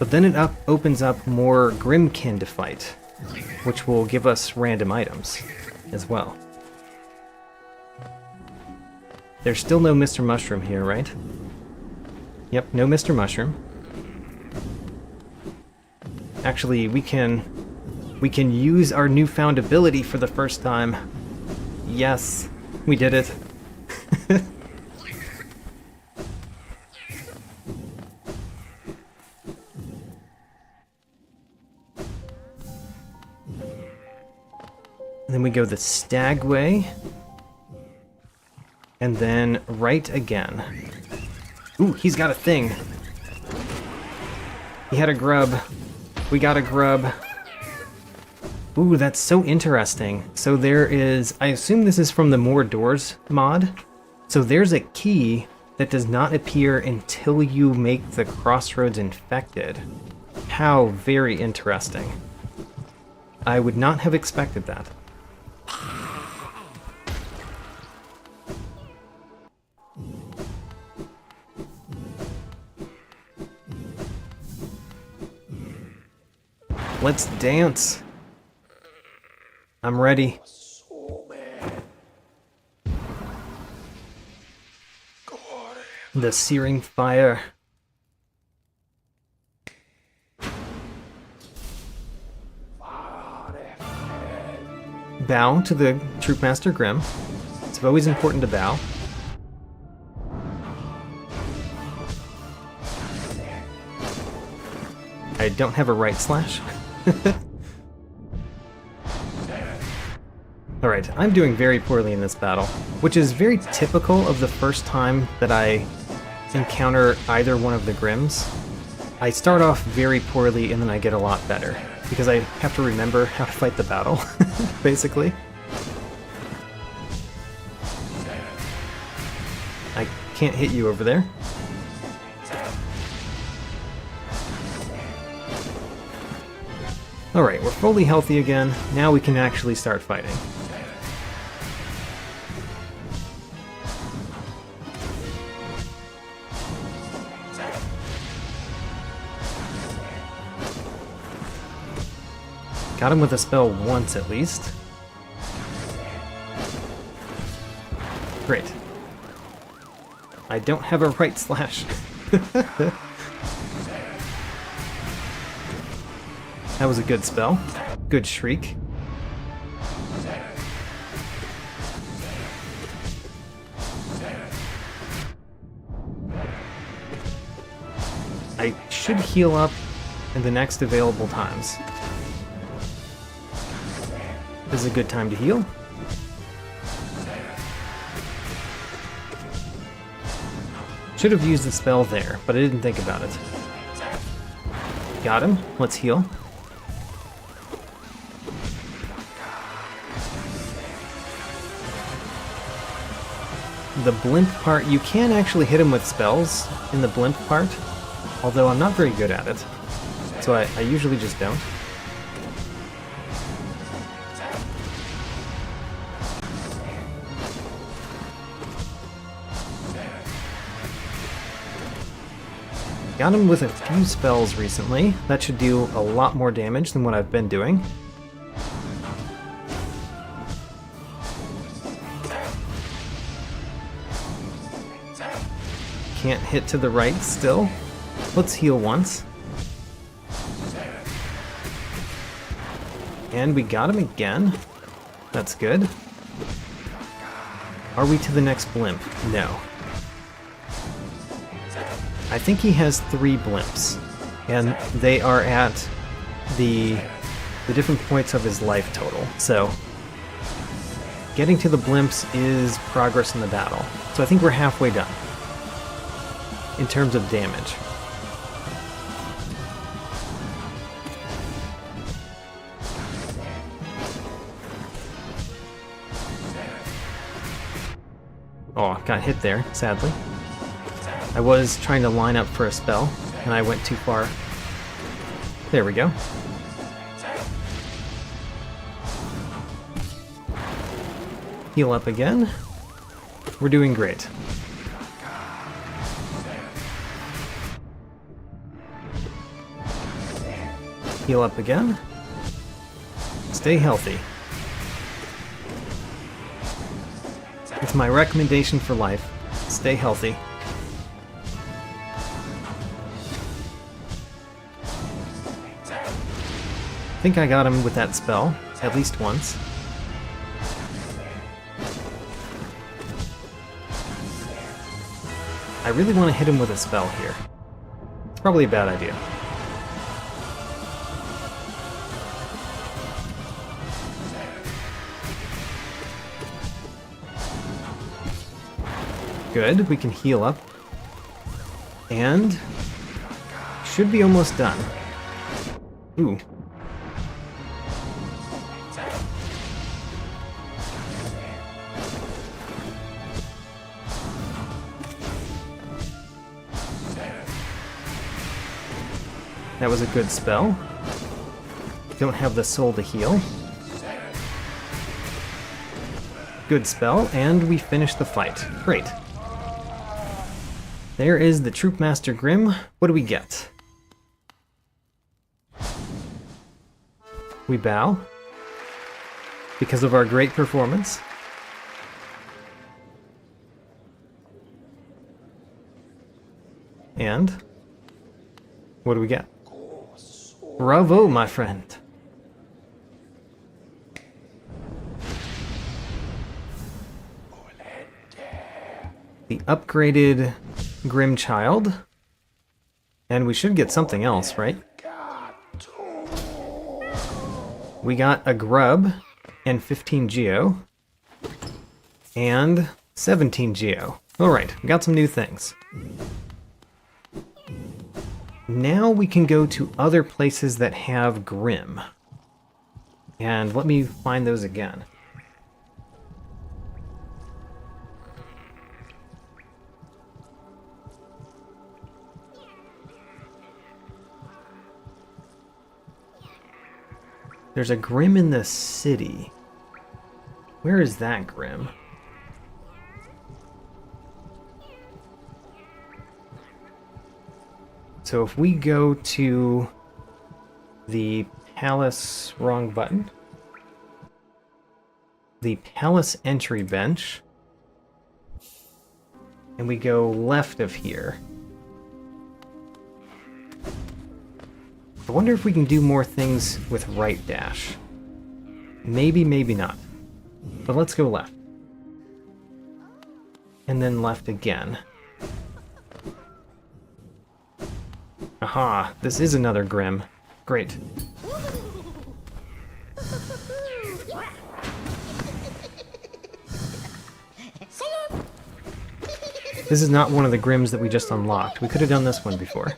But then it opens up more Grimmkin to fight, which will give us random items as well. There's still no Mr. Mushroom here, right? Yep, no Mr. Mushroom. Actually, we can use our newfound ability for the first time. Yes, we did it. And then we go the stag way. And then right again. Ooh, he's got a thing. He had a grub. We got a grub. Ooh, that's so interesting. So there is, I assume this is from the More Doors mod. So there's a key that does not appear until you make the Crossroads infected. How very interesting. I would not have expected that. Let's dance. I'm ready. The searing fire. Bow to the Troopmaster Grimm. It's always important to bow. I don't have a right slash. Alright, I'm doing very poorly in this battle, which is very typical of the first time that I encounter either one of the Grimms. I start off very poorly and then I get a lot better, because I have to remember how to fight the battle, basically. I can't hit you over there. Alright, we're fully healthy again. Now we can actually start fighting. Got him with a spell once at least. Great. I don't have a right slash. That was a good spell. Good shriek. I should heal up in the next available times. This is a good time to heal. Should have used the spell there, but I didn't think about it. Got him. Let's heal. The blimp part, you can actually hit him with spells in the blimp part, although I'm not very good at it, so I usually just don't. Got him with a few spells recently. That should do a lot more damage than what I've been doing. Can't hit to the right still. Let's heal once. And we got him again. That's good. Are we to the next blimp? No. I think he has 3 blimps, and they are at the different points of his life total. So getting to the blimps is progress in the battle. So I think we're halfway done in terms of damage. Oh, got hit there, sadly. I was trying to line up for a spell, and I went too far. There we go. Heal up again. We're doing great. Heal up again. Stay healthy. It's my recommendation for life. Stay healthy. I think I got him with that spell, at least once. I really want to hit him with a spell here. It's probably a bad idea. Good, we can heal up. And should be almost done. Ooh. That was a good spell. Don't have the soul to heal. Good spell, and we finish the fight. Great. There is the Troop Master Grimm. What do we get? We bow. Because of our great performance. And what do we get? Bravo, my friend. The upgraded Grimm Child. And we should get something else, right? We got a grub and 15 geo. And 17 geo. Alright, we got some new things. Now we can go to other places that have Grimm. And let me find those again. There's a Grimm in the city. Where is that Grimm? So if we go to the palace, wrong button, the palace entry bench, and we go left of here. I wonder if we can do more things with right dash. Maybe, maybe not. But let's go left. And then left again. Aha, this is another Grimm. Great. This is not one of the Grimms that we just unlocked. We could have done this one before.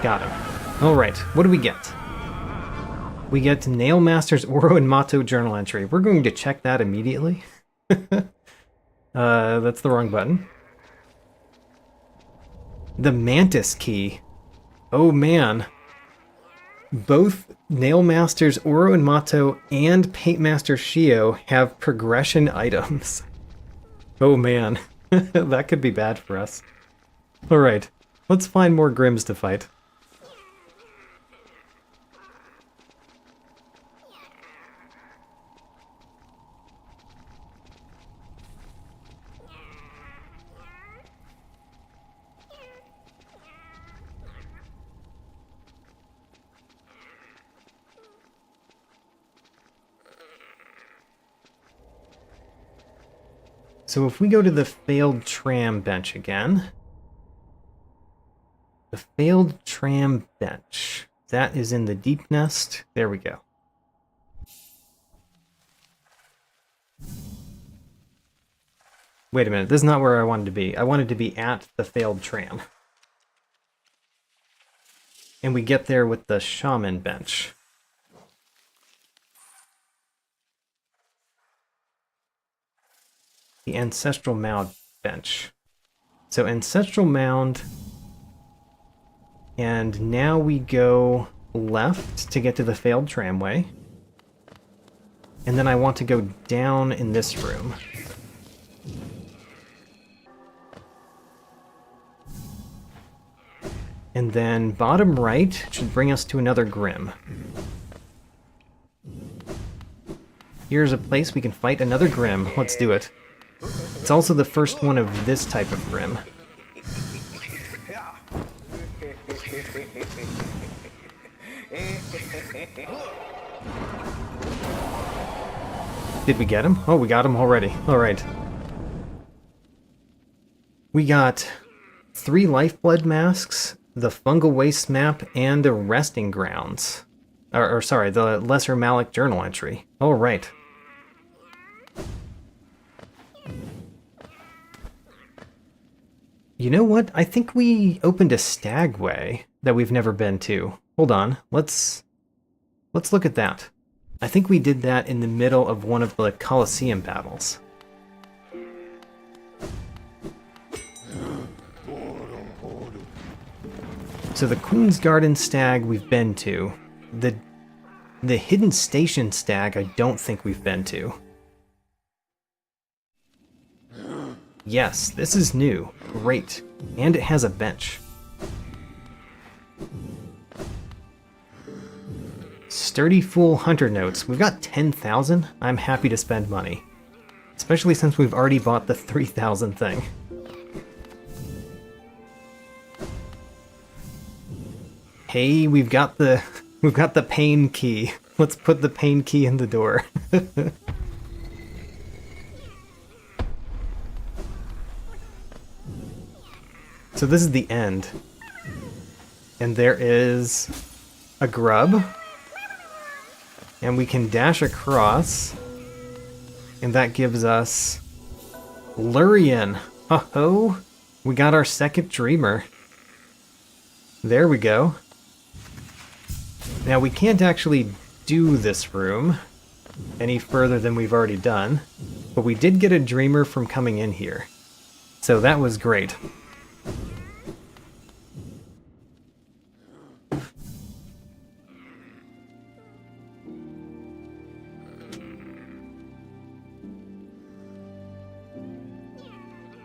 Got him. Alright, what do we get? We get Nail Master's Oro and Mato journal entry. We're going to check that immediately. That's the wrong button. The Mantis Key. Oh man. Both Nail Masters Oro and Mato and Paint Master Shio have progression items. Oh man, that could be bad for us. Alright, let's find more Grimms to fight. So if we go to the failed tram bench again, the failed tram bench, that is in the deep nest. There we go. Wait a minute, this is not where I wanted to be. I wanted to be at the failed tram. And we get there with the shaman bench. The Ancestral Mound bench. So Ancestral Mound, and now we go left to get to the failed tramway. And then I want to go down in this room. And then bottom right should bring us to another Grimm. Here's a place we can fight another Grimm. Let's do it. It's also the first one of this type of Grimm. Did we get him? Oh, we got him already. Alright. We got 3 Lifeblood Masks, the Fungal Waste map, and the Resting Grounds. Sorry, the Lesser Malik journal entry. Alright. You know what? I think we opened a Stagway that we've never been to. Hold on. Let's look at that. I think we did that in the middle of one of the Colosseum battles. So the Queen's Garden Stag we've been to. The Hidden Station Stag I don't think we've been to. Yes, this is new. Great. And it has a bench. Sturdy Fool Hunter Notes. We've got 10,000. I'm happy to spend money. Especially since we've already bought the 3,000 thing. Hey, we've got the pain key. Let's put the pain key in the door. So this is the end. And there is a grub. And we can dash across. And that gives us Lurian. Ho-ho! We got our second dreamer. There we go. Now we can't actually do this room any further than we've already done. But we did get a dreamer from coming in here. So that was great.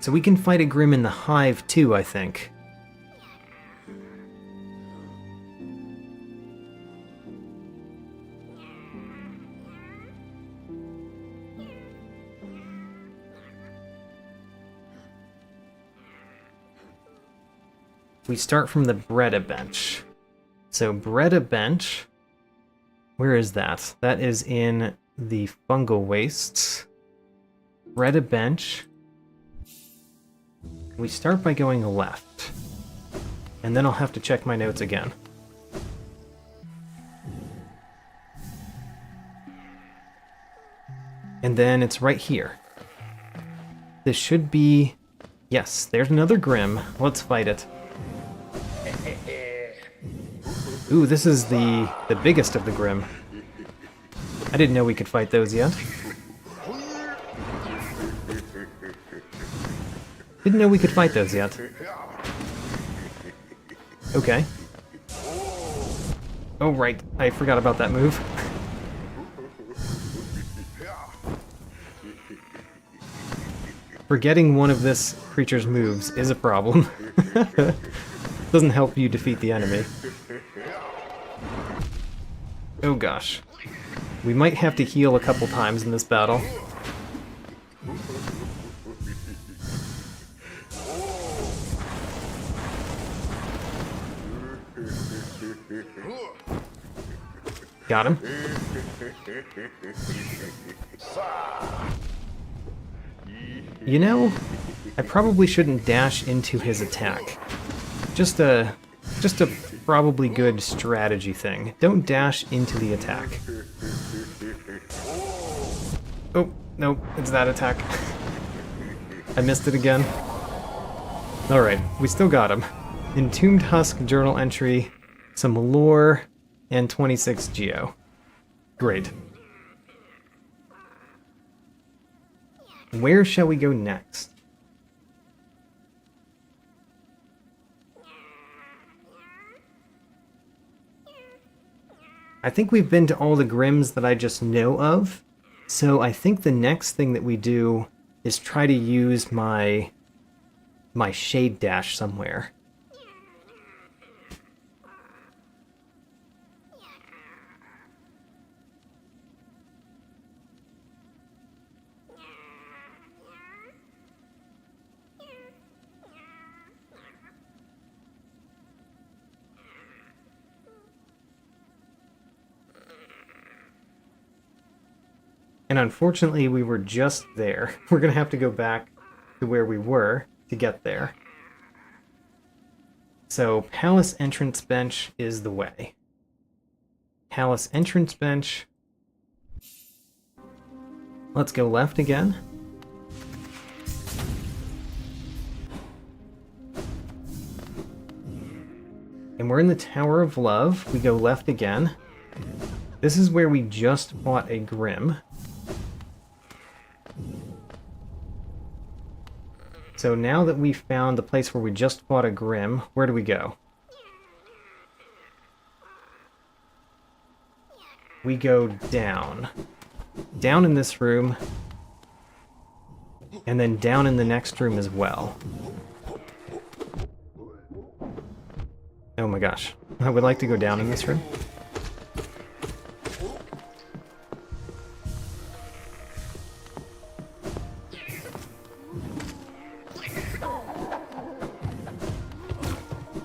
So we can fight a Grimm in the Hive too, I think. We start from the Breda bench. So Breda bench, where is that? That is in the Fungal Wastes. Breda bench. We start by going left, and then I'll have to check my notes again. And then it's right here. This should be... Yes, there's another Grimm. Let's fight it. Ooh, this is the biggest of the Grimm. I didn't know we could fight those yet. Didn't know we could fight those yet. Okay. Oh, right. I forgot about that move. Forgetting one of this creature's moves is a problem. Doesn't help you defeat the enemy. Oh gosh. We might have to heal a couple times in this battle. Got him. You know, I probably shouldn't dash into his attack. Just a probably good strategy thing. Don't dash into the attack. Oh, no, it's that attack. I missed it again. Alright, we still got him. Entombed Husk journal entry, some lore, and 26 geo. Great. Where shall we go next? I think we've been to all the Grimms that I just know of, so I think the next thing that we do is try to use my shade dash somewhere. And unfortunately, we were just there. We're gonna have to go back to where we were to get there. So, Palace Entrance Bench is the way. Palace Entrance Bench. Let's go left again. And we're in the Tower of Love. We go left again. This is where we just fought a Grimm. So now that we've found the place where we just fought a Grimm, where do we go? We go down. Down in this room, and then down in the next room as well. Oh my gosh. I would like to go down in this room.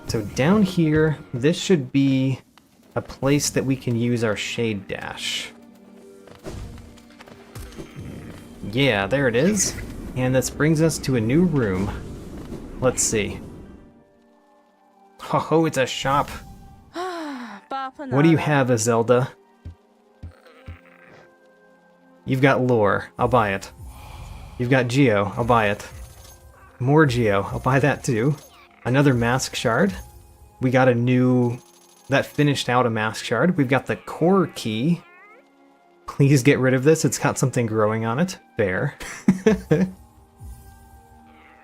So down here, this should be a place that we can use our shade dash. Yeah, there it is. And this brings us to a new room. Let's see. Oh, it's a shop. What do you have, Zelda? You've got lore. I'll buy it. You've got Geo. I'll buy it. More Geo. I'll buy that too. Another mask shard. We got a new... That finished out a mask shard. We've got the core key. Please get rid of this. It's got something growing on it. Fair. The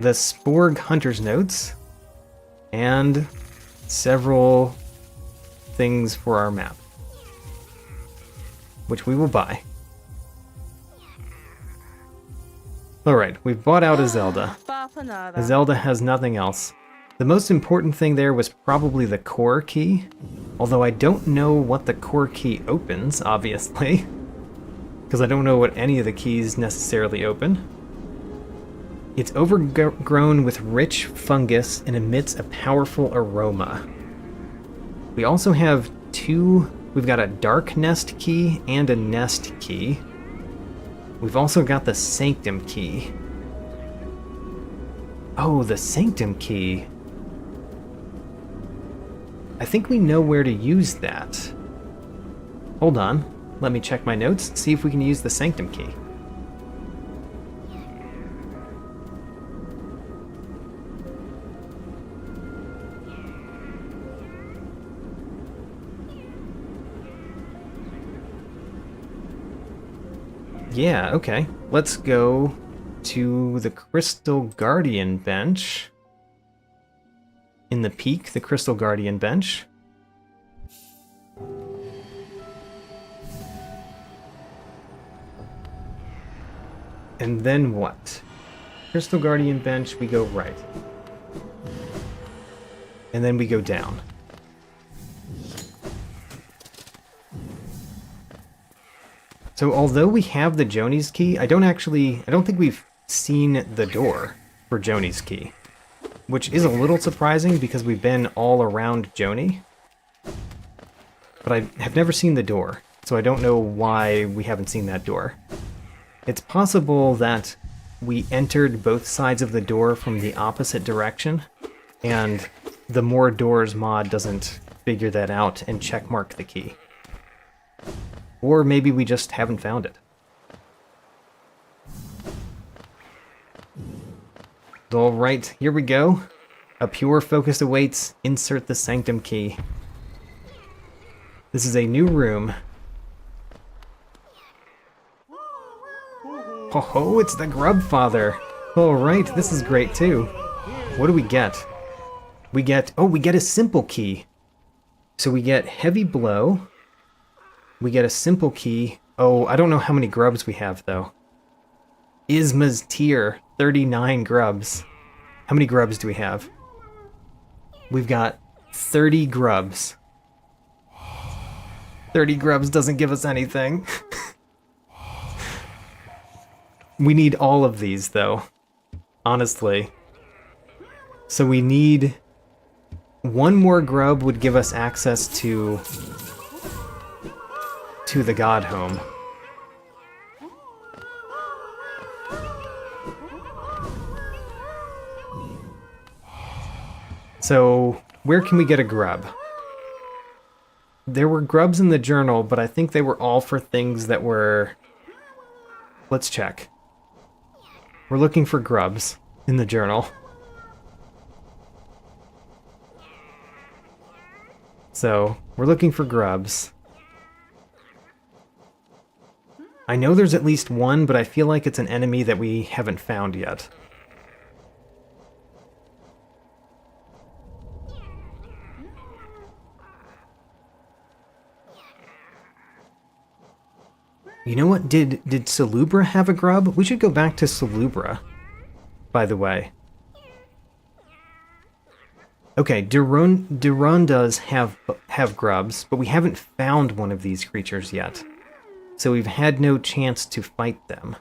Sporg Hunter's Notes. And several things for our map. Which we will buy. Alright, we've bought out a Zelda. A Zelda has nothing else. The most important thing there was probably the core key, although I don't know what the core key opens, obviously, because I don't know what any of the keys necessarily open. It's overgrown with rich fungus and emits a powerful aroma. We also have we've got a dark nest key and a nest key. We've also got the sanctum key. Oh, the sanctum key. I think we know where to use that. Hold on. Let me check my notes, see if we can use the sanctum key. Yeah, okay. Let's go to the Crystal Guardian bench. In the peak, the Crystal Guardian bench. And then what? Crystal Guardian bench, we go right. And then we go down. So although we have the Joni's key, I don't think we've seen the door for Joni's key. Which is a little surprising because we've been all around Joni. But I have never seen the door, so I don't know why we haven't seen that door. It's possible that we entered both sides of the door from the opposite direction, and the More Doors mod doesn't figure that out and checkmark the key. Or maybe we just haven't found it. Alright, here we go. A pure focus awaits. Insert the Sanctum key. This is a new room. Oh, it's the Grub Father. Alright, this is great too. What do we get? We get a simple key. So we get Heavy Blow. We get a simple key. Oh, I don't know how many grubs we have though. Isma's Tear, 39 grubs. How many grubs do we have? We've got 30 grubs. 30 grubs doesn't give us anything. We need all of these though, honestly. So we need... one more grub would give us access to the God Home. So, where can we get a grub? There were grubs in the journal, but I think they were all for things that were... Let's check. We're looking for grubs in the journal. So, we're looking for grubs. I know there's at least one, but I feel like it's an enemy that we haven't found yet. You know what? Did Salubra have a grub? We should go back to Salubra, by the way. Okay, Duron does have grubs, but we haven't found one of these creatures yet. So we've had no chance to fight them.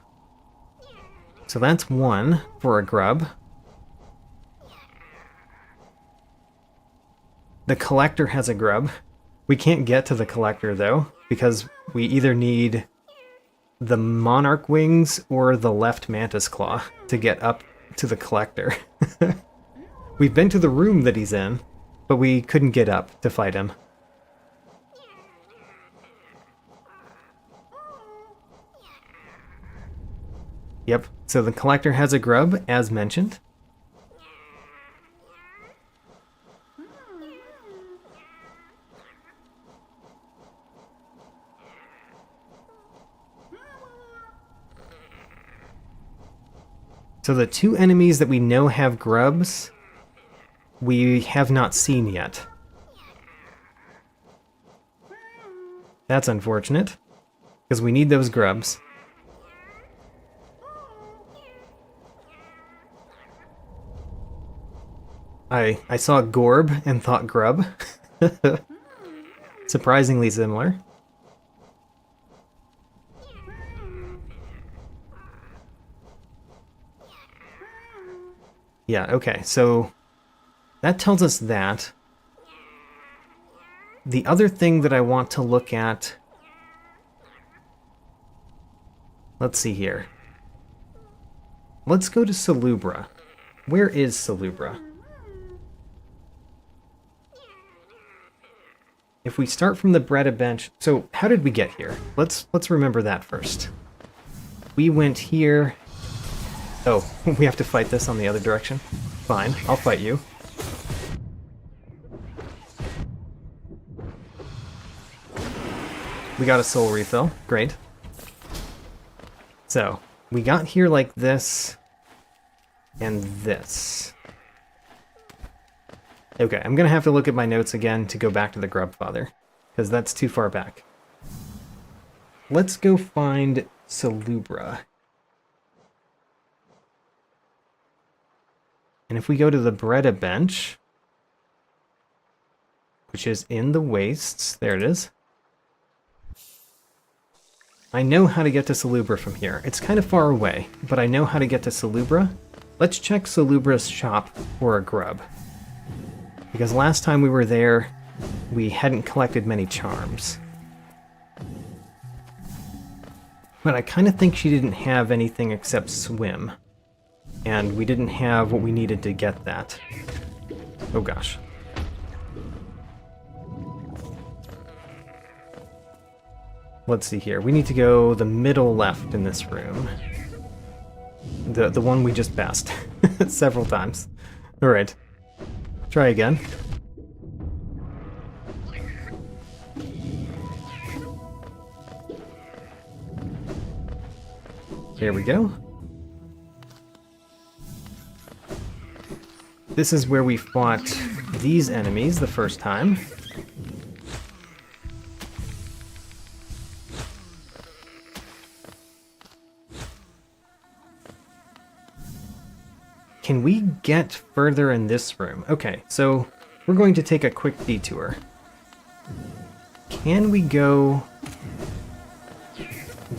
So that's one for a grub. The Collector has a grub. We can't get to the Collector, though, because we either need the Monarch Wings or the left Mantis Claw to get up to the Collector. We've been to the room that he's in, but we couldn't get up to fight him. Yep, so the Collector has a grub, as mentioned. So the two enemies that we know have grubs, we have not seen yet. That's unfortunate, because we need those grubs. I saw Gorb and thought grub. Surprisingly similar. Yeah, okay, so that tells us that. The other thing that I want to look at... Let's see here. Let's go to Salubra. Where is Salubra? If we start from the Breda bench... So, how did we get here? Let's remember that first. We went here... Oh, we have to fight this on the other direction? Fine, I'll fight you. We got a soul refill. Great. So, we got here like this, and this. Okay, I'm gonna have to look at my notes again to go back to the Grub Father, because that's too far back. Let's go find Salubra. And if we go to the Breda bench, which is in the wastes, there it is. I know how to get to Salubra from here. It's kind of far away, but I know how to get to Salubra. Let's check Salubra's shop for a grub. Because last time we were there, we hadn't collected many charms. But I kind of think she didn't have anything except swim. And we didn't have what we needed to get that. Oh gosh. Let's see here. We need to go the middle left in this room. The one we just passed several times. Alright. Try again. There we go. This is where we fought these enemies the first time. Can we get further in this room? Okay, so we're going to take a quick detour. Can we go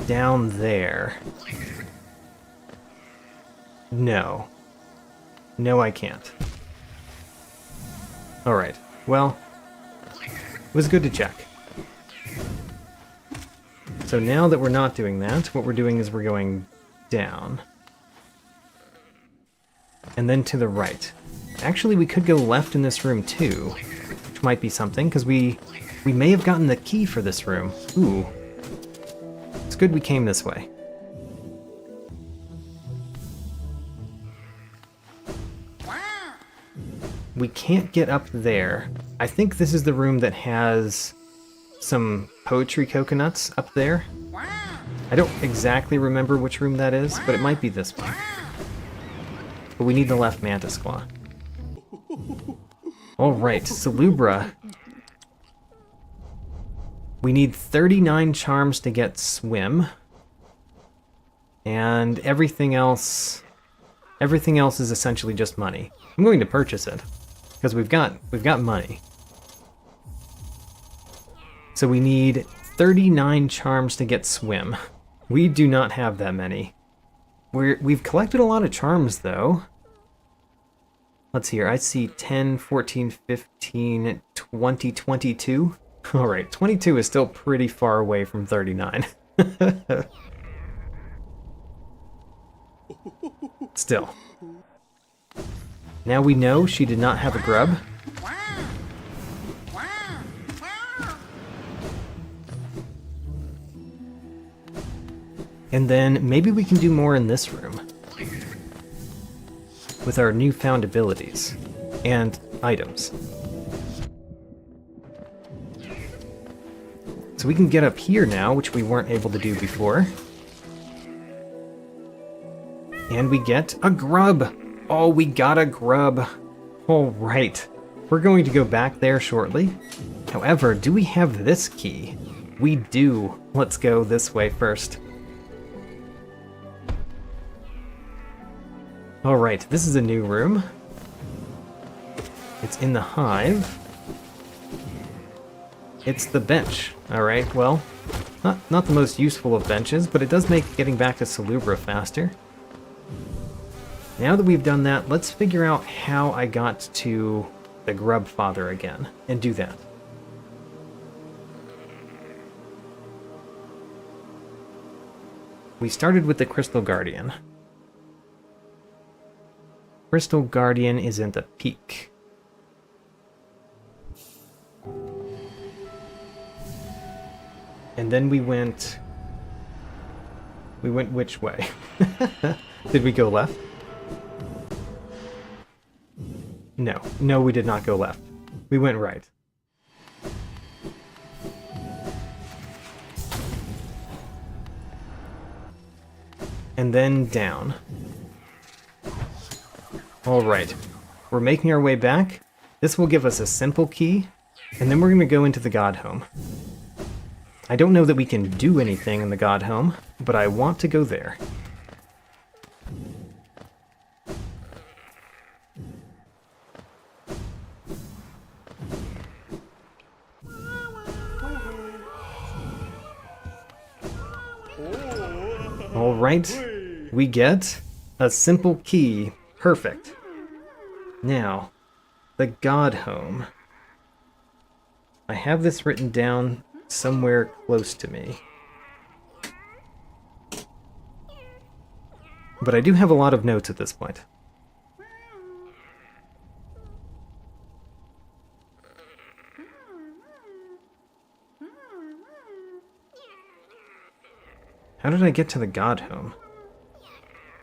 down there? No. No, I can't. Alright, well, it was good to check. So now that we're not doing that, what we're doing is we're going down. And then to the right. Actually, we could go left in this room too, which might be something, because we may have gotten the key for this room. Ooh. It's good we came this way. We can't get up there. I think this is the room that has some poetry coconuts up there. I don't exactly remember which room that is, but it might be this one. But we need the left mantis claw. Alright, Salubra. We need 39 charms to get swim. And everything else is essentially just money. I'm going to purchase it, because we've got money. So we need 39 charms to get swim. We do not have that many. We've collected a lot of charms, though. Let's see here. I see 10, 14, 15, 20, 22. Alright, 22 is still pretty far away from 39. Still. Now we know she did not have a grub. And then maybe we can do more in this room. With our newfound abilities. And items. So we can get up here now, which we weren't able to do before. And we get a grub! Oh, we got a grub! Alright. We're going to go back there shortly. However, do we have this key? We do. Let's go this way first. Alright, this is a new room. It's in the hive. It's the bench. Alright, well, not the most useful of benches, but it does make getting back to Salubra faster. Now that we've done that, let's figure out how I got to the Grub Father again, and do that. We started with the Crystal Guardian. Crystal Guardian is in the peak. And then we went which way? Did we go left? No, we did not go left. We went right. And then down. Alright, we're making our way back. This will give us a simple key, and then we're going to go into the God Home. I don't know that we can do anything in the God Home, but I want to go there. Alright, we get a simple key. Perfect. Now, the God Home. I have this written down somewhere close to me. But I do have a lot of notes at this point. How did I get to the God Home?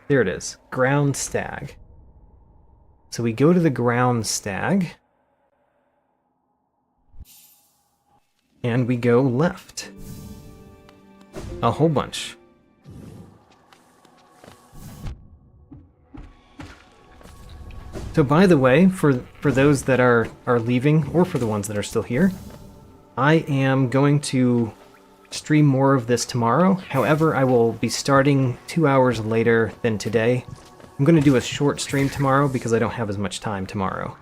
There it is. Ground Stag. So we go to the Ground Stag. And we go left. A whole bunch. So by the way, for those that are leaving, or for the ones that are still here, I am going to stream more of this tomorrow. However, I will be starting 2 hours later than today. I'm going to do a short stream tomorrow because I don't have as much time tomorrow.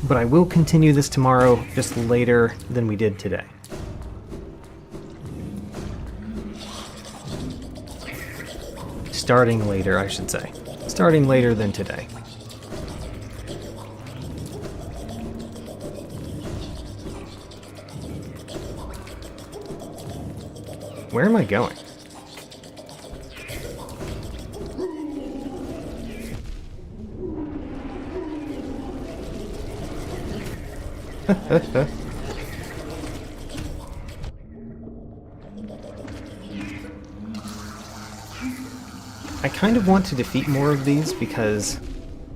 But I will continue this tomorrow, just later than we did today. Starting later, I should say. Starting later than today. Where am I going? I kind of want to defeat more of these because,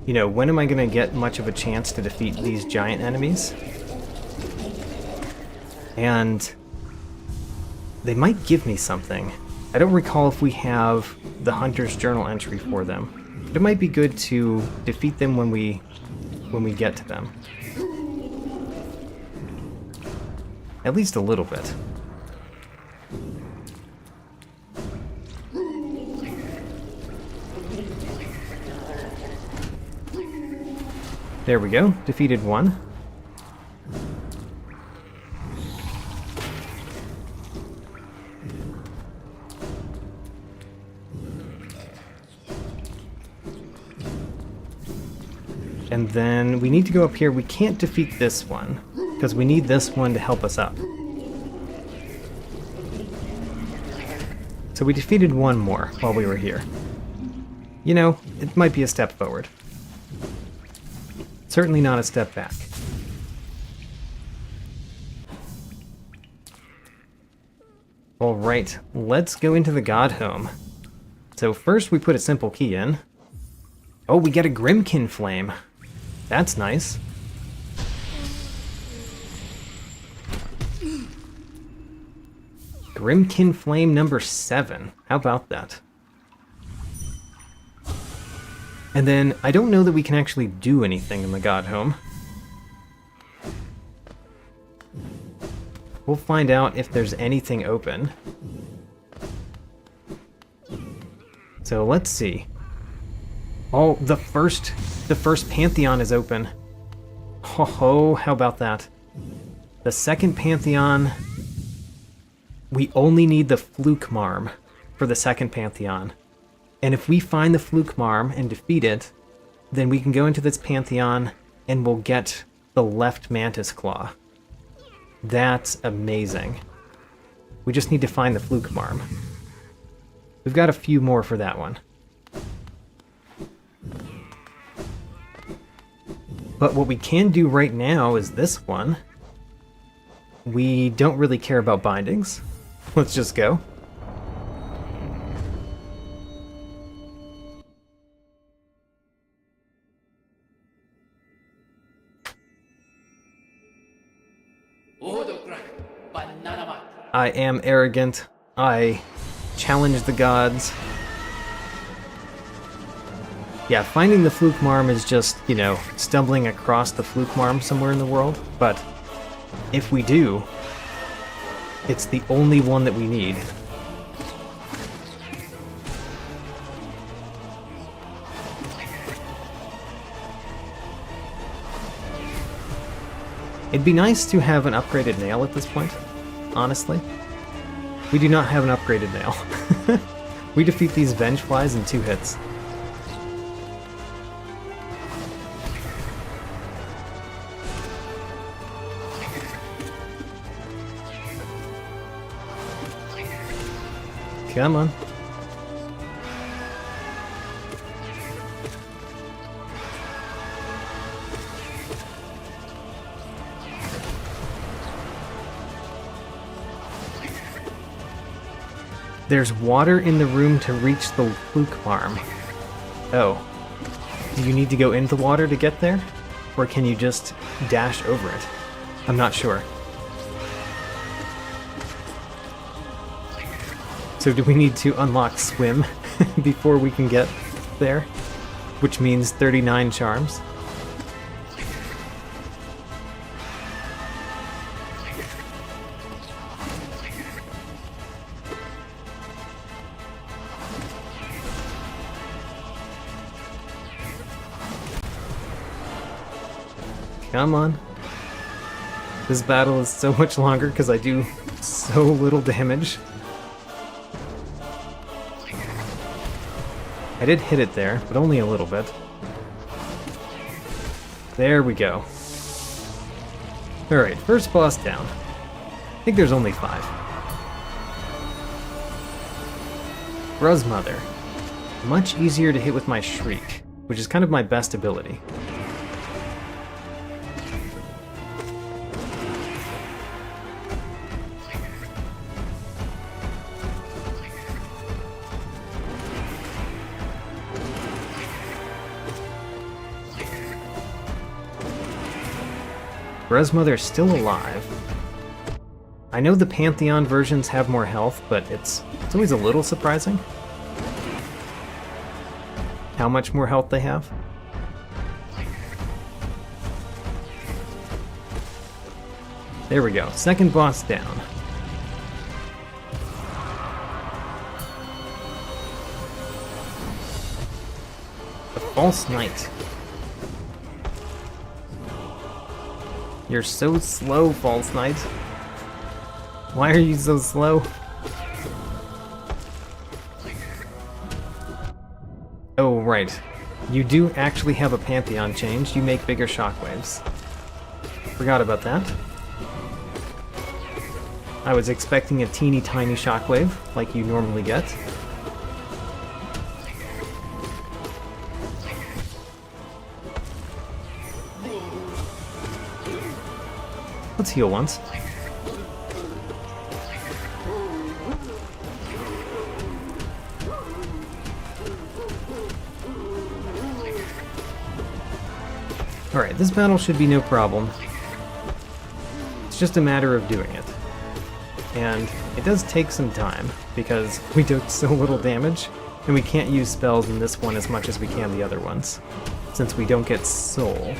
you know, when am I going to get much of a chance to defeat these giant enemies? And they might give me something. I don't recall if we have the Hunter's Journal entry for them. But it might be good to defeat them when we get to them. At least a little bit. There we go. Defeated one. And then we need to go up here. We can't defeat this one, because we need this one to help us up. So we defeated one more while we were here. You know, it might be a step forward. Certainly not a step back. Alright, let's go into the God Home. So first we put a simple key in. Oh, we get a Grimmkin Flame. That's nice. Grimmkin Flame number 7. How about that? And then, I don't know that we can actually do anything in the God Home. We'll find out if there's anything open. So let's see. Oh, the first Pantheon is open. Ho ho, how about that? The second Pantheon, we only need the Fluke Marm for the second Pantheon. And if we find the Fluke Marm and defeat it, then we can go into this Pantheon and we'll get the left Mantis Claw. That's amazing. We just need to find the Fluke Marm. We've got a few more for that one. But what we can do right now is this one. We don't really care about bindings. Let's just go. I am arrogant. I challenge the gods. Yeah, finding the Fluke Marm is just, you know, stumbling across the Fluke Marm somewhere in the world. But if we do, it's the only one that we need. It'd be nice to have an upgraded nail at this point, honestly. We do not have an upgraded nail. We defeat these Venge Flies in 2 hits. Come on. There's water in the room to reach the fluke farm. Oh. Do you need to go into the water to get there? Or can you just dash over it? I'm not sure. So do we need to unlock swim before we can get there? Which means 39 charms. Come on. This battle is so much longer because I do so little damage. I did hit it there, but only a little bit. There we go. Alright, first boss down. I think there's only 5. Bruz Mother. Much easier to hit with my Shriek, which is kind of my best ability. Bruz Mother's still alive. I know the Pantheon versions have more health, but it's always a little surprising how much more health they have. There we go. Second boss down. The False Knight. You're so slow, False Knight. Why are you so slow? Oh, right. You do actually have a Pantheon change. You make bigger shockwaves. Forgot about that. I was expecting a teeny tiny shockwave, like you normally get. Let's heal once. Alright, this battle should be no problem. It's just a matter of doing it. And it does take some time, because we do so little damage, and we can't use spells in this one as much as we can the other ones, since we don't get soul.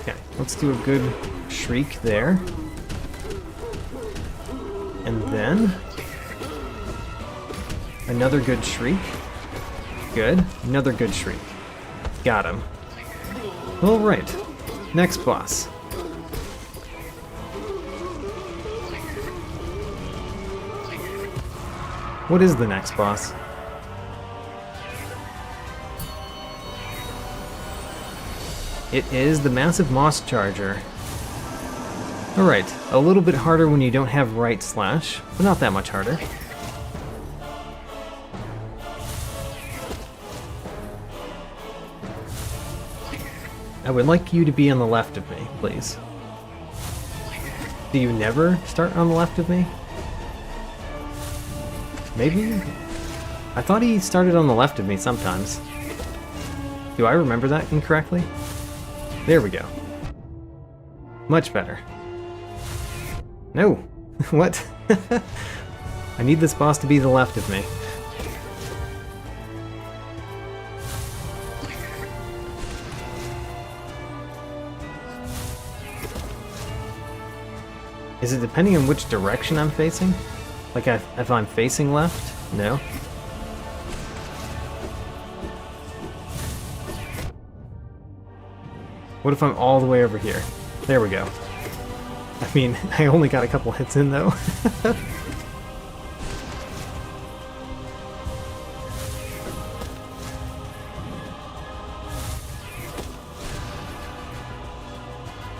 Okay, let's do a good shriek there. And then another good shriek. Good. Another good shriek. Got him. Alright. Next boss. What is the next boss? It is the Massive Moss Charger. Alright, a little bit harder when you don't have right slash, but not that much harder. I would like you to be on the left of me, please. Do you never start on the left of me? Maybe? I thought he started on the left of me sometimes. Do I remember that incorrectly? There we go. Much better. No! What? I need this boss to be the left of me. Is it depending on which direction I'm facing? Like if I'm facing left? No. What if I'm all the way over here? There we go. I mean, I only got a couple hits in though.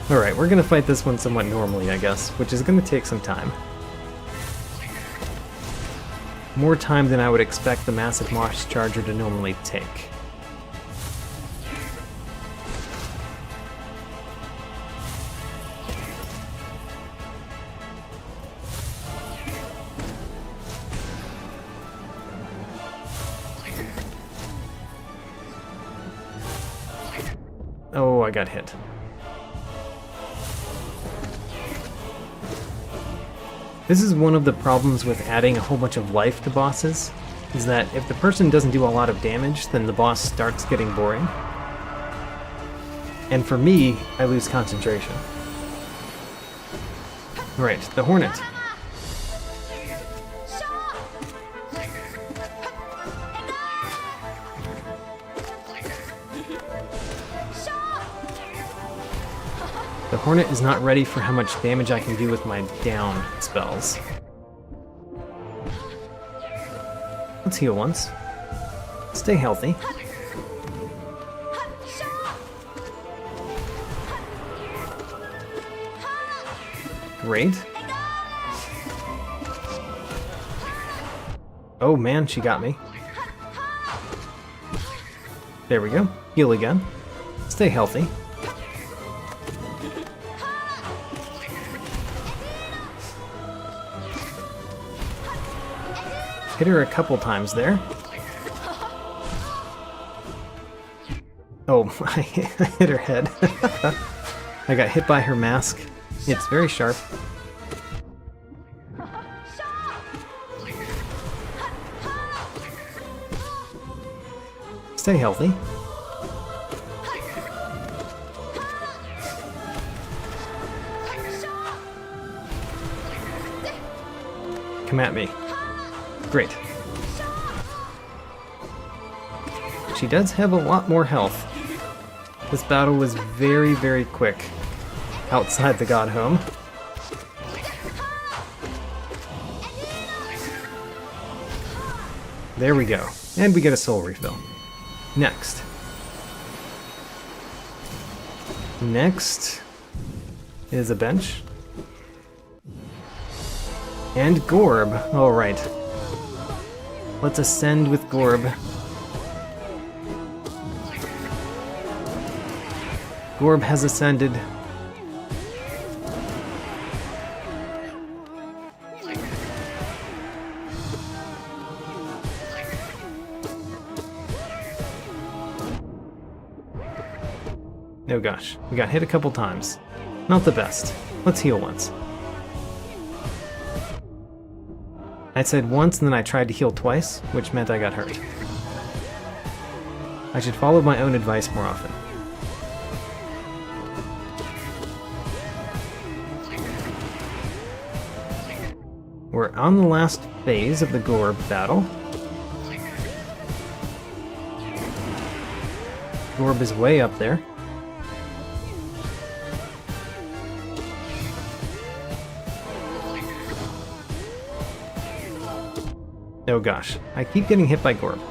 Alright, we're gonna fight this one somewhat normally, I guess, which is gonna take some time. More time than I would expect the massive Mosh Charger to normally take. Oh, I got hit. This is one of the problems with adding a whole bunch of life to bosses, is that if the person doesn't do a lot of damage, then the boss starts getting boring. And for me, I lose concentration. Right, the Hornet. The Hornet is not ready for how much damage I can do with my down spells. Let's heal once. Stay healthy. Great. Oh man, she got me. There we go. Heal again. Stay healthy. Hit her a couple times there. Oh, I hit her head. I got hit by her mask. It's very sharp. Stay healthy. Come at me. Great. She does have a lot more health. This battle was very, very quick outside the God Home. There we go. And we get a soul refill. Next. Next is a bench. And Gorb. Alright. Let's ascend with Gorb. Gorb has ascended. Oh gosh, we got hit a couple times. Not the best. Let's heal once. I said once and then I tried to heal twice, which meant I got hurt. I should follow my own advice more often. We're on the last phase of the Gorb battle. Gorb is way up there. Oh gosh, I keep getting hit by Gorb.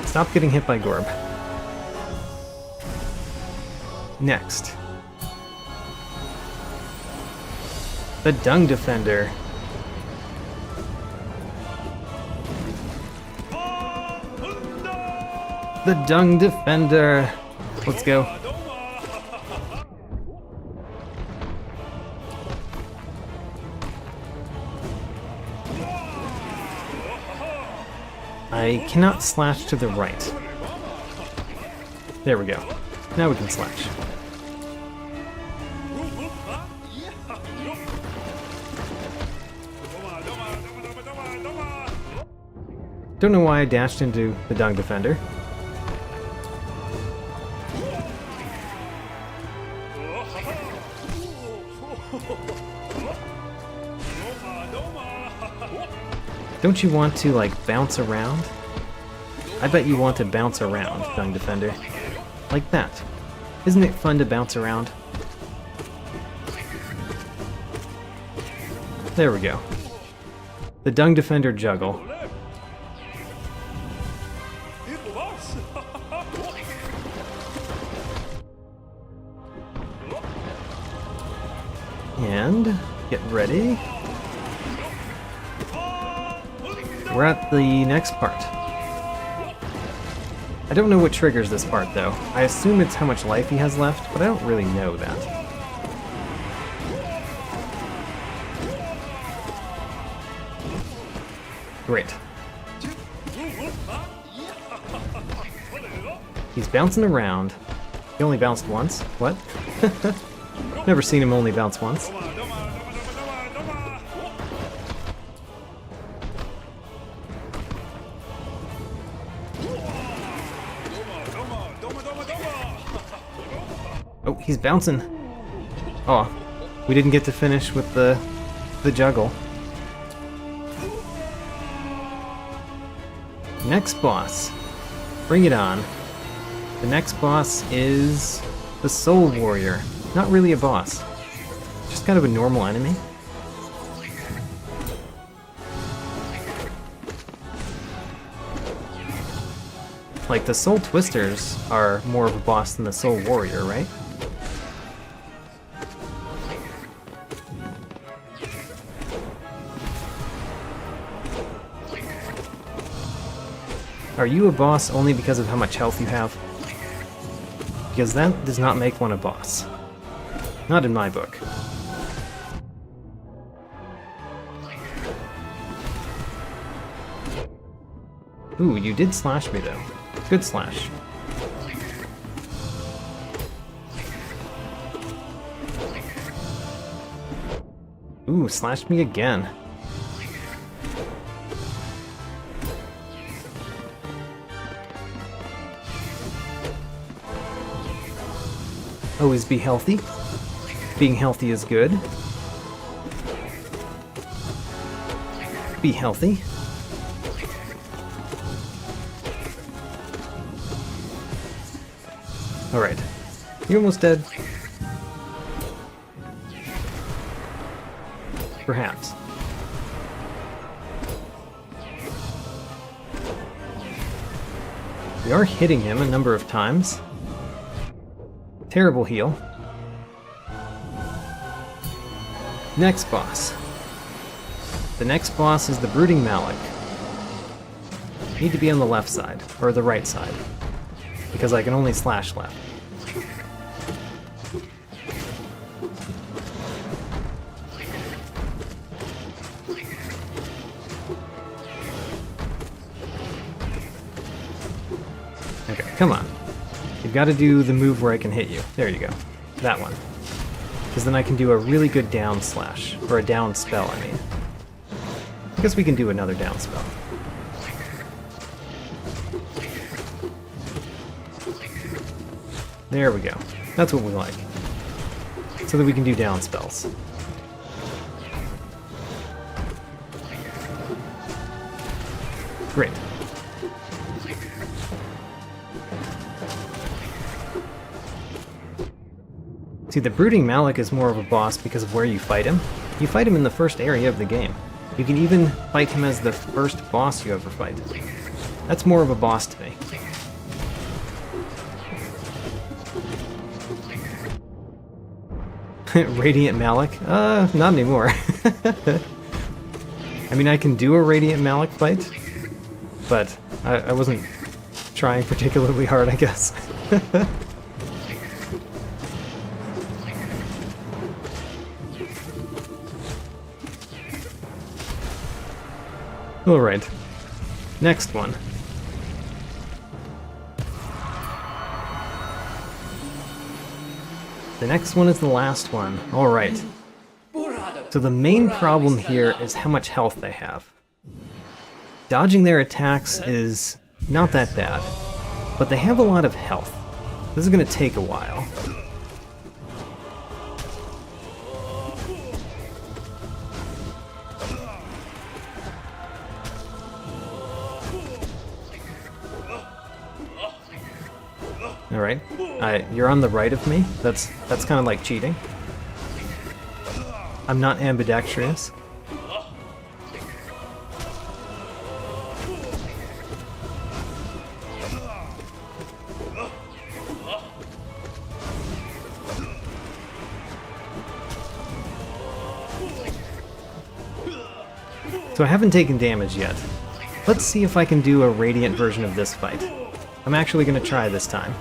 Stop getting hit by Gorb. Next. The Dung Defender. The Dung Defender. Let's go. I cannot slash to the right. There we go. Now we can slash. Don't know why I dashed into the Dung Defender. Don't you want to, like, bounce around? I bet you want to bounce around, Dung Defender. Like that. Isn't it fun to bounce around? There we go. The Dung Defender juggle. And get ready. We're at the next part. I don't know what triggers this part though. I assume it's how much life he has left, but I don't really know that. Great. He's bouncing around. He only bounced once? What? Never seen him only bounce once. Oh, he's bouncing. Oh, we didn't get to finish with the juggle. Next boss. Bring it on. The next boss is the Soul Warrior. Not really a boss. Just kind of a normal enemy. Like, the Soul Twisters are more of a boss than the Soul Warrior, right? Are you a boss only because of how much health you have? Because that does not make one a boss. Not in my book. Ooh, you did slash me though. Good slash. Ooh, slashed me again. Always be healthy. Being healthy is good. Be healthy. Alright. You're almost dead. Perhaps. We are hitting him a number of times. Terrible heal. Next boss. The next boss is the Brooding Malik. Need to be on the left side, or the right side, because I can only slash left. Okay, come on. You've got to do the move where I can hit you. There you go. That one. Because then I can do a really good down slash. Or a down spell, I mean. I guess we can do another down spell. There we go. That's what we like. So that we can do down spells. Great. See, the Brooding Malik is more of a boss because of where you fight him. You fight him in the first area of the game. You can even fight him as the first boss you ever fight. That's more of a boss to me. Radiant Malik? Not anymore. I mean, I can do a Radiant Malik fight, but I wasn't trying particularly hard, I guess. Alright, next one. The next one is the last one. Alright. So the main problem here is how much health they have. Dodging their attacks is not that bad, but they have a lot of health. This is going to take a while. Alright. You're on the right of me? That's kind of like cheating. I'm not ambidextrous. So I haven't taken damage yet. Let's see if I can do a radiant version of this fight. I'm actually going to try this time.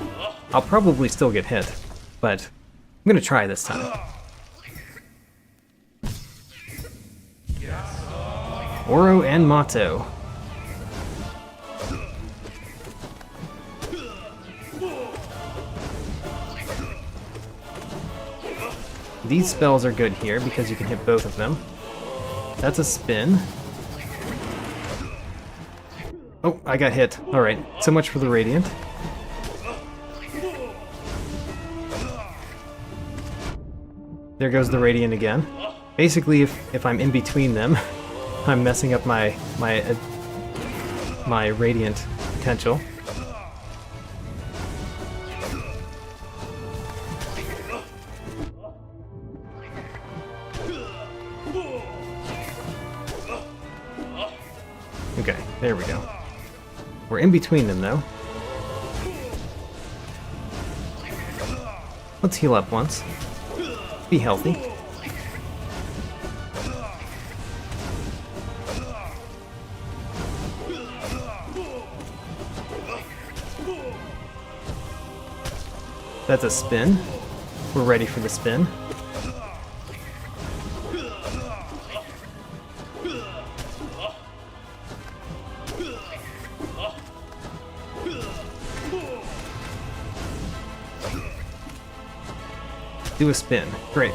I'll probably still get hit, but I'm going to try this time. Oro and Mato. These spells are good here because you can hit both of them. That's a spin. Oh, I got hit. Alright, so much for the Radiant. There goes the Radiant again. Basically, if I'm in between them, I'm messing up my Radiant potential. Okay, there we go. We're in between them, though. Let's heal up once. Be healthy. That's a spin. We're ready for the spin. Do a spin. Great.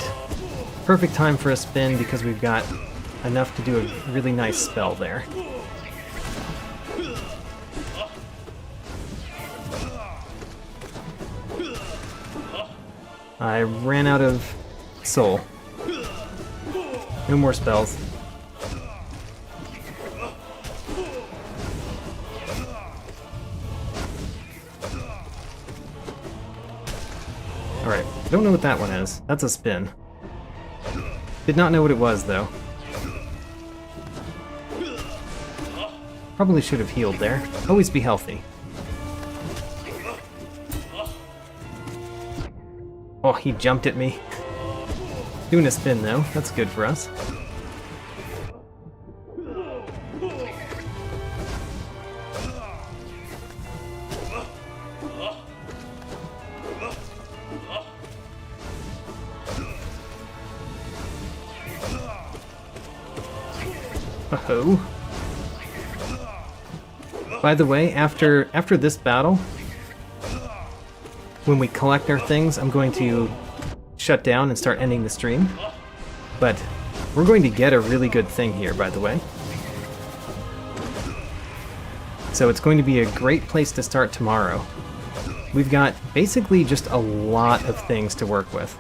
Perfect time for a spin because we've got enough to do a really nice spell there. I ran out of soul. No more spells. Alright, don't know what that one is. That's a spin. Did not know what it was, though. Probably should have healed there. Always be healthy. Oh, he jumped at me. Doing a spin, though. That's good for us. Uh-oh. By the way, after this battle, when we collect our things, I'm going to shut down and start ending the stream. But we're going to get a really good thing here, by the way. So it's going to be a great place to start tomorrow. We've got basically just a lot of things to work with.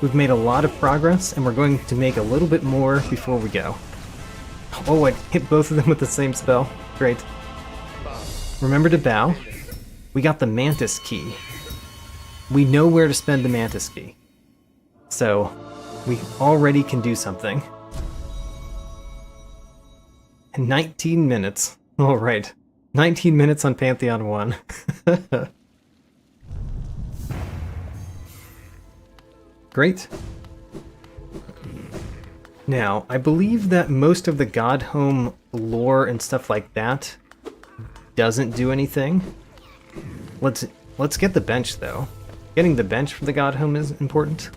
We've made a lot of progress, and we're going to make a little bit more before we go. Oh, I hit both of them with the same spell. Great. Remember to bow. We got the Mantis Key. We know where to spend the Mantis Key. So, we already can do something. 19 minutes. Alright. 19 minutes on Pantheon 1. Great. Now, I believe that most of the God Home lore and stuff like that doesn't do anything. Let's get the bench, though. Getting the bench for the God Home is important.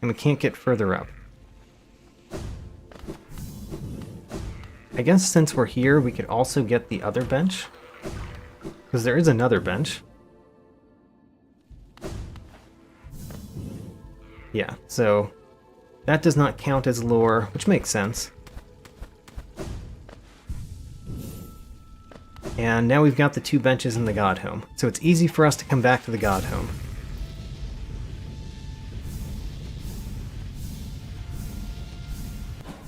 And we can't get further up. I guess since we're here, we could also get the other bench. Because there is another bench. Yeah, so that does not count as lore, which makes sense. And now we've got the two benches in the God Home, so it's easy for us to come back to the God Home.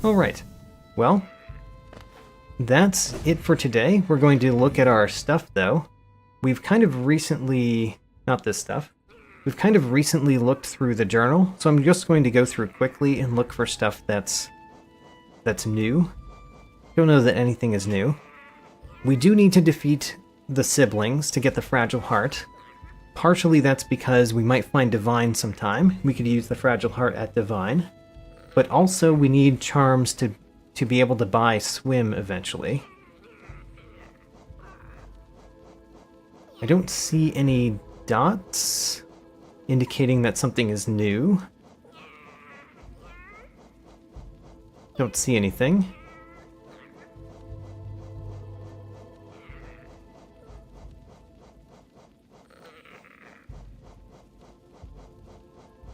Alright, well, that's it for today. We're going to look at our stuff, though. We've kind of recently... not this stuff. We've kind of recently looked through the journal, so I'm just going to go through quickly and look for stuff that's new. Don't know that anything is new. We do need to defeat the siblings to get the Fragile Heart. Partially that's because we might find Divine sometime. We could use the Fragile Heart at Divine. But also we need charms to be able to buy Swim eventually. I don't see any dots indicating that something is new. Don't see anything.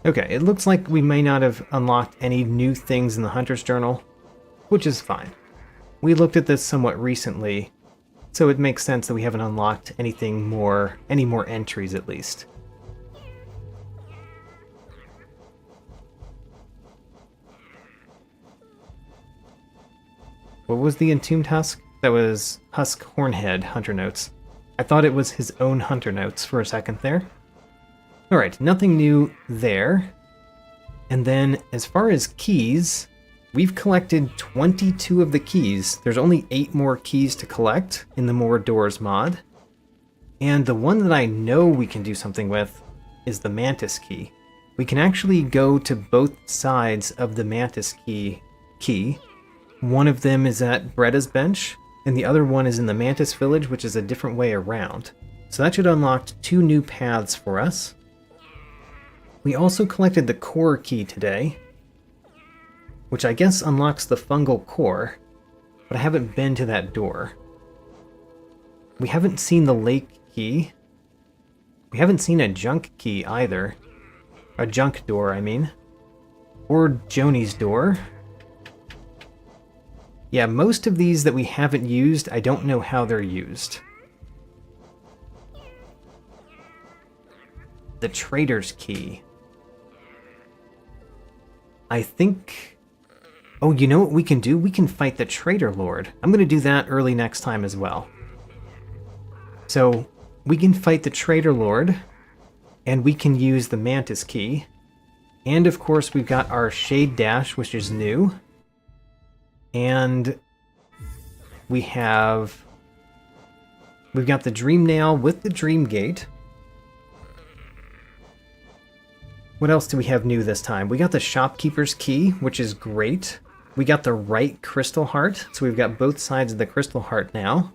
Okay, it looks like we may not have unlocked any new things in the Hunter's Journal, which is fine. We looked at this somewhat recently, so it makes sense that we haven't unlocked any more entries at least. What was the Entombed Husk? That was Husk Hornhead Hunter Notes. I thought it was his own Hunter Notes for a second there. Alright, nothing new there. And then, as far as keys, we've collected 22 of the keys. There's only 8 more keys to collect in the More Doors mod. And the one that I know we can do something with is the Mantis key. We can actually go to both sides of the Mantis key. One of them is at Bretta's bench, and the other one is in the Mantis village, which is a different way around. So that should unlock 2 new paths for us. We also collected the core key today, which I guess unlocks the fungal core, but I haven't been to that door. We haven't seen the lake key. We haven't seen a junk key either. A junk door, I mean. Or Joni's door. Yeah, most of these that we haven't used, I don't know how they're used. The Trader's key. I think... oh, you know what we can do? We can fight the Trader Lord. I'm going to do that early next time as well. So, we can fight the Trader Lord, and we can use the Mantis key. And of course, we've got our Shade Dash, which is new. And we've got the Dream Nail with the Dream Gate. What else do we have new this time? We got the Shopkeeper's Key, which is great. We got the right Crystal Heart, so we've got both sides of the Crystal Heart now.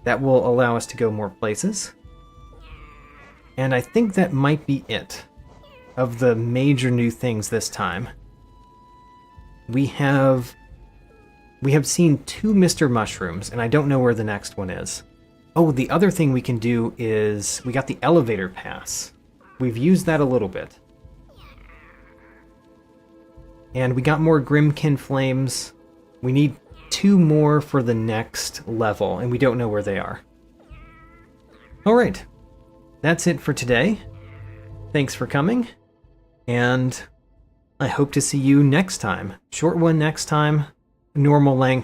That will allow us to go more places. And I think that might be it of the major new things this time. We have seen 2 Mr. Mushrooms, and I don't know where the next one is. Oh, the other thing we can do is we got the Elevator Pass. We've used that a little bit. And we got more Grimmkin Flames. We need 2 more for the next level, and we don't know where they are. Alright, that's it for today. Thanks for coming, and I hope to see you next time. Short one next time, normal length.